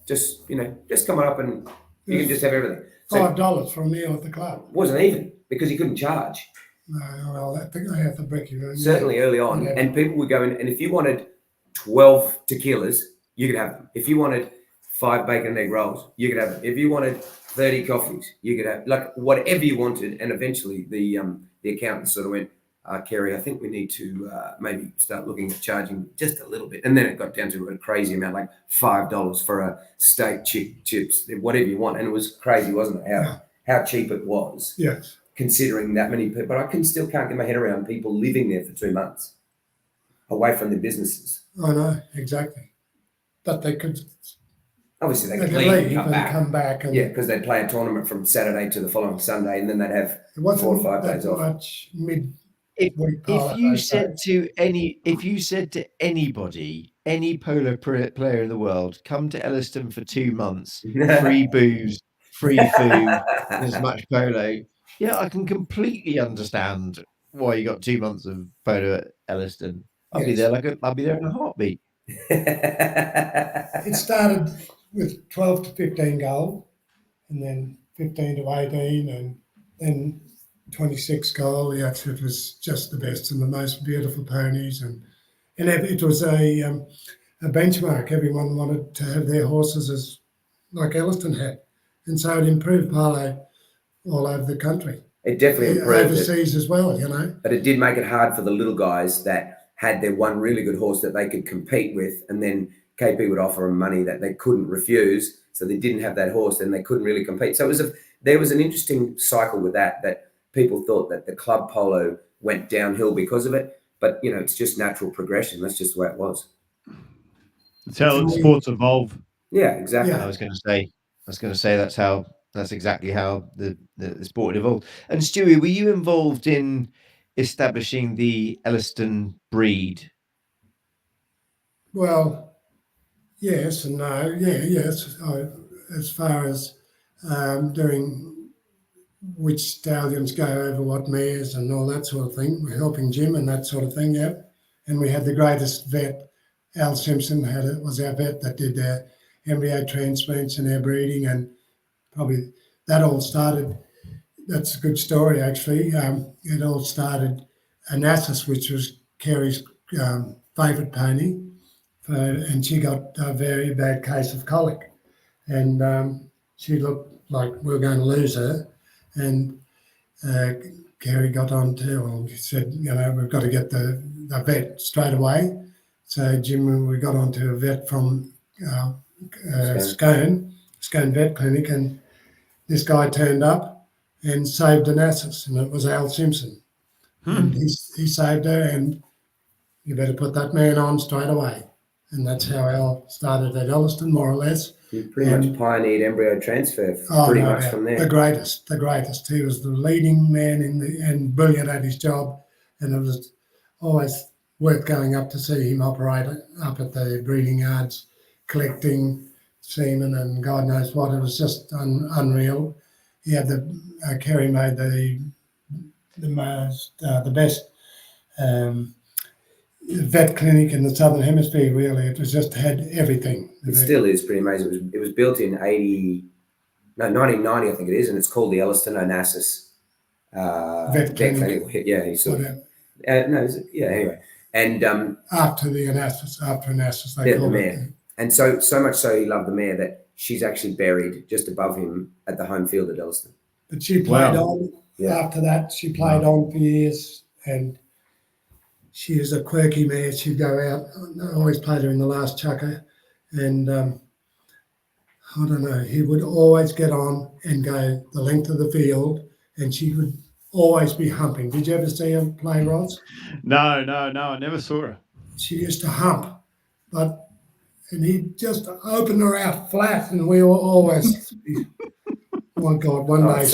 S2: just come on up and you can just have everything."
S3: $5 for a meal at the club.
S2: Wasn't even because he couldn't charge.
S3: No, well, I think I have the bricky room.
S2: Certainly early on,
S3: whatever.
S2: and people would go in, and if you wanted 12 tequilas, you could have them. If you wanted 5 bacon and egg rolls, you could have them. If you wanted 30 coffees, you could have like whatever you wanted. And eventually, the accountant sort of went, Kerry, I think we need to maybe start looking at charging just a little bit. And then it got down to a crazy amount, like $5 for a steak, chips, whatever you want. And it was crazy, wasn't it? How cheap it was.
S3: Yes.
S2: Considering that many people, but I still can't get my head around people living there for 2 months away from their businesses.
S3: I know, exactly. But they could
S2: Obviously, they could
S3: leave
S2: leave and
S3: and come back. And
S2: yeah, because they'd play a tournament from Saturday to the following Sunday, and then they'd have
S3: it wasn't
S2: 4 or 5
S3: that
S2: days off.
S3: much mid-week
S1: If you said to anybody, any polo player in the world, come to Elliston for 2 months, free booze, free food, as much polo. Yeah, I can completely understand why you got 2 months of polo at Elliston. I'll be there I'll be there in a heartbeat.
S3: It started with 12 to 15 gold, and then 15 to 18, and then 26 gold. Yes, it was just the best and the most beautiful ponies, and it was a benchmark. Everyone wanted to have their horses as like Elliston had, and so it improved polo all over the country.
S2: It definitely improved
S3: overseas as well, you know.
S2: But it did make it hard for the little guys that had their one really good horse that they could compete with, and then KP would offer them money that they couldn't refuse, so they didn't have that horse, then they couldn't really compete. So there was an interesting cycle with that people thought that the club polo went downhill because of it, but it's just natural progression. That's just the way it was.
S4: It's how sports evolve.
S2: Yeah, exactly.
S3: Yeah.
S1: I was going to say that's exactly how the sport evolved. And Stuey, were you involved in establishing the Elliston breed?
S3: Well, yes and no. Yes. As far as doing which stallions go over what mares and all that sort of thing, we're helping Jim and that sort of thing. Yeah. And we had the greatest vet, Al Simpson, was our vet that did our embryo transplants and our breeding, and probably that all started. That's a good story, actually. It all started Anassus, which was Kerry's favourite pony, and she got a very bad case of colic, and she looked like we were going to lose her. And Kerry got on to, well, he said, we've got to get the vet straight away. So Jim, we got onto a vet from Scone Vet Clinic, and this guy turned up and saved Anassus, and it was Al Simpson. And he saved her, and you better put that man on straight away. And that's how Al started at Elliston, more or less.
S2: He pretty much pioneered embryo transfer much from there.
S3: The greatest. He was the leading man and brilliant at his job, and it was always worth going up to see him operate up at the breeding yards, collecting semen and God knows what. It was just unreal. He had Kerry made the best vet clinic in the Southern Hemisphere, really. It was just had everything.
S2: It still is pretty amazing. It was built in 1990, I think it is, and it's called the Elliston Onassis
S3: Vet Clinic.
S2: Yeah, anyway. And
S3: after Onassis, they called
S2: the
S3: it.
S2: mare. And so much so he loved the mare that she's actually buried just above him at the home field at Elliston.
S3: But she played on after that. She played on for years, and she is a quirky mare. She'd go out. I always played her in the last chucker, and I don't know. He would always get on and go the length of the field, and she would always be humping. Did you ever see her play, Ross?
S4: No, I never saw her.
S3: She used to hump, and he'd just open her out flat, and we were always. Oh God! One day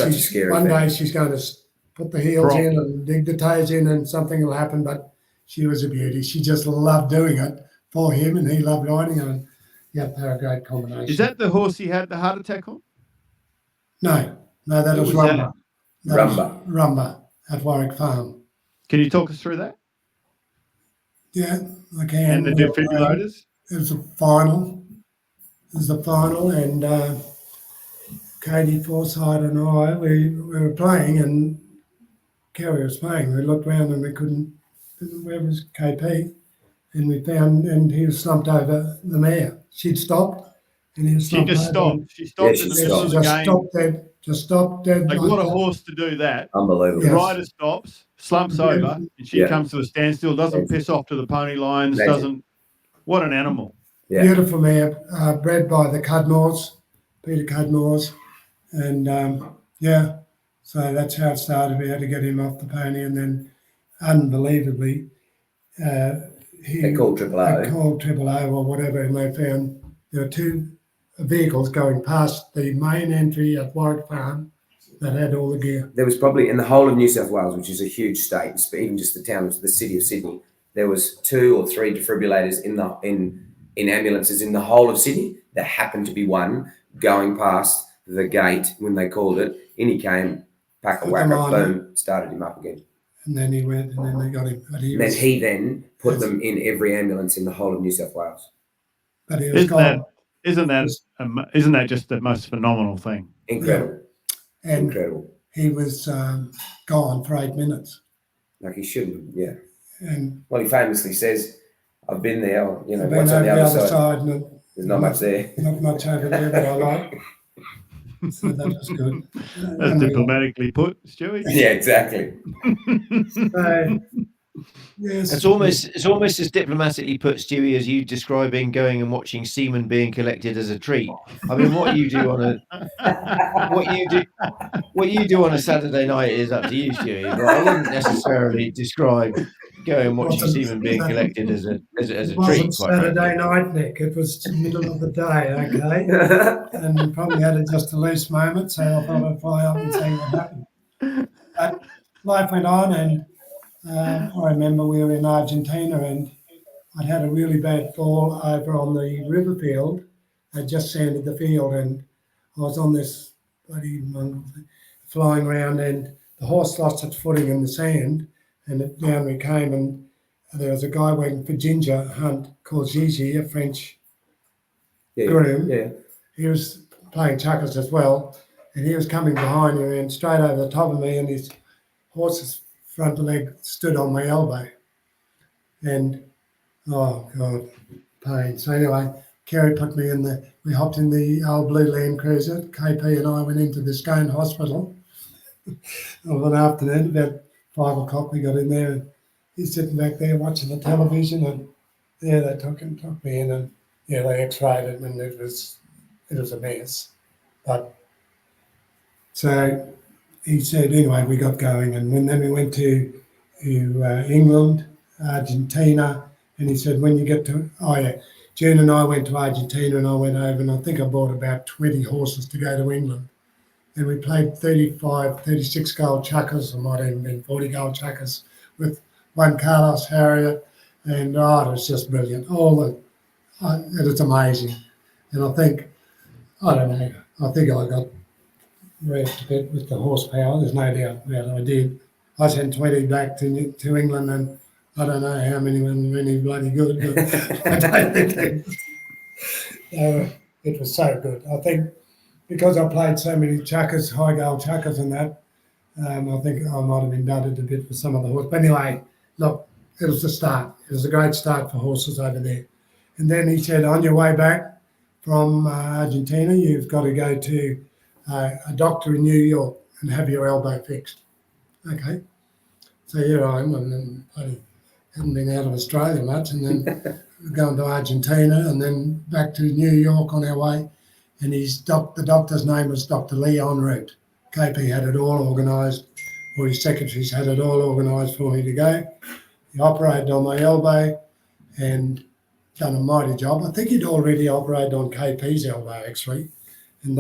S3: she's going to put the heels in and dig the toes in, and something will happen. But she was a beauty. She just loved doing it for him, and he loved riding her. And yeah, they're a great combination.
S4: Is that the horse he had the heart attack on?
S3: No, that was Rumba. Rumba at Warwick Farm.
S4: Can you talk us through that?
S3: Yeah, I can.
S4: And the defibrillators?
S3: It was the final, and Katie Forsyth and I, we were playing, and Kerry was playing. We looked round and we couldn't. Where was KP? And we found, and he was slumped over the mare. She'd stopped, and he was
S4: She
S3: slumped
S4: just
S3: over.
S4: stopped. She stopped
S2: she
S4: in the
S3: Yeah,
S4: middle
S3: she
S4: of the
S3: just
S4: game.
S3: stopped dead. Just stopped dead.
S4: Like,
S3: like
S4: what a
S3: that.
S4: horse to do that.
S2: Unbelievable.
S4: The
S3: Yes.
S4: rider stops, slumps over, and she
S2: Yeah.
S4: comes to a standstill, doesn't piss off to the pony lines,
S2: Imagine.
S4: doesn't. What an animal.
S2: Yeah.
S3: Beautiful mare, bred by the Cudmores, Peter Cudmores, and yeah, so that's how it started. We had to get him off the pony, and then unbelievably,
S2: They called Triple
S3: they
S2: O.
S3: called Triple O or whatever, and they found there were two vehicles going past the main entry at Warwick Farm that had all the gear.
S2: There was probably in the whole of New South Wales, which is a huge state, even just the town, the city of Sydney, there was 2 or 3 defibrillators in ambulances in the whole of Sydney. There happened to be one going past the gate when they called it. In he came, pack a
S3: Put
S2: whacker,
S3: them on.
S2: boom, started him up again.
S3: And then he went, and then they got him. But he
S2: And then
S3: was,
S2: he then put them in every ambulance in the whole of New South Wales.
S3: but he was
S4: Isn't
S3: gone.
S4: isn't that just the most phenomenal thing?
S2: Incredible.
S3: And
S2: Incredible.
S3: he was gone for 8 minutes.
S2: Like he shouldn't, yeah.
S3: And
S2: Well, he famously says, I've been there, you know,
S3: I've been
S2: what's
S3: over
S2: on
S3: the
S2: the other side?
S3: side, and
S2: There's not much there.
S3: not much over there that I like. So that was good.
S4: That's diplomatically put, Stewie.
S2: Yeah, exactly.
S3: So, yes,
S1: It's almost as diplomatically put, Stewie, as you describing going and watching semen being collected as a treat. I mean, what you do on a Saturday night is up to you, Stewie. But I wouldn't necessarily describe going and watching semen being collected as a
S3: it
S1: treat.
S3: wasn't
S1: Quite
S3: Saturday
S1: frankly.
S3: night, Nick. It was the middle of the day, okay? And we probably had just a loose moment, so I thought I'd fly up and see what happened. But life went on, and I remember we were in Argentina, and I'd had a really bad fall over on the river field. I just sanded the field, and I was on this bloody mongrel thing, flying around, and the horse lost its footing in the sand, and down we came, and there was a guy waiting for Ginger Hunt called Gigi, a French groom.
S2: Yeah.
S3: He was playing chuckers as well, and he was coming behind me and straight over the top of me, and his horse's front leg stood on my elbow. And, oh, God, pain. So anyway, Kerry put me we hopped in the old blue Land Cruiser. KP and I went into the Scone Hospital of an afternoon, about 5 o'clock we got in there, and he's sitting back there watching the television, and yeah, they took me in, and yeah, they x-rayed it, and it was a mess. But so he said, anyway, we got going, and then we went to England, Argentina, and he said, when you get to, June and I went to Argentina, and I went over, and I think I bought about 20 horses to go to England. And we played 35, 36 goal chuckers, or might even been 40 goal chuckers, with one Carlos Harrier, and it was just brilliant. It was amazing. And I think I got wrecked a bit with the horsepower. There's no doubt about it. I did. I sent 20 back to England, and I don't know how many were really bloody good, but I don't think it was so good. I think because I played so many chuckers, high goal chuckers and that, I think I might have been gutted a bit for some of the horses. But anyway, look, it was the start. It was a great start for horses over there. And then he said, on your way back from Argentina, you've got to go to a doctor in New York and have your elbow fixed. Okay. So here I am, and I hadn't been out of Australia much, and then going to Argentina, and then back to New York on our way. And the doctor's name was Dr. Leon Root. KP had it all organised, or his secretaries had it all organised for me to go. He operated on my elbow and done a mighty job. I think he'd already operated on KP's elbow, actually. And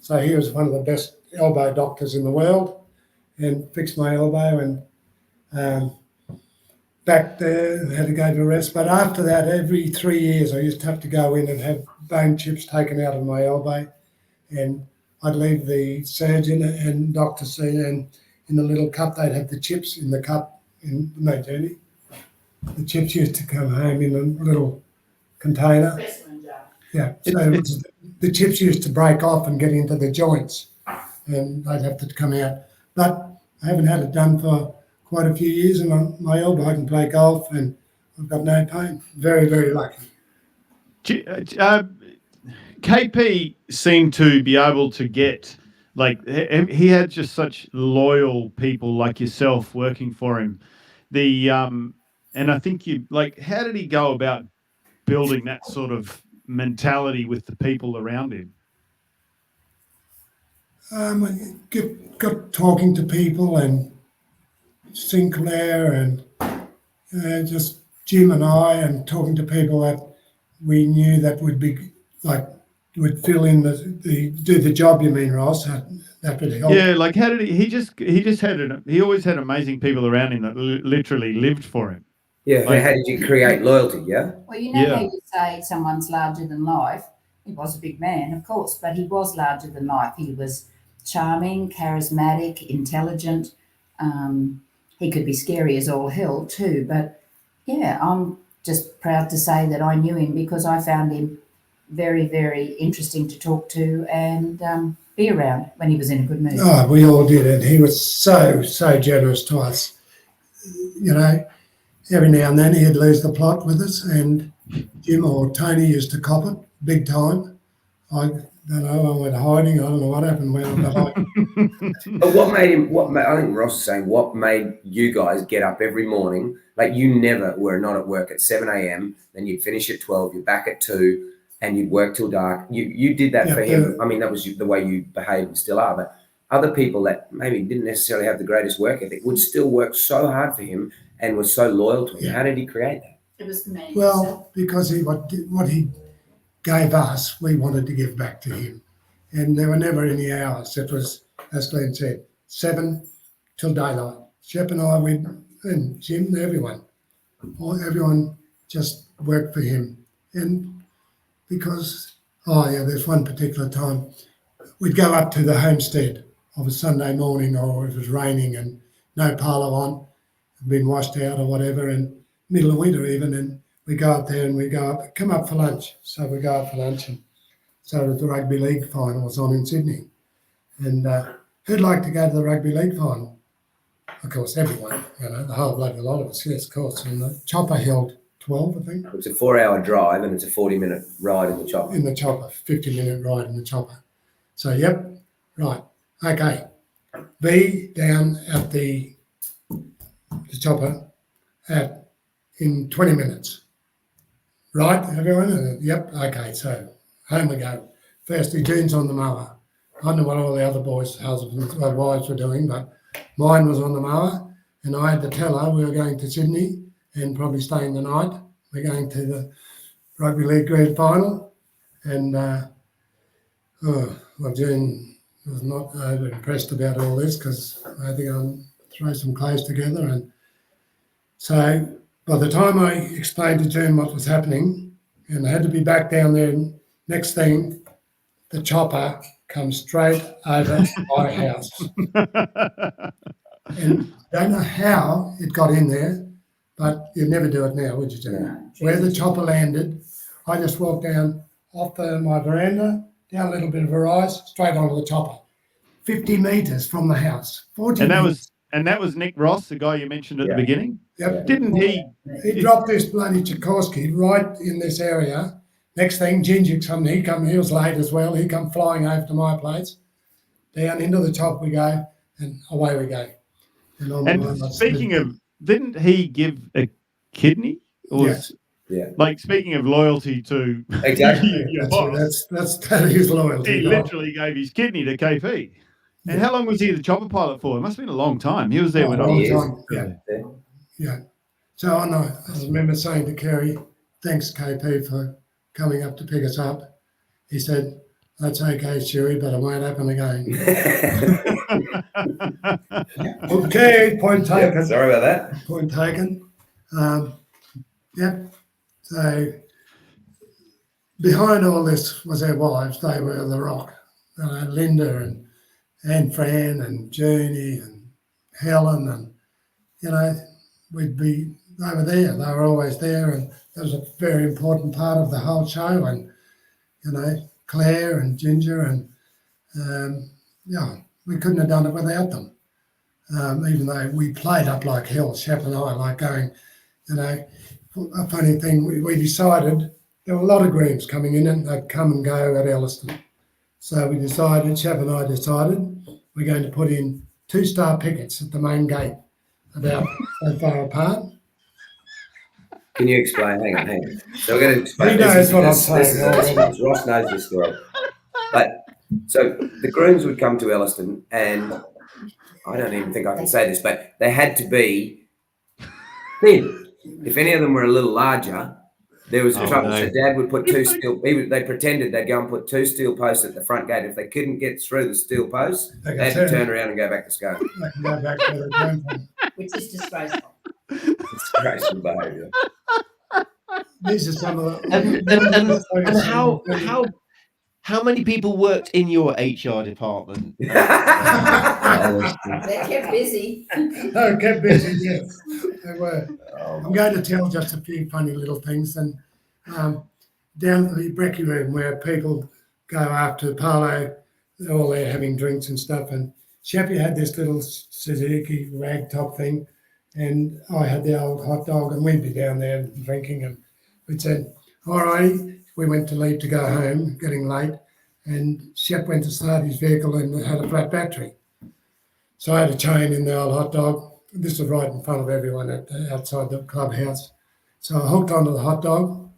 S3: so he was one of the best elbow doctors in the world, and fixed my elbow, and back there, had to go to rest. But after that, every 3 years, I used to have to go in and have bone chips taken out of my elbow, and I'd leave the surgeon and doctor see, and in the little cup, they'd have the chips in the cup in no journey. The chips used to come home in a little container. Yeah, so the chips used to break off and get into the joints, and they'd have to come out. But I haven't had it done for quite a few years, and on my elbow I can play golf, and I've got no pain. Very, very lucky.
S4: KP seemed to be able to get, like, he had just such loyal people like yourself working for him. And I think how did he go about building that sort of mentality with the people around him?
S3: Got talking to people, and Sinclair, and just Jim and I, and talking to people that we knew that would be would fill in do the job. You mean, Ross? That would help.
S4: Yeah, like how did he always had amazing people around him that literally lived for him.
S2: Yeah, how did you create loyalty? Yeah.
S5: Well, you know how you say someone's larger than life. He was a big man, of course, but he was larger than life. He was charming, charismatic, intelligent. He could be scary as all hell too. But yeah, I'm just proud to say that I knew him because I found him very, very interesting to talk to and be around when he was in a good mood.
S3: Oh, we all did, and he was so generous to us. You know, every now and then he'd lose the plot with us, and Jim or Tony used to cop it big time. I don't know, I went hiding. I don't know what happened.
S2: But what made him? I think Ross is saying what made you guys get up every morning? Like you never were not at work at 7 a.m. Then you'd finish at 12. You're back at 2, and you'd work till dark. You did that for him. I mean, that was the way you behaved and still are. But other people that maybe didn't necessarily have the greatest work ethic would still work so hard for him and was so loyal to him. Yeah. How did he create that?
S5: It was the man.
S3: Well, because what he gave us, we wanted to give back to him. And there were never any hours. It was, as Glenn said, 7 till daylight. Shep and I, and Jim, everyone just worked for him. And because, there's one particular time, we'd go up to the homestead of a Sunday morning, or if it was raining and no polo on, been washed out or whatever, and middle of winter even, and we go up there and we go up, come up for lunch. So we go up for lunch, and so the rugby league final was on in Sydney. And who'd like to go to the rugby league final? Of course, everyone, the whole bloody lot of us, yes, of course. And the chopper held 12, I think.
S2: It's a 4-hour drive and it's a 40-minute ride in the chopper.
S3: 50-minute ride in the chopper. So, yep, right, okay. Be down at the chopper in 20 minutes. Right, everyone? Yep, okay, so home we go. Firstly, June's on the mower. I don't know what all the other boys' husbands, wives were doing, but mine was on the mower, and I had to tell her we were going to Sydney and probably staying the night. We're going to the rugby league grand final, and June was not over impressed about all this because I think I'll throw some clothes together. And so by the time I explained to June what was happening, and I had to be back down there, next thing, the chopper comes straight over my house. And I don't know how it got in there, but you'd never do it now, would you, June?
S5: No,
S3: Where the chopper landed, I just walked down off my veranda, down a little bit of a rise, straight onto the chopper. 50 metres from the house. 40 metres.
S4: And that was Nick Ross, the guy you mentioned at the beginning?
S3: Yep.
S4: Didn't he?
S3: He dropped this bloody Tchaikovsky right in this area. Next thing, Ginger he was late as well. He come flying over to my place. Down into the top we go, and away we go.
S4: And speaking of, didn't he give a kidney? Or
S3: yes.
S2: Yeah.
S4: Like, speaking of loyalty to
S2: Exactly.
S4: your boss,
S3: that is loyalty.
S4: he literally gave his kidney to KP. And how long was he the chopper pilot for? It must have been a long time. He was there when I was
S3: there. Yeah. So I remember saying to Kerry, thanks, KP, for coming up to pick us up. He said, that's okay, Stuey, but it won't happen again. Okay, point taken.
S2: Yeah, sorry about that.
S3: Point taken. So behind all this was our wives. They were the rock. Linda and Anne Fran and Junie and Helen, and we'd be over there. They were always there, and that was a very important part of the whole show. And Claire and Ginger, and we couldn't have done it without them. Even though we played up like hell, Shep and I, like going, a funny thing, we decided there were a lot of greens coming in and they'd come and go at Elliston. So we decided, Shep and I decided, we're going to put in 2-star pickets at the main gate, about so far apart.
S2: Can you explain? Hang on. So we're going to explain.
S3: He knows what I'm saying.
S2: Ross knows this story. But so the grooms would come to Elliston, and I don't even think I can say this, but they had to be thin. If any of them were a little larger, there was trouble.
S1: No.
S2: So Dad would put 2 steel. They pretended they'd go and put 2 steel posts at the front gate. If they couldn't get through the steel posts, they had to turn around and go back to Scone.
S3: They can go back where they came from.
S5: Which is disgraceful.
S2: Disgraceful behaviour.
S3: These are some of
S1: And how many people worked in your HR department?
S5: They're kept busy.
S3: Oh, kept busy, yes. They were. I'm going to tell just a few funny little things. And down at the brekkie room where people go after polo, they're all there having drinks and stuff. And Sheppy had this little Suzuki rag top thing, and I had the old hot dog, and we'd be down there drinking. And we said, all righty. We went to leave to go home, getting late, and Shep went to start his vehicle and it had a flat battery. So I had a chain in the old hot dog. This was right in front of everyone outside the clubhouse. So I hooked onto the hot dog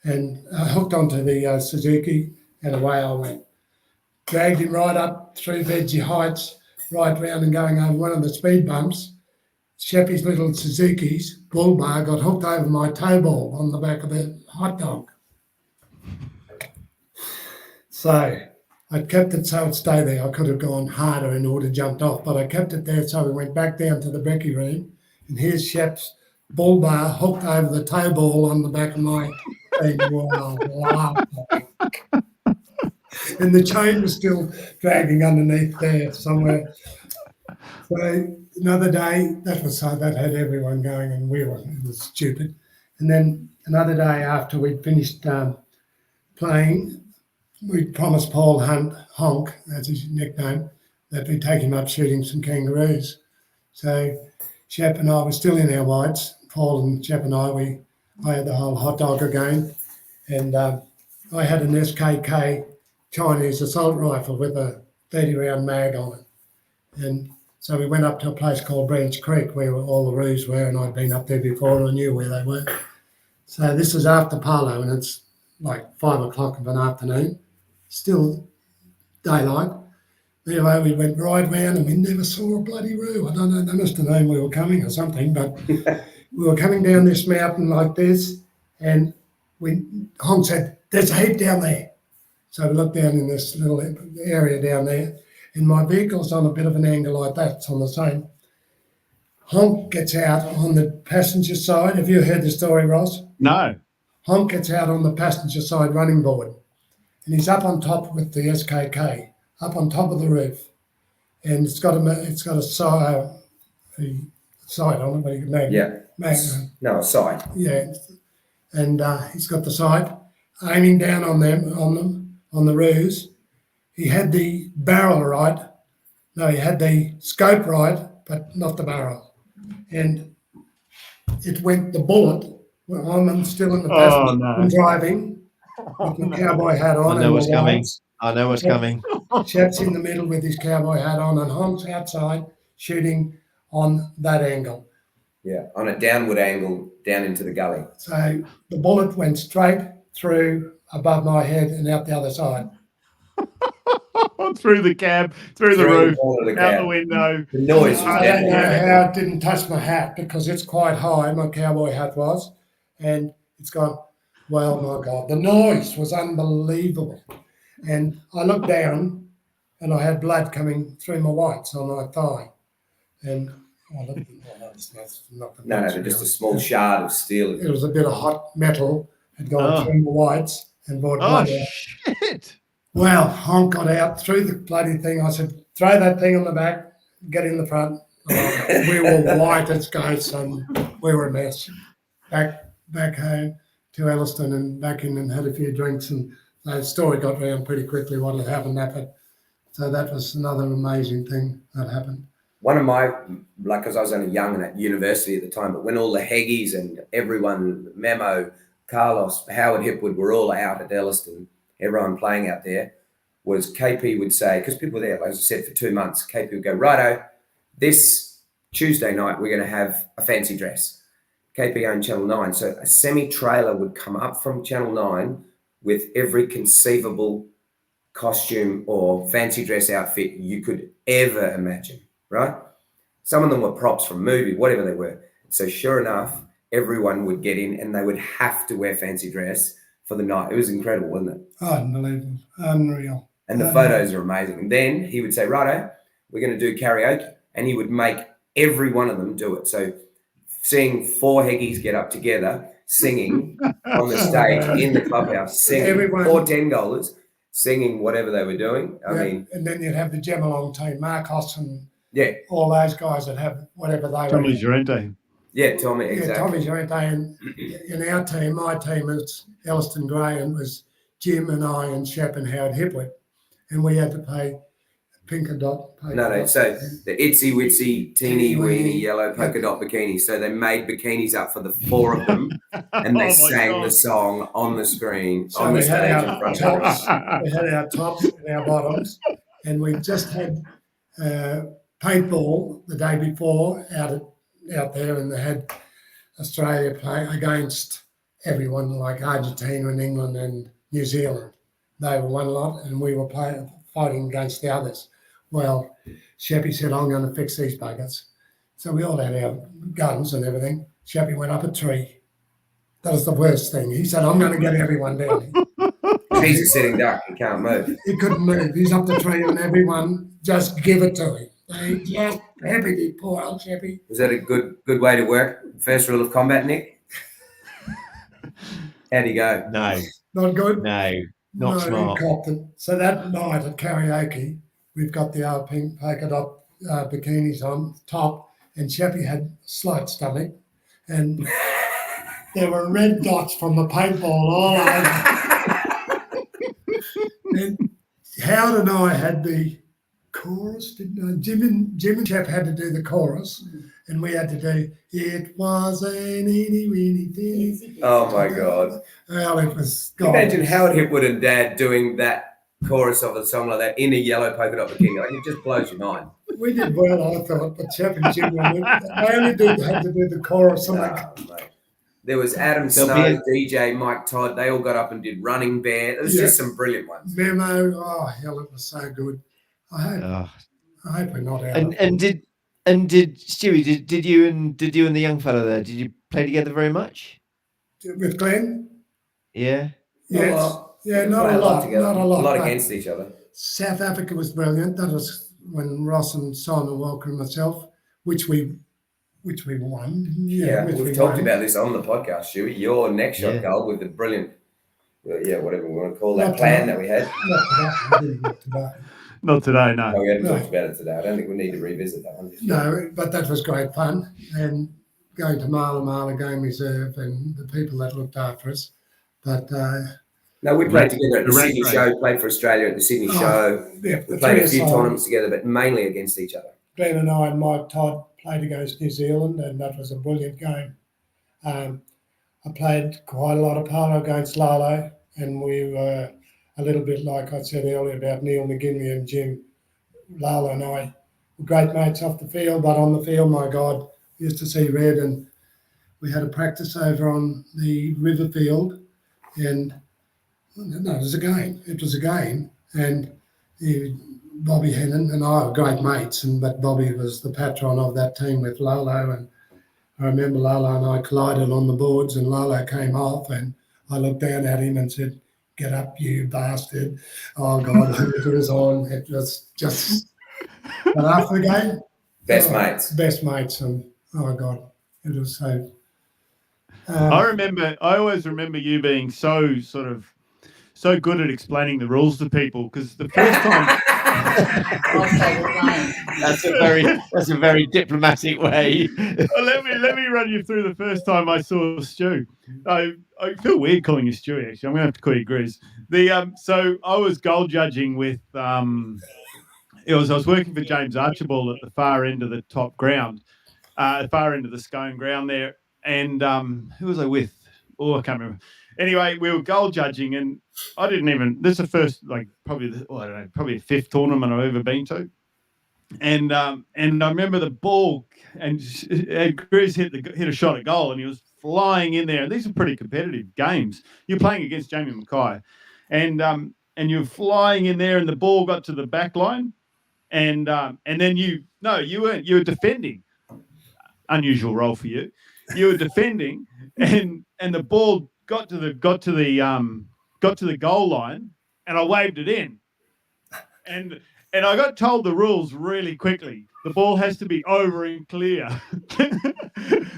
S3: and I hooked onto the Suzuki, and away I went. Dragged him right up through Veggie Heights, right round and going over one of the speed bumps. Sheppy's little Suzuki's bull bar got hooked over my toe ball on the back of the hot dog. So I kept it so it'd stay there. I could have gone harder and it would have jumped off, but I kept it there. So we went back down to the brekkie room, and here's Shep's bull bar hooked over the toe ball on the back of my thing. Wow. And the chain was still dragging underneath there somewhere. So another day, that had everyone going, and it was stupid. And then another day after we'd finished playing, we promised Paul Honk, that's his nickname, that we'd take him up shooting some kangaroos. So Shep and I were still in our whites. Paul and Shep and I had the whole hot dog again. And I had an SKK Chinese assault rifle with a 30-round mag on it. And so we went up to a place called Branch Creek where all the roos were, and I'd been up there before and I knew where they were. So this was after polo, and it's like 5 o'clock of an afternoon, still daylight. Anyway, we went right round and we never saw a bloody roo. I don't know, they must have known we were coming or something, but we were coming down this mountain like this, and Honk said, there's a heap down there. So we looked down in this little area down there, and my vehicle's on a bit of an angle like that. It's on the same. Honk gets out on the passenger side. Have you heard the story, Ross?
S4: No.
S3: Honk gets out on the passenger side running board, and he's up on top with the SKK, up on top of the roof, and it's got a sight on it, but you can
S2: a sight.
S3: Yeah, and he's got the sight aiming down on the roos. He had the barrel right. No, he had the scope right, but not the barrel. And it went, the bullet, well, I'm still in the passenger, I'm driving with the cowboy hat on.
S1: I know what's coming. I know what's coming.
S3: Shep's in the middle with his cowboy hat on, and Honk's outside shooting on that angle.
S2: Yeah, on a downward angle down into the gully.
S3: So the bullet went straight through above my head and out the other side.
S4: Through the cab, through the roof, out the window.
S2: The noise was
S3: I don't know how it didn't touch my hat because it's quite high, my cowboy hat was, and it's gone, well, my God, the noise was unbelievable. And I looked down and I had blood coming through my whites on my thigh. And I looked, that's nothing.
S2: No, just a small shard of steel.
S3: It was a bit of hot metal had gone through my whites and brought blood out.
S1: Shit.
S3: Well, Honk got out, threw the bloody thing. I said, throw that thing on the back, get in the front. We were white as ghosts and we were a mess. Back home to Elliston and back in and had a few drinks and The story got around pretty quickly what had happened. So that was another amazing thing that happened.
S2: One of my, like, because I was only young and at university at the time, but when all the Heggies and everyone, Memo, Carlos, Howard Hipwood were all out at Elliston, everyone playing out there, was KP would say, because people were there, like I said, for 2 months, KP would go, righto, this Tuesday night, we're going to have a fancy dress. KP owned Channel 9. So a semi-trailer would come up from Channel 9 with every conceivable costume or fancy dress outfit you could ever imagine, right? Some of them were props from movie, whatever they were. So sure enough, everyone would get in and they would have to wear fancy dress for the night. It was incredible, wasn't it?
S3: Unbelievable. Unreal.
S2: And the photos are amazing. And then he would say, righto, we're going to do karaoke. And he would make every one of them do it. So seeing 4 Heggies get up together, singing on the stage in the clubhouse, singing,
S3: Everyone.
S2: 4 10-goalers, singing whatever they were doing. I mean,
S3: and then you'd have the Gemelong team, Marcos and
S2: yeah,
S3: all those guys that have whatever they
S4: Tommy
S3: were.
S4: Llorente.
S2: yeah, Tommy, exactly.
S3: Yeah, Tommy Llorente. And in our team, my team, it's Elliston Gray, and was Jim and I and Shep and Howard Hipwood. And we had to pay polka dot.
S2: No, so the itsy witsy teeny weeny yellow polka dot bikini. So they made bikinis up for the 4 of them, and they sang the song on the screen
S3: So
S2: on the
S3: we had
S2: stage
S3: our
S2: in front of us.
S3: We had our tops and our bottoms, and we just had paintball the day before out there, and they had Australia play against everyone like Argentina and England and New Zealand. They were one lot, and we were fighting against the others. Well, Sheppy said, I'm going to fix these buggers. So we all had our guns and everything. Sheppy went up a tree. That was the worst thing. He said, I'm going to get everyone down.
S2: He's a sitting duck. He can't move.
S3: He couldn't move. He's up the tree, and everyone just give it to him. They just happy to poor old Sheppy.
S2: Was that a good way to work? First rule of combat, Nick? How'd he go?
S1: No,
S3: Not good.
S1: no, not smart.
S3: He copped it. So that night at karaoke, we've got the old pink polka dot bikinis on top, and Sheppy had slight stomach, and there were red dots from the paintball all over. And Howard and I had the chorus, didn't I? Jim and Shep had to do the chorus, and we had to do "It was an eeny weeny thing."
S2: Oh my God!
S3: Well, it was.
S2: Imagine Howard Hipwood and Dad doing that chorus of a song like that in a yellow polka dot bikini. Like, it just blows your mind.
S3: We did well, I thought, but Shep and Jim, they only had to do the chorus.
S2: Mate. There was Adam
S1: There'll
S2: Snow, DJ, Mike Todd. They all got up and did Running Bear. It was just some brilliant ones.
S3: Memo, oh hell, it was so good. I hope we're not out.
S1: And did Stewie, did you and the young fellow there, did you play together very much?
S3: With Glenn?
S1: Yeah.
S3: Yes. Yeah, not a lot. Not a lot.
S2: A lot against each other.
S3: South Africa was brilliant. That was when Ross and Simon Walker and myself, which we won.
S2: We've talked about this on the podcast, Stewie. Your next shot
S1: Yeah.
S2: goal with the brilliant, whatever we want to call that
S3: Not
S2: plan
S3: today.
S2: that we had.
S3: Not today. Not today.
S4: Not today, no.
S2: No, we haven't
S3: No.
S2: talked about it today. I don't think we need to revisit that one.
S3: No, but that was great fun. And going to Marla Game Reserve and the people that looked after us. But
S2: No, we played together at the
S4: The
S2: Sydney
S4: race.
S2: show, played for Australia at the Sydney show.
S3: yeah,
S2: We
S3: the
S2: played a
S3: three
S2: few
S3: aside,
S2: tournaments together, but mainly against each other.
S3: Glenn and I and Mike Todd played against New Zealand, and that was a brilliant game. I played quite a lot of polo against Lalo, and we were a little bit like I said earlier about Neil McGinley and Jim. Lalo and I were great mates off the field, but on the field, my God, we used to see red. And we had a practice over on the river field, and no, it was a game. It was a game, and Bobby Hennon and I were great mates, but Bobby was the patron of that team with Lalo. And I remember Lalo and I collided on the boards, and Lalo came off, and I looked down at him and said, "Get up, you bastard." Oh, God, it was on. It was just... But after the game...
S2: Best mates.
S3: Best mates, and oh, God, it was so...
S4: I always remember you being so good at explaining the rules to people, because the first time
S5: whilst they were playing.
S1: That's a very diplomatic way.
S4: Well, let me run you through the first time I saw Stu. I feel weird calling you Stewie. Actually, I'm going to have to call you Grizz. So I was goal judging with I was working for James Archibald at the far end of the top ground, far end of the Scone ground there, and who was I with? Oh, I can't remember. Anyway, we were goal judging, and I didn't even. This is the first, like, probably I don't know, probably the fifth tournament I've ever been to. And I remember the ball, and Grizz hit a shot at goal, and he was flying in there. And these are pretty competitive games. You're playing against Jamie Mackay, and you're flying in there, and the ball got to the back line, and then you weren't. You were defending. Unusual role for you. You were defending, and the ball got to the goal line, and I waved it in, and I got told the rules really quickly. The ball has to be over and clear.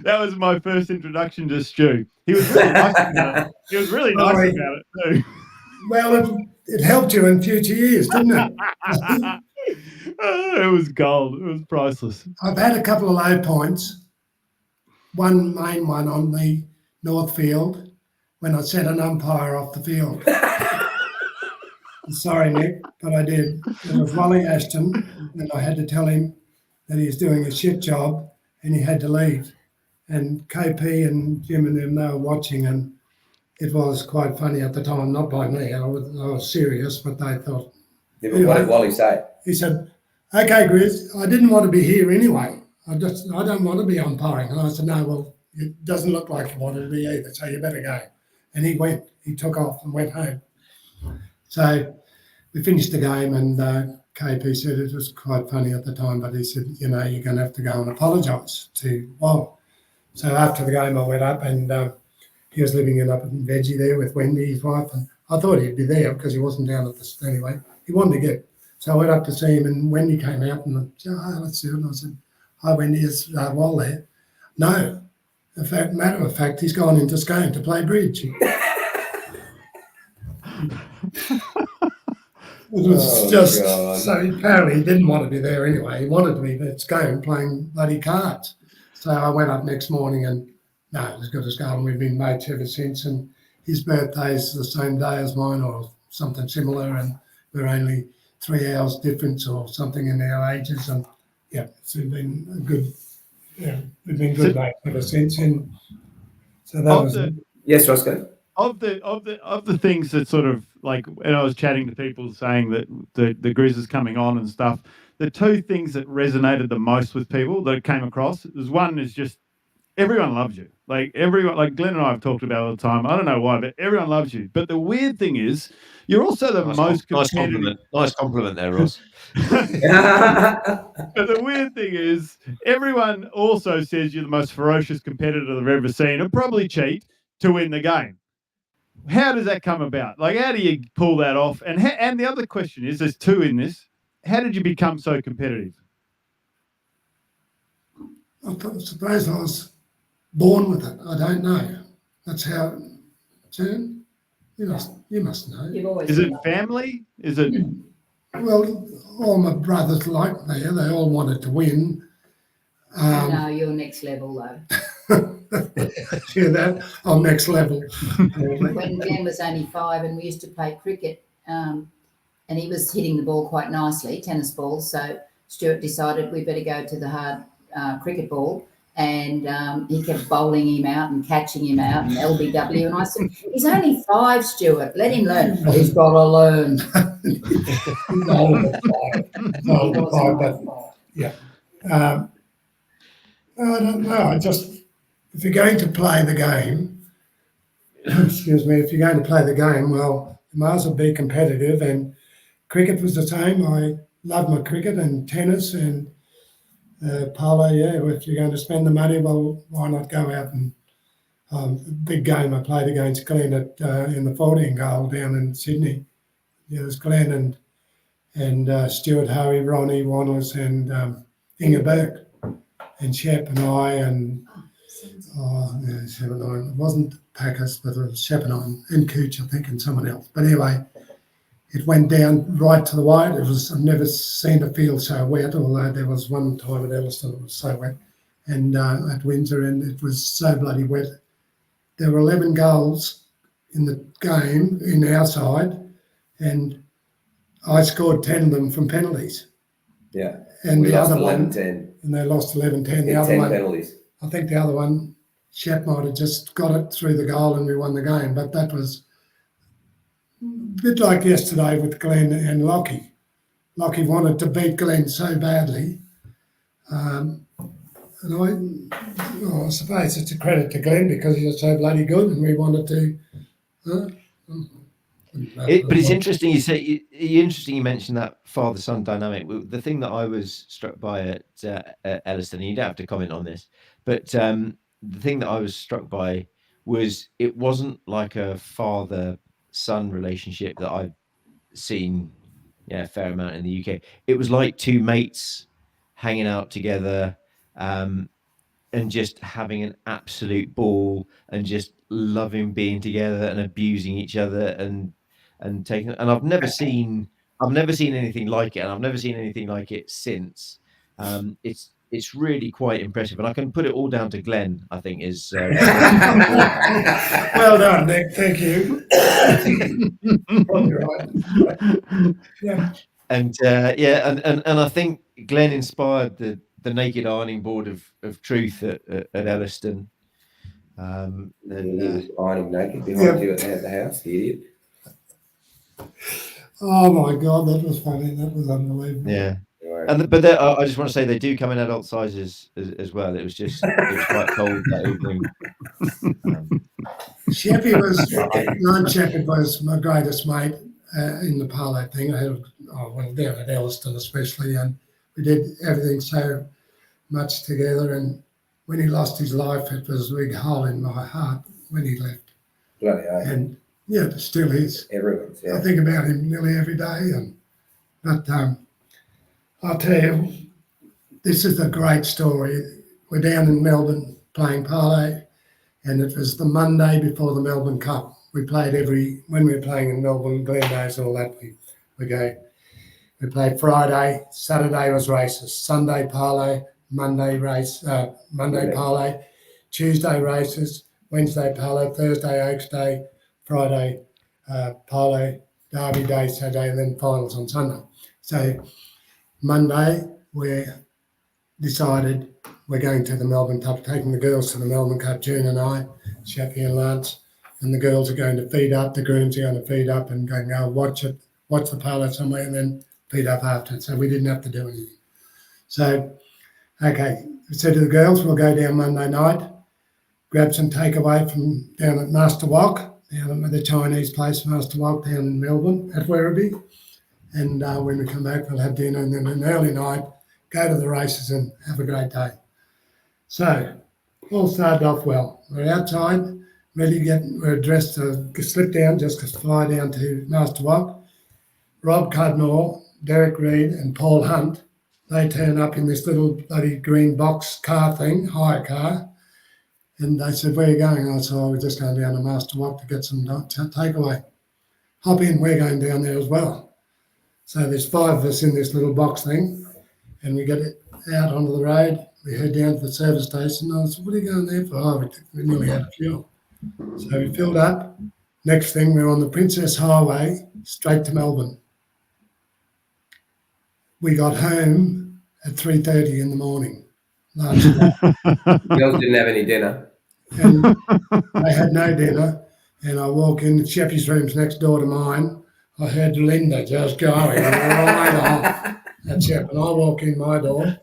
S4: That was my first introduction to Stu. He was really nice about it. He was really nice about it too.
S3: Well, it helped you in future years, didn't it?
S4: It was gold. It was priceless.
S3: I've had a couple of low points. One main one on the North Field when I sent an umpire off the field. Sorry, Nick, but I did. It was Wally Ashton, and I had to tell him that he was doing a shit job and he had to leave. And KP and Jim and them, they were watching, and it was quite funny at the time, not by me. I was serious, but they thought.
S2: Yeah, but what did Wally say?
S3: He said, "Okay, Grizz, I didn't want to be here anyway. I don't want to be umpiring." And I said, "No, well, it doesn't look like you wanted to be either, so you better go." And he took off and went home. So we finished the game, and KP said it was quite funny at the time, but he said, "You're going to have to go and apologise to Wal." So after the game, I went up, and he was living up in Veggie there with Wendy, his wife, and I thought he'd be there because he wasn't down at the anyway. He wanted to get, so I went up to see him, and Wendy came out, and I said, "Oh, let's see it." And I said, "Hi, Wendy, is Wal there?" "No. Matter of fact, he's gone into Scone to play bridge." It was God. So apparently he didn't want to be there anyway. He wanted to be at Scone playing bloody cards. So I went up next morning, and no, it was good as gold. We've been mates ever since, and his birthday's the same day as mine or something similar, and we're only 3 hours difference or something in our ages, and yeah, it's been a good. Yeah, we've been good mates ever since, and so that was it.
S2: Yes, Roscoe.
S4: Of the things that sort of like, and I was chatting to people saying that the Grizz is coming on and stuff. The two things that resonated the most with people that came across is one is just everyone loves you. Like everyone, like Glenn and I have talked about all the time. I don't know why, but everyone loves you. But the weird thing is, you're also the most competitive.
S1: Nice compliment there, Ross.
S4: But the weird thing is, everyone also says you're the most ferocious competitor they've ever seen, and probably cheat to win the game. How does that come about? Like, how do you pull that off? And the other question is, there's two in this. How did you become so competitive?
S3: I suppose I was born with it. I don't know. That's how it turned. You must know.
S5: You've always
S4: Is it
S5: been
S4: family? Is it?
S3: Well, all my brothers like me. They all wanted to win.
S5: no, you're next level though.
S3: Hear that? I'm next level.
S5: When Glenn was only 5 and we used to play cricket, and he was hitting the ball quite nicely, tennis ball, so Stuart decided we better go to the hard cricket ball, and he kept bowling him out and catching him out and LBW, and I said, "He's only 5, Stuart, let him learn." "He's got to learn."
S3: He's older than 5, but yeah. I don't know. If you're going to play the game, excuse me, if you're going to play the game, well, you might as well be competitive. And cricket was the same. I love my cricket and tennis and polo. Yeah, if you're going to spend the money, well, why not go out and big game I played against Glenn in the 14 goal down in Sydney. It was Glenn and Stuart, Harry, Ronnie, Wanners, and Inga Burke. And Shep and I and Shep and I. It wasn't Packers, but it was Shep and I and Cooch, I think, and someone else. But anyway, it went down right to the wire. I've never seen a field so wet, although there was one time at Elliston it was so wet, and at Windsor, and it was so bloody wet. There were 11 goals in the game in our side, and I scored 10 of them from penalties.
S2: Yeah.
S3: And
S2: We
S3: the
S2: lost
S3: other
S2: 11-10.
S3: one, and they lost 11-10. The
S2: Yeah,
S3: other
S2: 10
S3: one,
S2: penalties.
S3: I think the other one, Shep might have just got it through the goal and we won the game. But that was a bit like yesterday with Glenn and Lockie. Lockie wanted to beat Glenn so badly. And I suppose it's a credit to Glenn because he was so bloody good and we wanted to.
S1: But it's interesting you say. Interesting you mentioned that father-son dynamic. The thing that I was struck by at Elliston, and you don't have to comment on this, but the thing that I was struck by was it wasn't like a father-son relationship that I've seen, a fair amount in the UK. It was like two mates hanging out together, and just having an absolute ball, and just loving being together and abusing each other and taking. And I've never seen anything like it, and I've never seen anything like it since. It's really quite impressive, and I can put it all down to Glenn. I think is
S3: Well done, Nick. Thank you. Probably right. Yeah.
S1: And and I think Glenn inspired the naked ironing board of truth at Elliston.
S2: And he was ironing naked behind you at the house, the idiot.
S3: Oh my God, that was funny. That was unbelievable.
S1: Yeah.
S2: Right.
S1: But I just want to say they do come in adult sizes as well. It was quite cold that evening.
S3: Sheppy Sheppard was my greatest mate in the polo thing. Down at Elliston especially, and we did everything so much together. And when he lost his life, it was a big hole in my heart when he left.
S2: Bloody hell.
S3: And yeah, it still is.
S2: Everyone's, yeah.
S3: I think about him nearly every day. But I'll tell you, this is a great story. We're down in Melbourne playing polo, and it was the Monday before the Melbourne Cup. We played when we were playing in Melbourne, Glenda's and all that, we played Friday, Saturday was races, Sunday polo, Monday polo, Tuesday races, Wednesday polo, Thursday Oaks Day, Friday polo, Derby Day, Saturday, and then finals on Sunday. So Monday we decided we're going to the Melbourne Cup, taking the girls to the Melbourne Cup, June and I, Shappy and Lance, and the girls are going to feed up, the grooms are going to feed up and go watch the polo somewhere and then feed up after. So we didn't have to do anything. So, okay, we said to the girls, we'll go down Monday night, grab some takeaway from down at Master Wok, down at the Chinese place, Master Wok, down in Melbourne at Werribee. And when we come back, we'll have dinner and then an early night, go to the races and have a great day. So, all started off well. We're outside, ready to we're dressed to slip down, just to fly down to Master Wok. Rob Cudmore, Derek Reed and Paul Hunt, they turn up in this little bloody green box car thing, hire car. And they said, where are you going? I said, we're just going down to Master Wok to get some takeaway. Hop in, we're going down there as well. So there's 5 of us in this little box thing, and we get it out onto the road. We head down to the service station. I said, what are you going there for? Oh, we nearly out of fuel. So we filled up. Next thing, we're on the Princess Highway, straight to Melbourne. We got home at 3:30 in the morning last night.
S2: The girls didn't have any dinner.
S3: And they had no dinner. And I walk in, Sheppy's room's next door to mine. I heard Linda just going right off. That's it. And I walk in my door.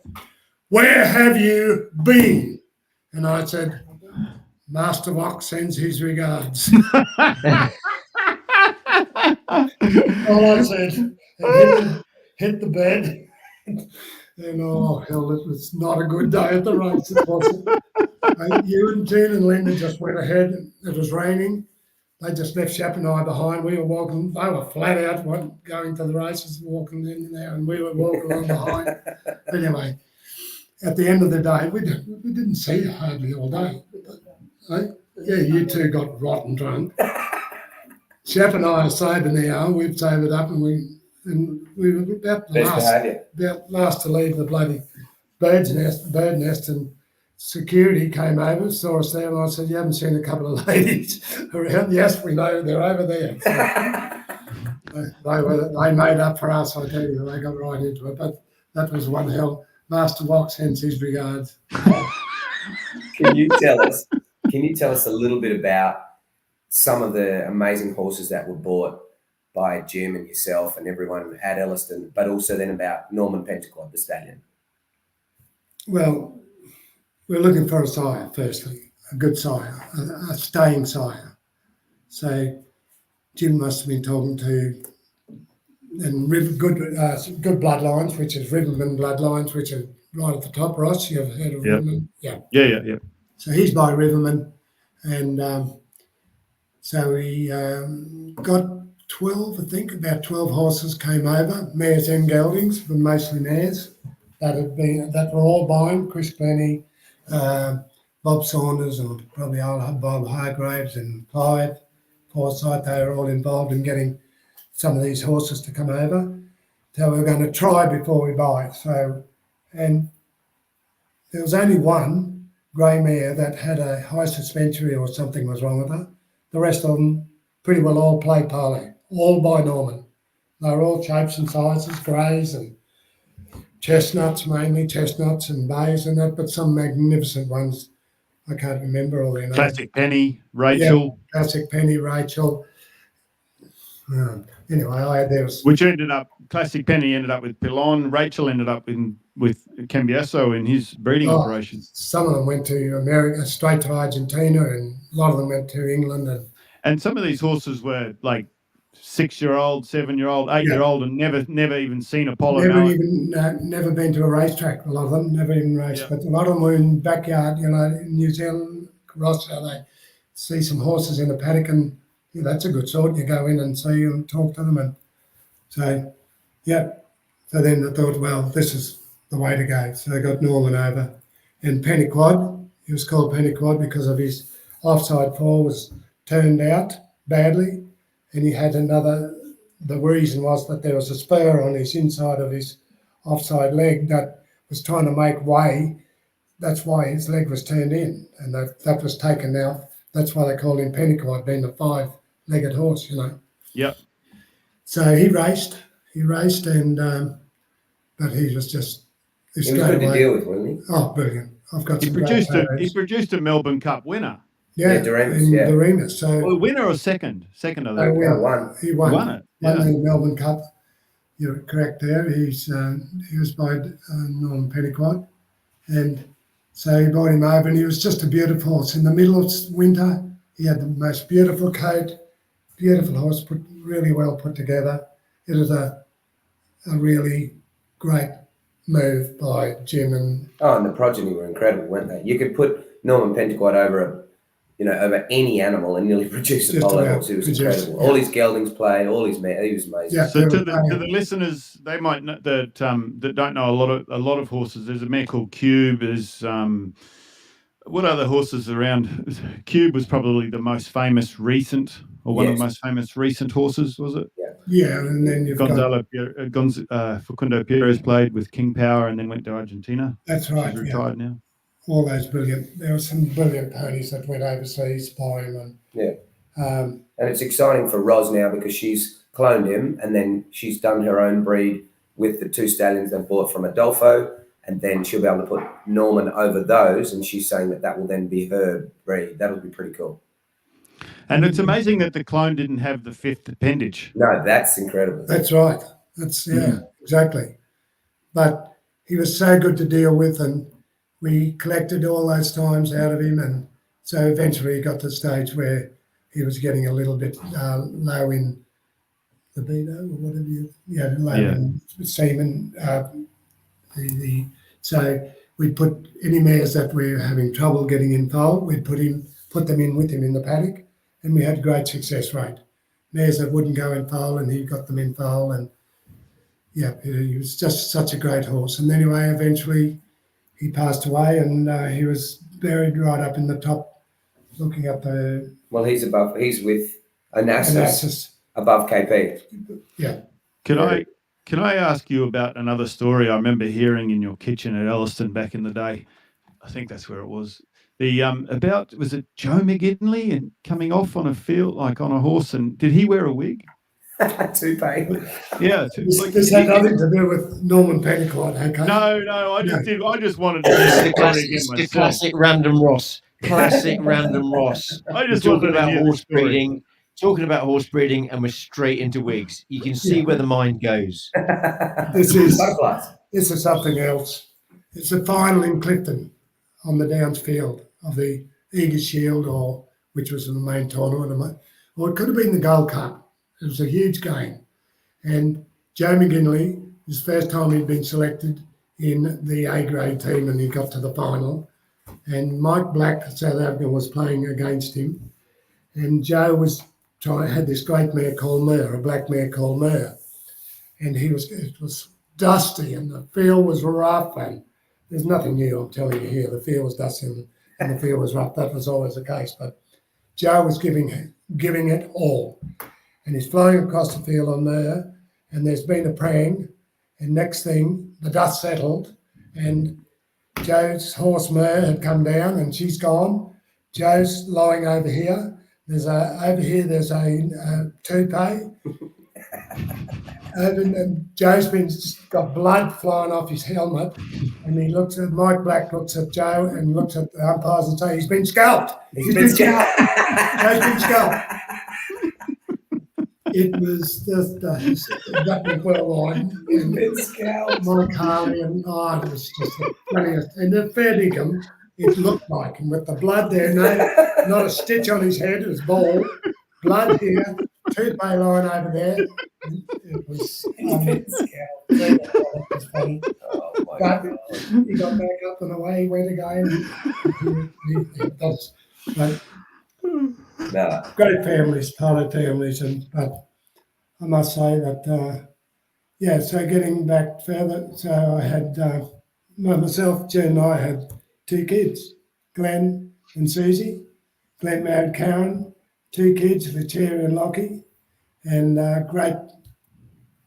S3: Where have you been? And I said, Master Wok sends his regards. All I said, and hit the bed. And oh, hell, it was not a good day at the race. It wasn't. You and Jean and Linda just went ahead. It was raining. They just left Shap and I behind. We were walking. They were flat out going to the races, walking in there, and we were walking on behind. But anyway, at the end of the day, we didn't see you hardly all day. Yeah, you two got rotten drunk. Shep and I are sober now. We've sobered up, and we were about the
S2: Best behaviour.
S3: last to leave the bloody bird nest, and security came over, saw us there, and I said, "You haven't seen a couple of ladies around?" "Yes, we know, they're over there." So they made up for us, I tell you. They got right into it, but that was one hell. Master Wax sends his regards.
S2: Can you tell us a little bit about some of the amazing horses that were bought by Jim and yourself and everyone at Elliston, but also then about Norman Pentecost, the stallion?
S3: Well, we're looking for a sire, firstly, a good sire, a staying sire. So Jim must have been talking to and good bloodlines, which is Riverman bloodlines, which are right at the top. Ross, you've heard of Riverman? Yeah. So he's by Riverman, and so we got 12, I think, about 12 horses came over, mares and geldings, but mostly mares that were all buying. Chris Glennie, Bob Saunders, and probably Bob Hargraves and Clive Forsyth. They were all involved in getting some of these horses to come over. So we're going to try before we buy. So, and there was only one grey mare that had a high suspensory or something was wrong with her. The rest of them pretty well all play polo, all by Norman. They were all shapes and sizes, greys and chestnuts, mainly chestnuts and bays and that, but some magnificent ones. I can't remember all their names.
S4: Classic Penny, Rachel.
S3: Yeah, Classic Penny, Rachel. Anyway,
S4: which ended up, Classic Penny ended up with Pilon. Rachel ended up with Cambiasso in his breeding operation.
S3: Some of them went to America, straight to Argentina, and a lot of them went to England.
S4: And some of these horses were like 6-year-old, 7-year-old, 8-year-old, and never even seen a polo mallet.
S3: Never been to a racetrack. A lot of them never even raced, but a lot of them were in backyard. In New Zealand, Ross, they see some horses in the paddock, and that's a good sort. You go in and see and talk to them, and so So then I thought, well, this is the way to go. So I got Norman over, and Pentequod. He was called Pentequod because of his offside fall was turned out badly, and he had another. The reason was that there was a spur on his inside of his offside leg that was trying to make way. That's why his leg was turned in, and that was taken out. That's why they called him Pentequod, being a 5-legged horse,
S4: Yep.
S3: So he raced, and but he was just.
S2: He was good to deal with, wasn't he?
S3: Oh, brilliant! I've got.
S4: He produced a Melbourne Cup winner.
S3: Yeah, Doremus. So
S4: well, winner or second? Second, I think.
S2: Won.
S3: He won.
S4: Won it.
S3: Won the Melbourne Cup. You're correct there. He was by Norman Pentequod, and so he brought him over, and he was just a beautiful horse. In the middle of winter, he had the most beautiful coat, beautiful horse, really well put together. It was a really great move by Jim and.
S2: Oh, and the progeny were incredible, weren't they? You could put Norman Pentequod over over any animal and nearly produce a polo horse. It was incredible. Yeah. All his geldings played, all his he was amazing.
S4: Yeah, so to the listeners, they might know that don't know a lot of horses. There's a mare called Cube. There's what other horses around? Cube was probably the most famous recent, or one of the most famous recent horses, was it?
S2: Yeah.
S3: Yeah, and then you've
S2: Facundo
S4: Perez played with King Power and then went to Argentina.
S3: That's right.
S4: She's retired now.
S3: All those brilliant. There were some brilliant ponies that went overseas by him,
S2: and it's exciting for Ros now because she's cloned him, and then she's done her own breed with the 2 stallions they bought from Adolfo, and then she'll be able to put Norman over those, and she's saying that will then be her breed. That'll be pretty cool.
S4: And it's amazing that the clone didn't have the 5th appendage.
S2: No, that's incredible.
S3: That's right. That's exactly. But he was so good to deal with, and we collected all those times out of him, and so eventually he got to the stage where he was getting a little bit low in libido or whatever low in semen. So we'd put any mares that were having trouble getting in foal, we'd put them in with him in the paddock, and we had great success rate. Mares that wouldn't go in foal, and he got them in foal, and he was just such a great horse. And anyway, eventually he passed away, and he was buried right up in the top, looking up the.
S2: Well, he's with Onassis above KP.
S4: Can I ask you about another story I remember hearing in your kitchen at Elliston back in the day? I think that's where it was. The was it Joe McGinley and coming off on a field like on a horse, and did he wear a wig?
S2: Toupee.
S4: Yeah.
S3: This had nothing to do with Norman Pennycourt, okay?
S4: No. I just wanted to hear the story again
S1: It's the
S4: myself.
S1: classic Random Ross. Classic Random Ross.
S4: I just
S1: Talking
S4: wanted to
S1: about
S4: hear the
S1: horse
S4: story.
S1: breeding. Talking about horse breeding, and we're straight into wigs. You can see where the mind goes.
S3: This is
S2: Butterflies.
S3: this is something else. It's the final in Clifton on the Downs field of the Eager Shield, or which was the main tournament, or it could have been the Gold Cup. It was a huge game, and Joe McGinley, his first time he'd been selected in the A grade team, and he got to the final. And Mike Black, South Africa, was playing against him, and Joe had this great mare called Mare, a black mare called Mare, and it was dusty, and the field was rough, and there's nothing new, I'm telling you here. The field was dusty and the field was rough. That was always the case, but Joe was giving it all, and he's flying across the field on Mare, and there's been a prang, and next thing the dust settled, and Joe's horse Mare had come down, and she's gone. Joe's lying over here. There's a toupee. And Joe's got blood flying off his helmet, and Mike Black looks at Joe and looks at the umpires and says, "He's been scalped. He's been scalped. Joe's been scalped." It was just that was well line. Mike Harley and it was just the funniest. And the fair dinkum, it looked like, and with the blood there, not a stitch on his head, it was bald, blood here, toupee line over there. It was funny. But he got back up and away he went again. Great families, polo families, but I must say that so getting back further, so I had myself, Jen and I had 2 kids, Glenn and Susie. Glenn married Karen, 2 kids, Letitia and Lockie, and great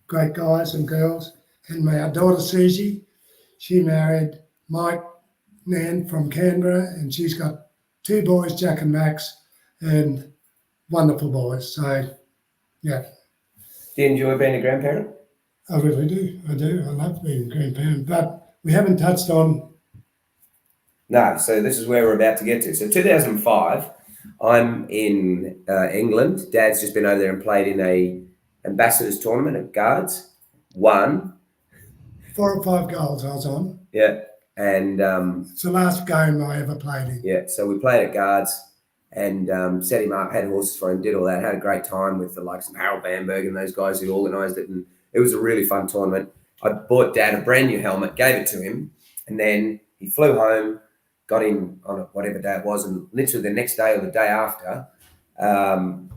S3: guys and girls. And our daughter Susie, she married Mike Nan from Canberra, and she's got 2 boys, Jack and Max, and wonderful boys. So, yeah.
S2: Do you enjoy being a grandparent?
S3: I really do. I do. I love being a grandparent. But we haven't touched on...
S2: No, so this is where we're about to get to. So 2005, I'm in England. Dad's just been over there and played in a ambassadors tournament at Guards. Won.
S3: 4 or 5 goals I was on.
S2: Yeah. And
S3: it's the last game I ever played in.
S2: Yeah. So we played at Guards and set him up, had horses for him, did all that, had a great time with the likes of Harold Bamberg and those guys who organised it. And it was a really fun tournament. I bought Dad a brand new helmet, gave it to him, and then he flew home, got in on whatever day it was, and literally the next day or the day after,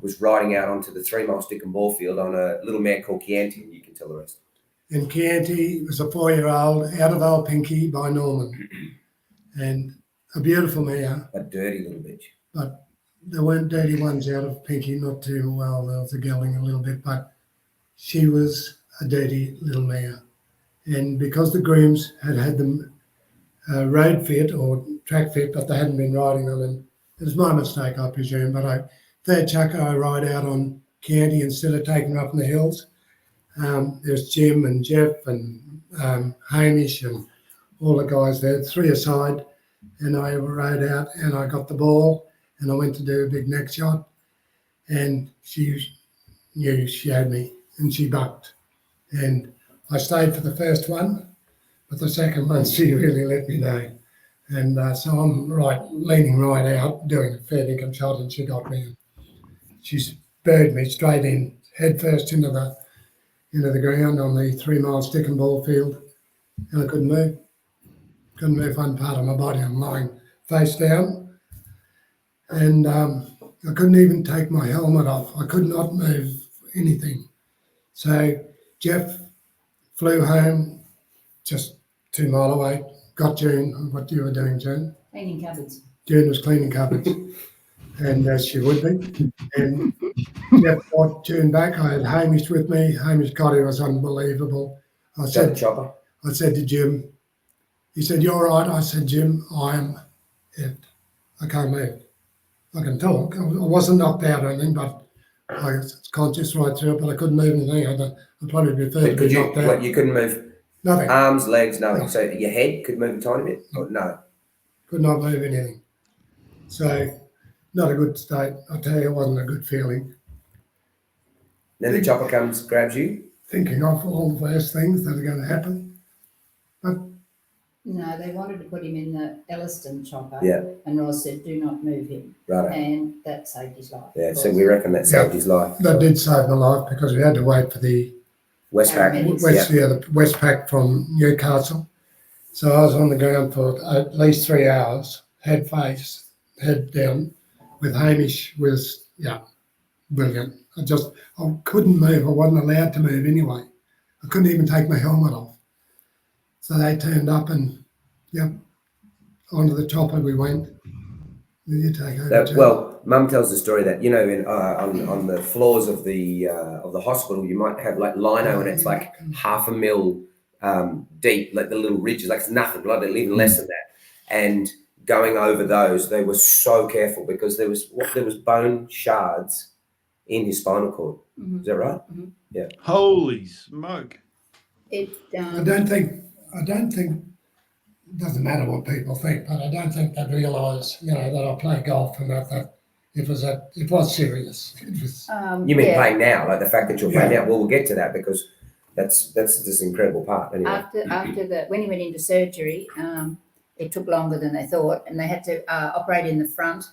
S2: was riding out onto the 3-mile stick and ball field on a little mare called Chianti, and you can tell the rest.
S3: And Chianti was a 4-year-old out of Old Pinky by Norman, and a beautiful mare.
S2: A dirty little bitch.
S3: But there weren't dirty ones out of Pinky, not too well. There was a gelding a little bit, but she was a dirty little mare. And because the grooms had them road fit or track fit, but they hadn't been riding on them, it was my mistake, I presume, but third chucker, I ride out on Chianti instead of taking her up in the hills. There's Jim and Jeff and Hamish and all the guys there, 3 aside, and I rode out and I got the ball and I went to do a big neck shot, and she knew she had me and she bucked. And I stayed for the first one, but the second one she really let me know. And so I'm leaning right out, doing a fair dinkum shot, and she got me. She spurred me straight in, head first into the ground on the 3-mile stick and ball field, and I couldn't move. Couldn't move one part of my body. I'm lying face down, and I couldn't even take my helmet off. I could not move anything. So Jeff flew home just 2 mile away, got June. What you were doing, June?
S5: Cleaning cupboards.
S3: June was cleaning cupboards. and as she would be. And Jeff got tuned back. I had Hamish with me. Hamish Cotty was unbelievable. I
S2: Is that the
S3: said
S2: chopper?
S3: to Jim, he said, "You're right." I said, "Jim, I'm it. I can't move. I can talk. I wasn't knocked out or anything, but I was conscious right through it, but I couldn't move anything. I'd probably prefer to
S2: But could
S3: be
S2: you?
S3: knocked out.
S2: What, you couldn't move
S3: Nothing.
S2: arms, legs, nothing.
S3: No.
S2: So your head could move a tiny bit? Or no?
S3: Could not move anything. So not a good state. I tell you, it wasn't a good feeling.
S2: Then the chopper comes, grabs you.
S3: Thinking of all the worst things that are going to happen. But
S6: No, they wanted to put him in the Elliston chopper.
S2: Yeah.
S6: And Ross said, "Do not move him."
S2: Right.
S6: And that saved his life.
S2: Yeah, so we reckon that saved his life.
S3: that did save my life because we had to wait for the
S2: Westpac.
S6: Paramedics.
S3: the Westpac from Newcastle. So I was on the ground for at least 3 hours, head down, with Hamish. Was brilliant. I couldn't move. I wasn't allowed to move anyway. I couldn't even take my helmet off. So they turned up and onto the chopper we went. You take over.
S2: Well, Mum tells the story that on the floors of the hospital you might have like lino and it's like 0.5 mil deep, like the little ridges, like it's nothing, like even less than that. And going over those, they were so careful because there was bone shards in his spinal cord.
S6: Mm-hmm.
S2: Is that right?
S6: Mm-hmm.
S2: Yeah.
S4: Holy smoke!
S6: It.
S3: I don't think. It doesn't matter what people think, but I don't think they realise, that I play golf and that it was serious. It was.
S2: You mean playing now, like the fact that you're playing now? Well, we'll get to that because that's this incredible part. Anyway.
S6: After when he went into surgery, it took longer than they thought, and they had to operate in the front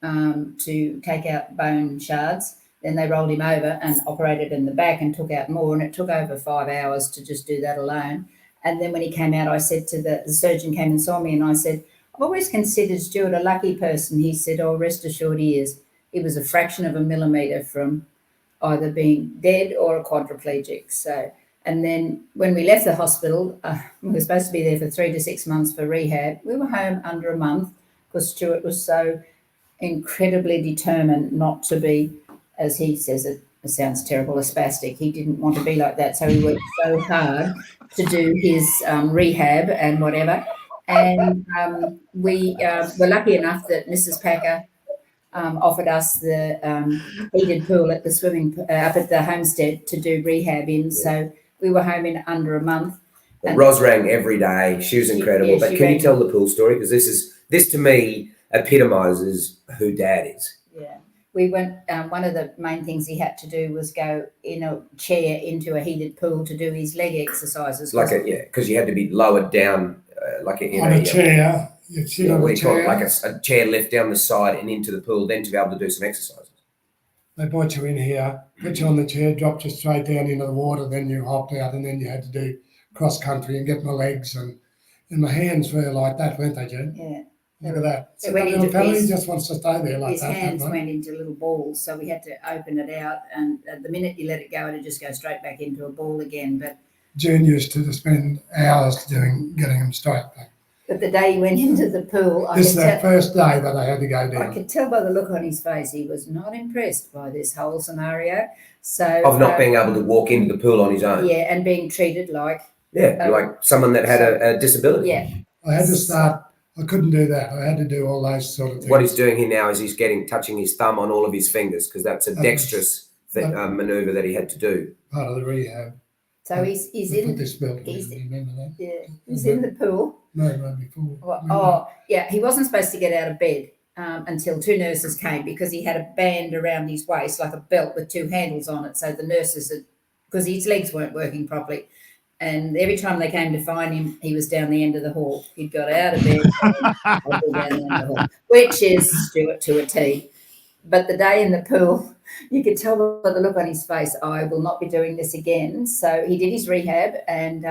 S6: to take out bone shards. Then they rolled him over and operated in the back and took out more, and it took over 5 hours to just do that alone. And then when he came out, I said to the surgeon came and saw me, and I said, "I've always considered Stuart a lucky person." He said, "Oh, rest assured he is. He was a fraction of a millimetre from either being dead or a quadriplegic." So, and then when we left the hospital, we were supposed to be there for 3 to 6 months for rehab. We were home under a month because Stuart was so incredibly determined not to be, as he says it sounds terrible, a spastic. He didn't want to be like that. So he worked so hard to do his rehab and whatever. And we were lucky enough that Mrs. Packer offered us the heated pool at the up at the homestead to do rehab in. Yeah. So we were home in under a month.
S2: And Ros rang every day. She was incredible. But can you tell the pool story? Because this to me epitomises who Dad is.
S6: Yeah. We went, one of the main things he had to do was go in a chair into a heated pool to do his leg exercises.
S2: Because you had to be lowered down
S3: on a chair. You'd sit on a chair.
S2: Like a chair lift down the side and into the pool, then to be able to do some exercises.
S3: They brought you in here, put you on the chair, dropped you straight down into the water, then you hopped out, and then you had to do cross country and get my legs and my hands were like that, weren't they, Jen?
S6: Yeah.
S3: Look at that.
S6: So little fella,
S3: he just wants to stay there like
S6: his
S3: that.
S6: His hands went into little balls, so we had to open it out, and the minute you let it go, it'd just go straight back into a ball again. But
S3: June used to spend hours getting them straight back.
S6: But the day he went into the pool,
S3: this is the first day that I had to go down.
S6: I could tell by the look on his face he was not impressed by this whole scenario. So
S2: of not being able to walk into the pool on his own.
S6: Yeah, and being treated like
S2: like someone that had a disability.
S6: Yeah,
S3: I had to start. I couldn't do that. I had to do all those sort of things.
S2: What he's doing here now is he's touching his thumb on all of his fingers because that's a dexterous manoeuvre that he had to do.
S3: Part of the rehab.
S6: So he's in.
S3: This building.
S6: Remember that? Yeah, he's in the pool.
S3: No, before.
S6: He wasn't supposed to get out of bed until 2 nurses came because he had a band around his waist, like a belt with 2 handles on it. So the nurses, because his legs weren't working properly, and every time they came to find him, he was down the end of the hall. He'd got out of bed, down the end of the hall, which is Stuart to a T. But the day in the pool, you could tell by the look on his face, I will not be doing this again. So he did his rehab, and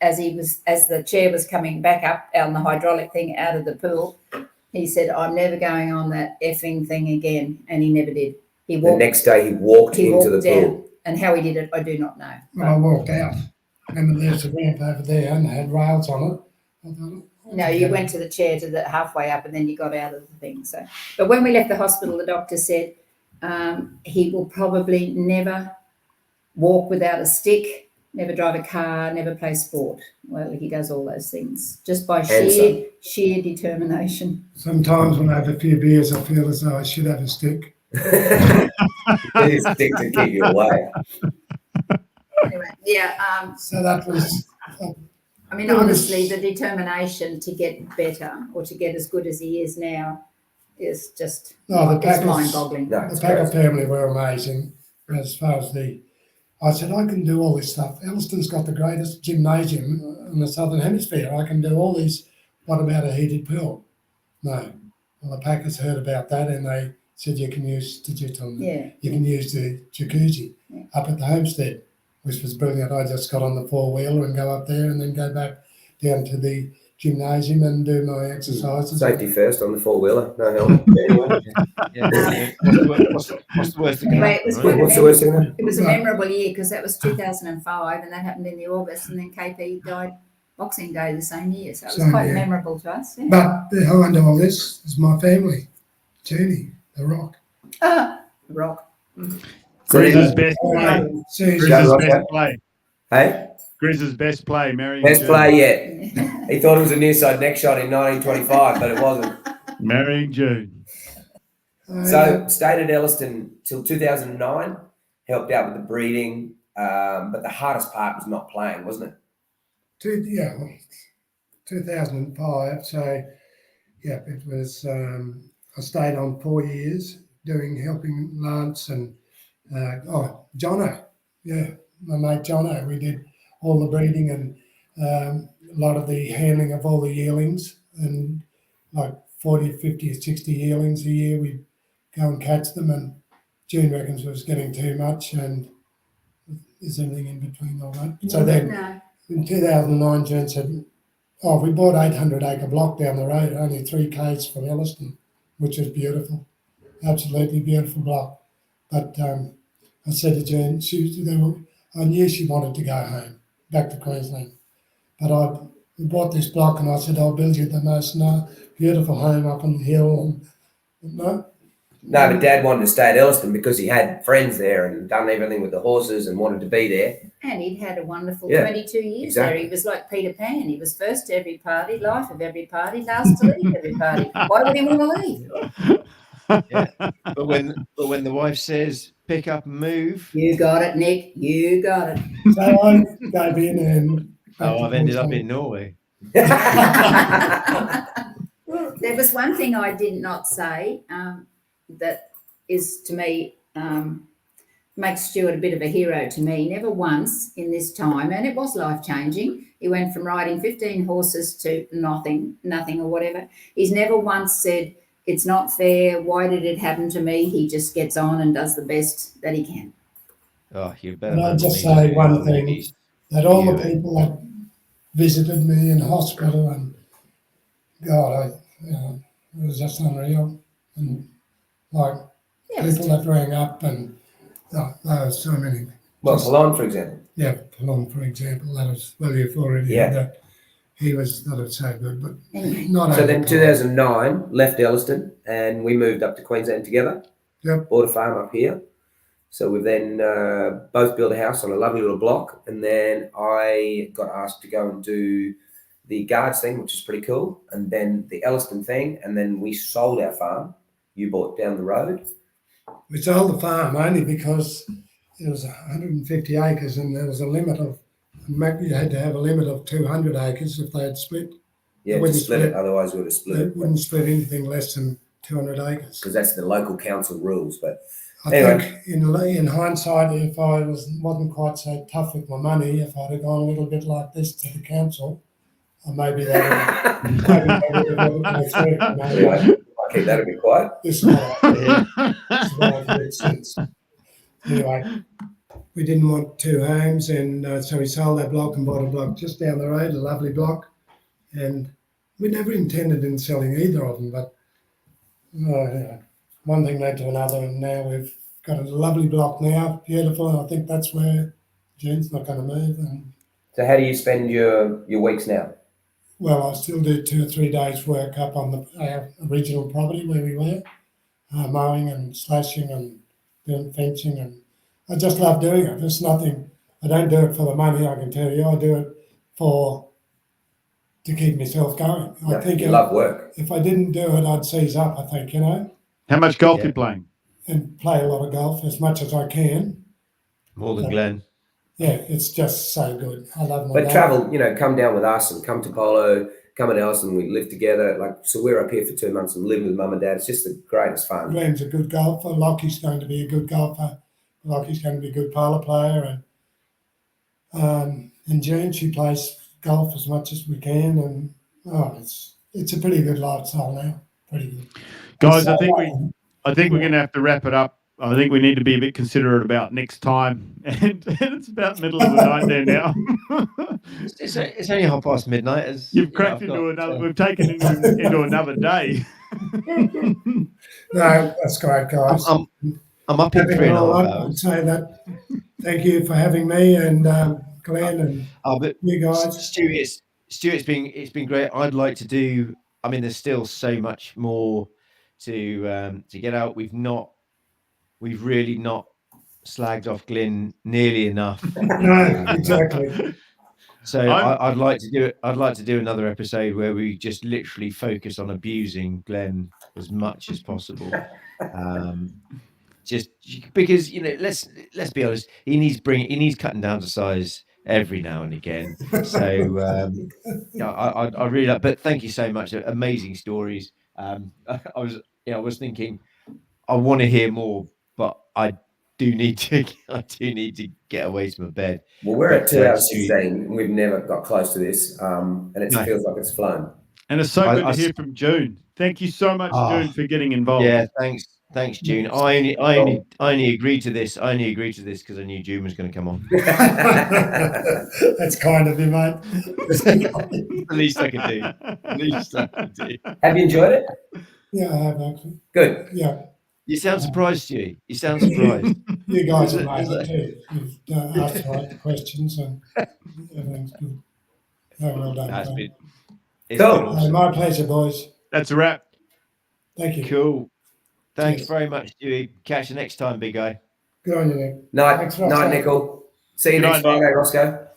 S6: as the chair was coming back up on the hydraulic thing out of the pool, he said, "I'm never going on that effing thing again," and he never did. The
S2: next day he walked into the pool,
S6: and how he did it, I do not know.
S3: When I walked out, remember there's a ramp over there, and they had rails on it. I thought,
S6: No, you went to the chair to the halfway up and then you got out of the thing. So, but when we left the hospital, the doctor said he will probably never walk without a stick, never drive a car, never play sport. Well, he does all those things just by sheer determination.
S3: Sometimes when I have a few beers, I feel as though I should have a stick.
S2: It is stick to keep you away.
S6: Anyway, yeah.
S3: So that was.
S6: I mean,
S3: It was-
S6: honestly, the determination to get better or to get as good as he is now is just
S3: No, the
S6: it's
S3: Packers,
S6: mind-boggling.
S2: No,
S3: the
S2: it's
S3: Packer
S2: crazy.
S3: family were amazing as far as I said, I can do all this stuff. Elliston's got the greatest gymnasium in the Southern Hemisphere. I can do all this. What about a heated pool? No. Well, the Packers heard about that and they said you can use you can use the jacuzzi up at the homestead, which was brilliant. I just got on the four-wheeler and go up there and then go back down to the gymnasium and do my exercises.
S2: Safety first on the four-wheeler, no helmet. Anyway.
S1: Yeah. What's the worst that can
S6: Anyway,
S1: happen,
S6: it was
S1: right?
S6: quite
S2: What's the worst thing then?
S6: It was a memorable year because that was 2005 and that happened in the August, and then KP died Boxing Day the same year. So it was
S3: Same
S6: quite
S3: year.
S6: memorable to us. Yeah.
S3: But behind all this is my family, Judy, the Rock.
S6: Rock.
S4: Grizz's best
S3: All
S4: play.
S3: right, Susie,
S2: Go,
S4: Grizz's
S2: Roger.
S4: best play.
S2: Hey?
S4: Grizz's best play, Marion
S2: Best
S4: June.
S2: play yet. He thought it was a near side neck shot in 1925, but it wasn't.
S4: Marion June.
S2: So stayed at Elliston till 2009, helped out with the breeding, but the hardest part was not playing, wasn't it?
S3: 2005. So, yeah, it was. I stayed on 4 years helping Lance and Jono. Yeah, my mate Jono. We did all the breeding and a lot of the handling of all the yearlings, and like 40, 50, or 60 yearlings a year. We'd go and catch them, and June reckons it was getting too much, and is anything in between all that? So then
S6: No.
S3: in 2009, June said, we bought 800 acre block down the road, only 3 k's from Elliston, which was beautiful, absolutely beautiful block. But I said to June, I knew she wanted to go home, back to Queensland. But we bought this block and I said, I'll build you the most beautiful home up on the hill. And no,
S2: No, but Dad wanted to stay at Elliston because he had friends there and done everything with the horses and wanted to be there.
S6: And he'd had a wonderful
S2: Yeah,
S6: 22 years
S2: exactly.
S6: there. He was like Peter Pan. He was first to every party, life of every party, last to leave every party. Why would he want to leave?
S1: But when the wife says pick up and move,
S6: You got it, Nick. You got it.
S3: so I gave in and
S1: I've ended up in Norway.
S6: There was one thing I did not say that is to me makes Stuart a bit of a hero to me. Never once in this time, and it was life changing. He went from riding 15 horses to nothing or whatever. He's never once said, it's not fair. Why did it happen to me? He just gets on and does the best that he can.
S1: Oh, you better.
S3: And I'll
S1: than
S3: just
S1: me,
S3: say
S1: Stu.
S3: one
S1: I mean,
S3: thing.
S1: he's-
S3: that all
S1: Yeah.
S3: the people that visited me in hospital and God, it was just unreal. And like people that rang up and there were so many.
S2: Well, Salon, for example.
S3: Yeah, Palom, for example, that was, well, you've already
S2: Yeah.
S3: had that. That was so good, but
S6: Anyway.
S3: not
S2: So
S3: only
S2: then 2009, left Elliston and we moved up to Queensland together.
S3: Yep.
S2: Bought a farm up here. So we've then both built a house on a lovely little block. And then I got asked to go and do the guards thing, which is pretty cool. And then the Elliston thing. And then we sold our farm. You bought down the road.
S3: We sold the farm only because it was 150 acres and there was a limit of, you had to have a limit of 200 acres if they had split.
S2: Yeah,
S3: When
S2: to
S3: you
S2: split it.
S3: split-
S2: Otherwise, we would have split
S3: They
S2: it.
S3: wouldn't split anything less than 200 acres.
S2: Because that's the local council rules. But
S3: I
S2: Anyway.
S3: think in hindsight, if I wasn't quite so tough with my money, if I'd have gone a little bit like this to the council, maybe that would have gone through.
S2: anyway, I'll keep that a bit quiet.
S3: This is what I've heard since. Anyway, we didn't want 2 homes, and so we sold that block and bought a block just down the road, a lovely block. And we never intended in selling either of them, but one thing led to another, and now we've got a lovely block now, beautiful, and I think that's where June's not going to move. And
S2: So how do you spend your weeks now?
S3: well, I still do 2 or 3 days work up on our original property where we were, mowing and slashing and doing fencing, and I just love doing it. There's nothing. I don't do it for the money, I can tell you. I do it to keep myself going. I think
S2: you love work.
S3: if I didn't do it, I'd seize up, I think,
S4: How much golf
S1: Yeah.
S4: you playing?
S3: and play a lot of golf as much as I can.
S1: More than Glenn.
S3: Yeah, it's just so good. I love my
S2: But
S3: golf.
S2: travel, come down with us and come to Polo, come and us, and we live together. So we're up here for 2 months and living with mum and dad. It's just the greatest fun.
S3: Glenn's a good golfer. Lockie's going to be a good golfer. Lockie's going to be a good polo player, and Jane, she plays golf as much as we can, and it's a pretty good lifestyle now. Pretty good,
S4: Guys,
S3: so
S4: I think we're going to have to wrap it up. I think we need to be a bit considerate about next time, and it's about middle of the night there now.
S1: It's only midnight.
S4: You've cracked into another. We've taken into another day.
S3: No, that's great, guys.
S1: I'm up in 3.5 hours.
S3: I'd say that. Thank you for having me, and Glenn and
S1: But
S3: you guys.
S1: Stuey, it's been great. I'd like to do. I mean, there's still so much more to get out. We've really not slagged off Glenn nearly enough.
S3: No, exactly.
S1: So I'd like to do it. I'd like to do another episode where we just literally focus on abusing Glenn as much as possible. Just because let's be honest, he needs cutting down to size every now and again. So I really like. But thank you so much. Amazing stories. I was thinking I want to hear more, but I do need to get away to my bed.
S2: Well, we're at 2 hours 16. We've never got close to this, and it feels like it's flown.
S4: And it's so good to hear from June. Thank you so much, June, for getting involved.
S1: Yeah, thanks, June. I only agreed to this. I only agreed to this because I knew June was going to come on.
S3: That's kind of you, mate.
S1: The least I can do.
S2: Have you enjoyed it?
S3: Yeah, I have actually.
S2: Good.
S3: Yeah.
S1: You sound surprised, Stuey. You sound surprised.
S3: You guys are amazing too. You've asked the right questions and everything's good. Oh, well done.
S1: It's
S2: Cool.
S1: been awesome.
S3: My pleasure, boys.
S4: That's a wrap.
S3: Thank you.
S1: Cool. Thanks
S3: Cheers.
S1: very much, Stuey. Catch you next time, big guy.
S3: Good on you, Nick.
S2: Night,
S3: Thanks, Roscoe.
S2: Nickel. See you
S4: Good
S2: next
S4: night, Nick.
S2: Friday, Roscoe.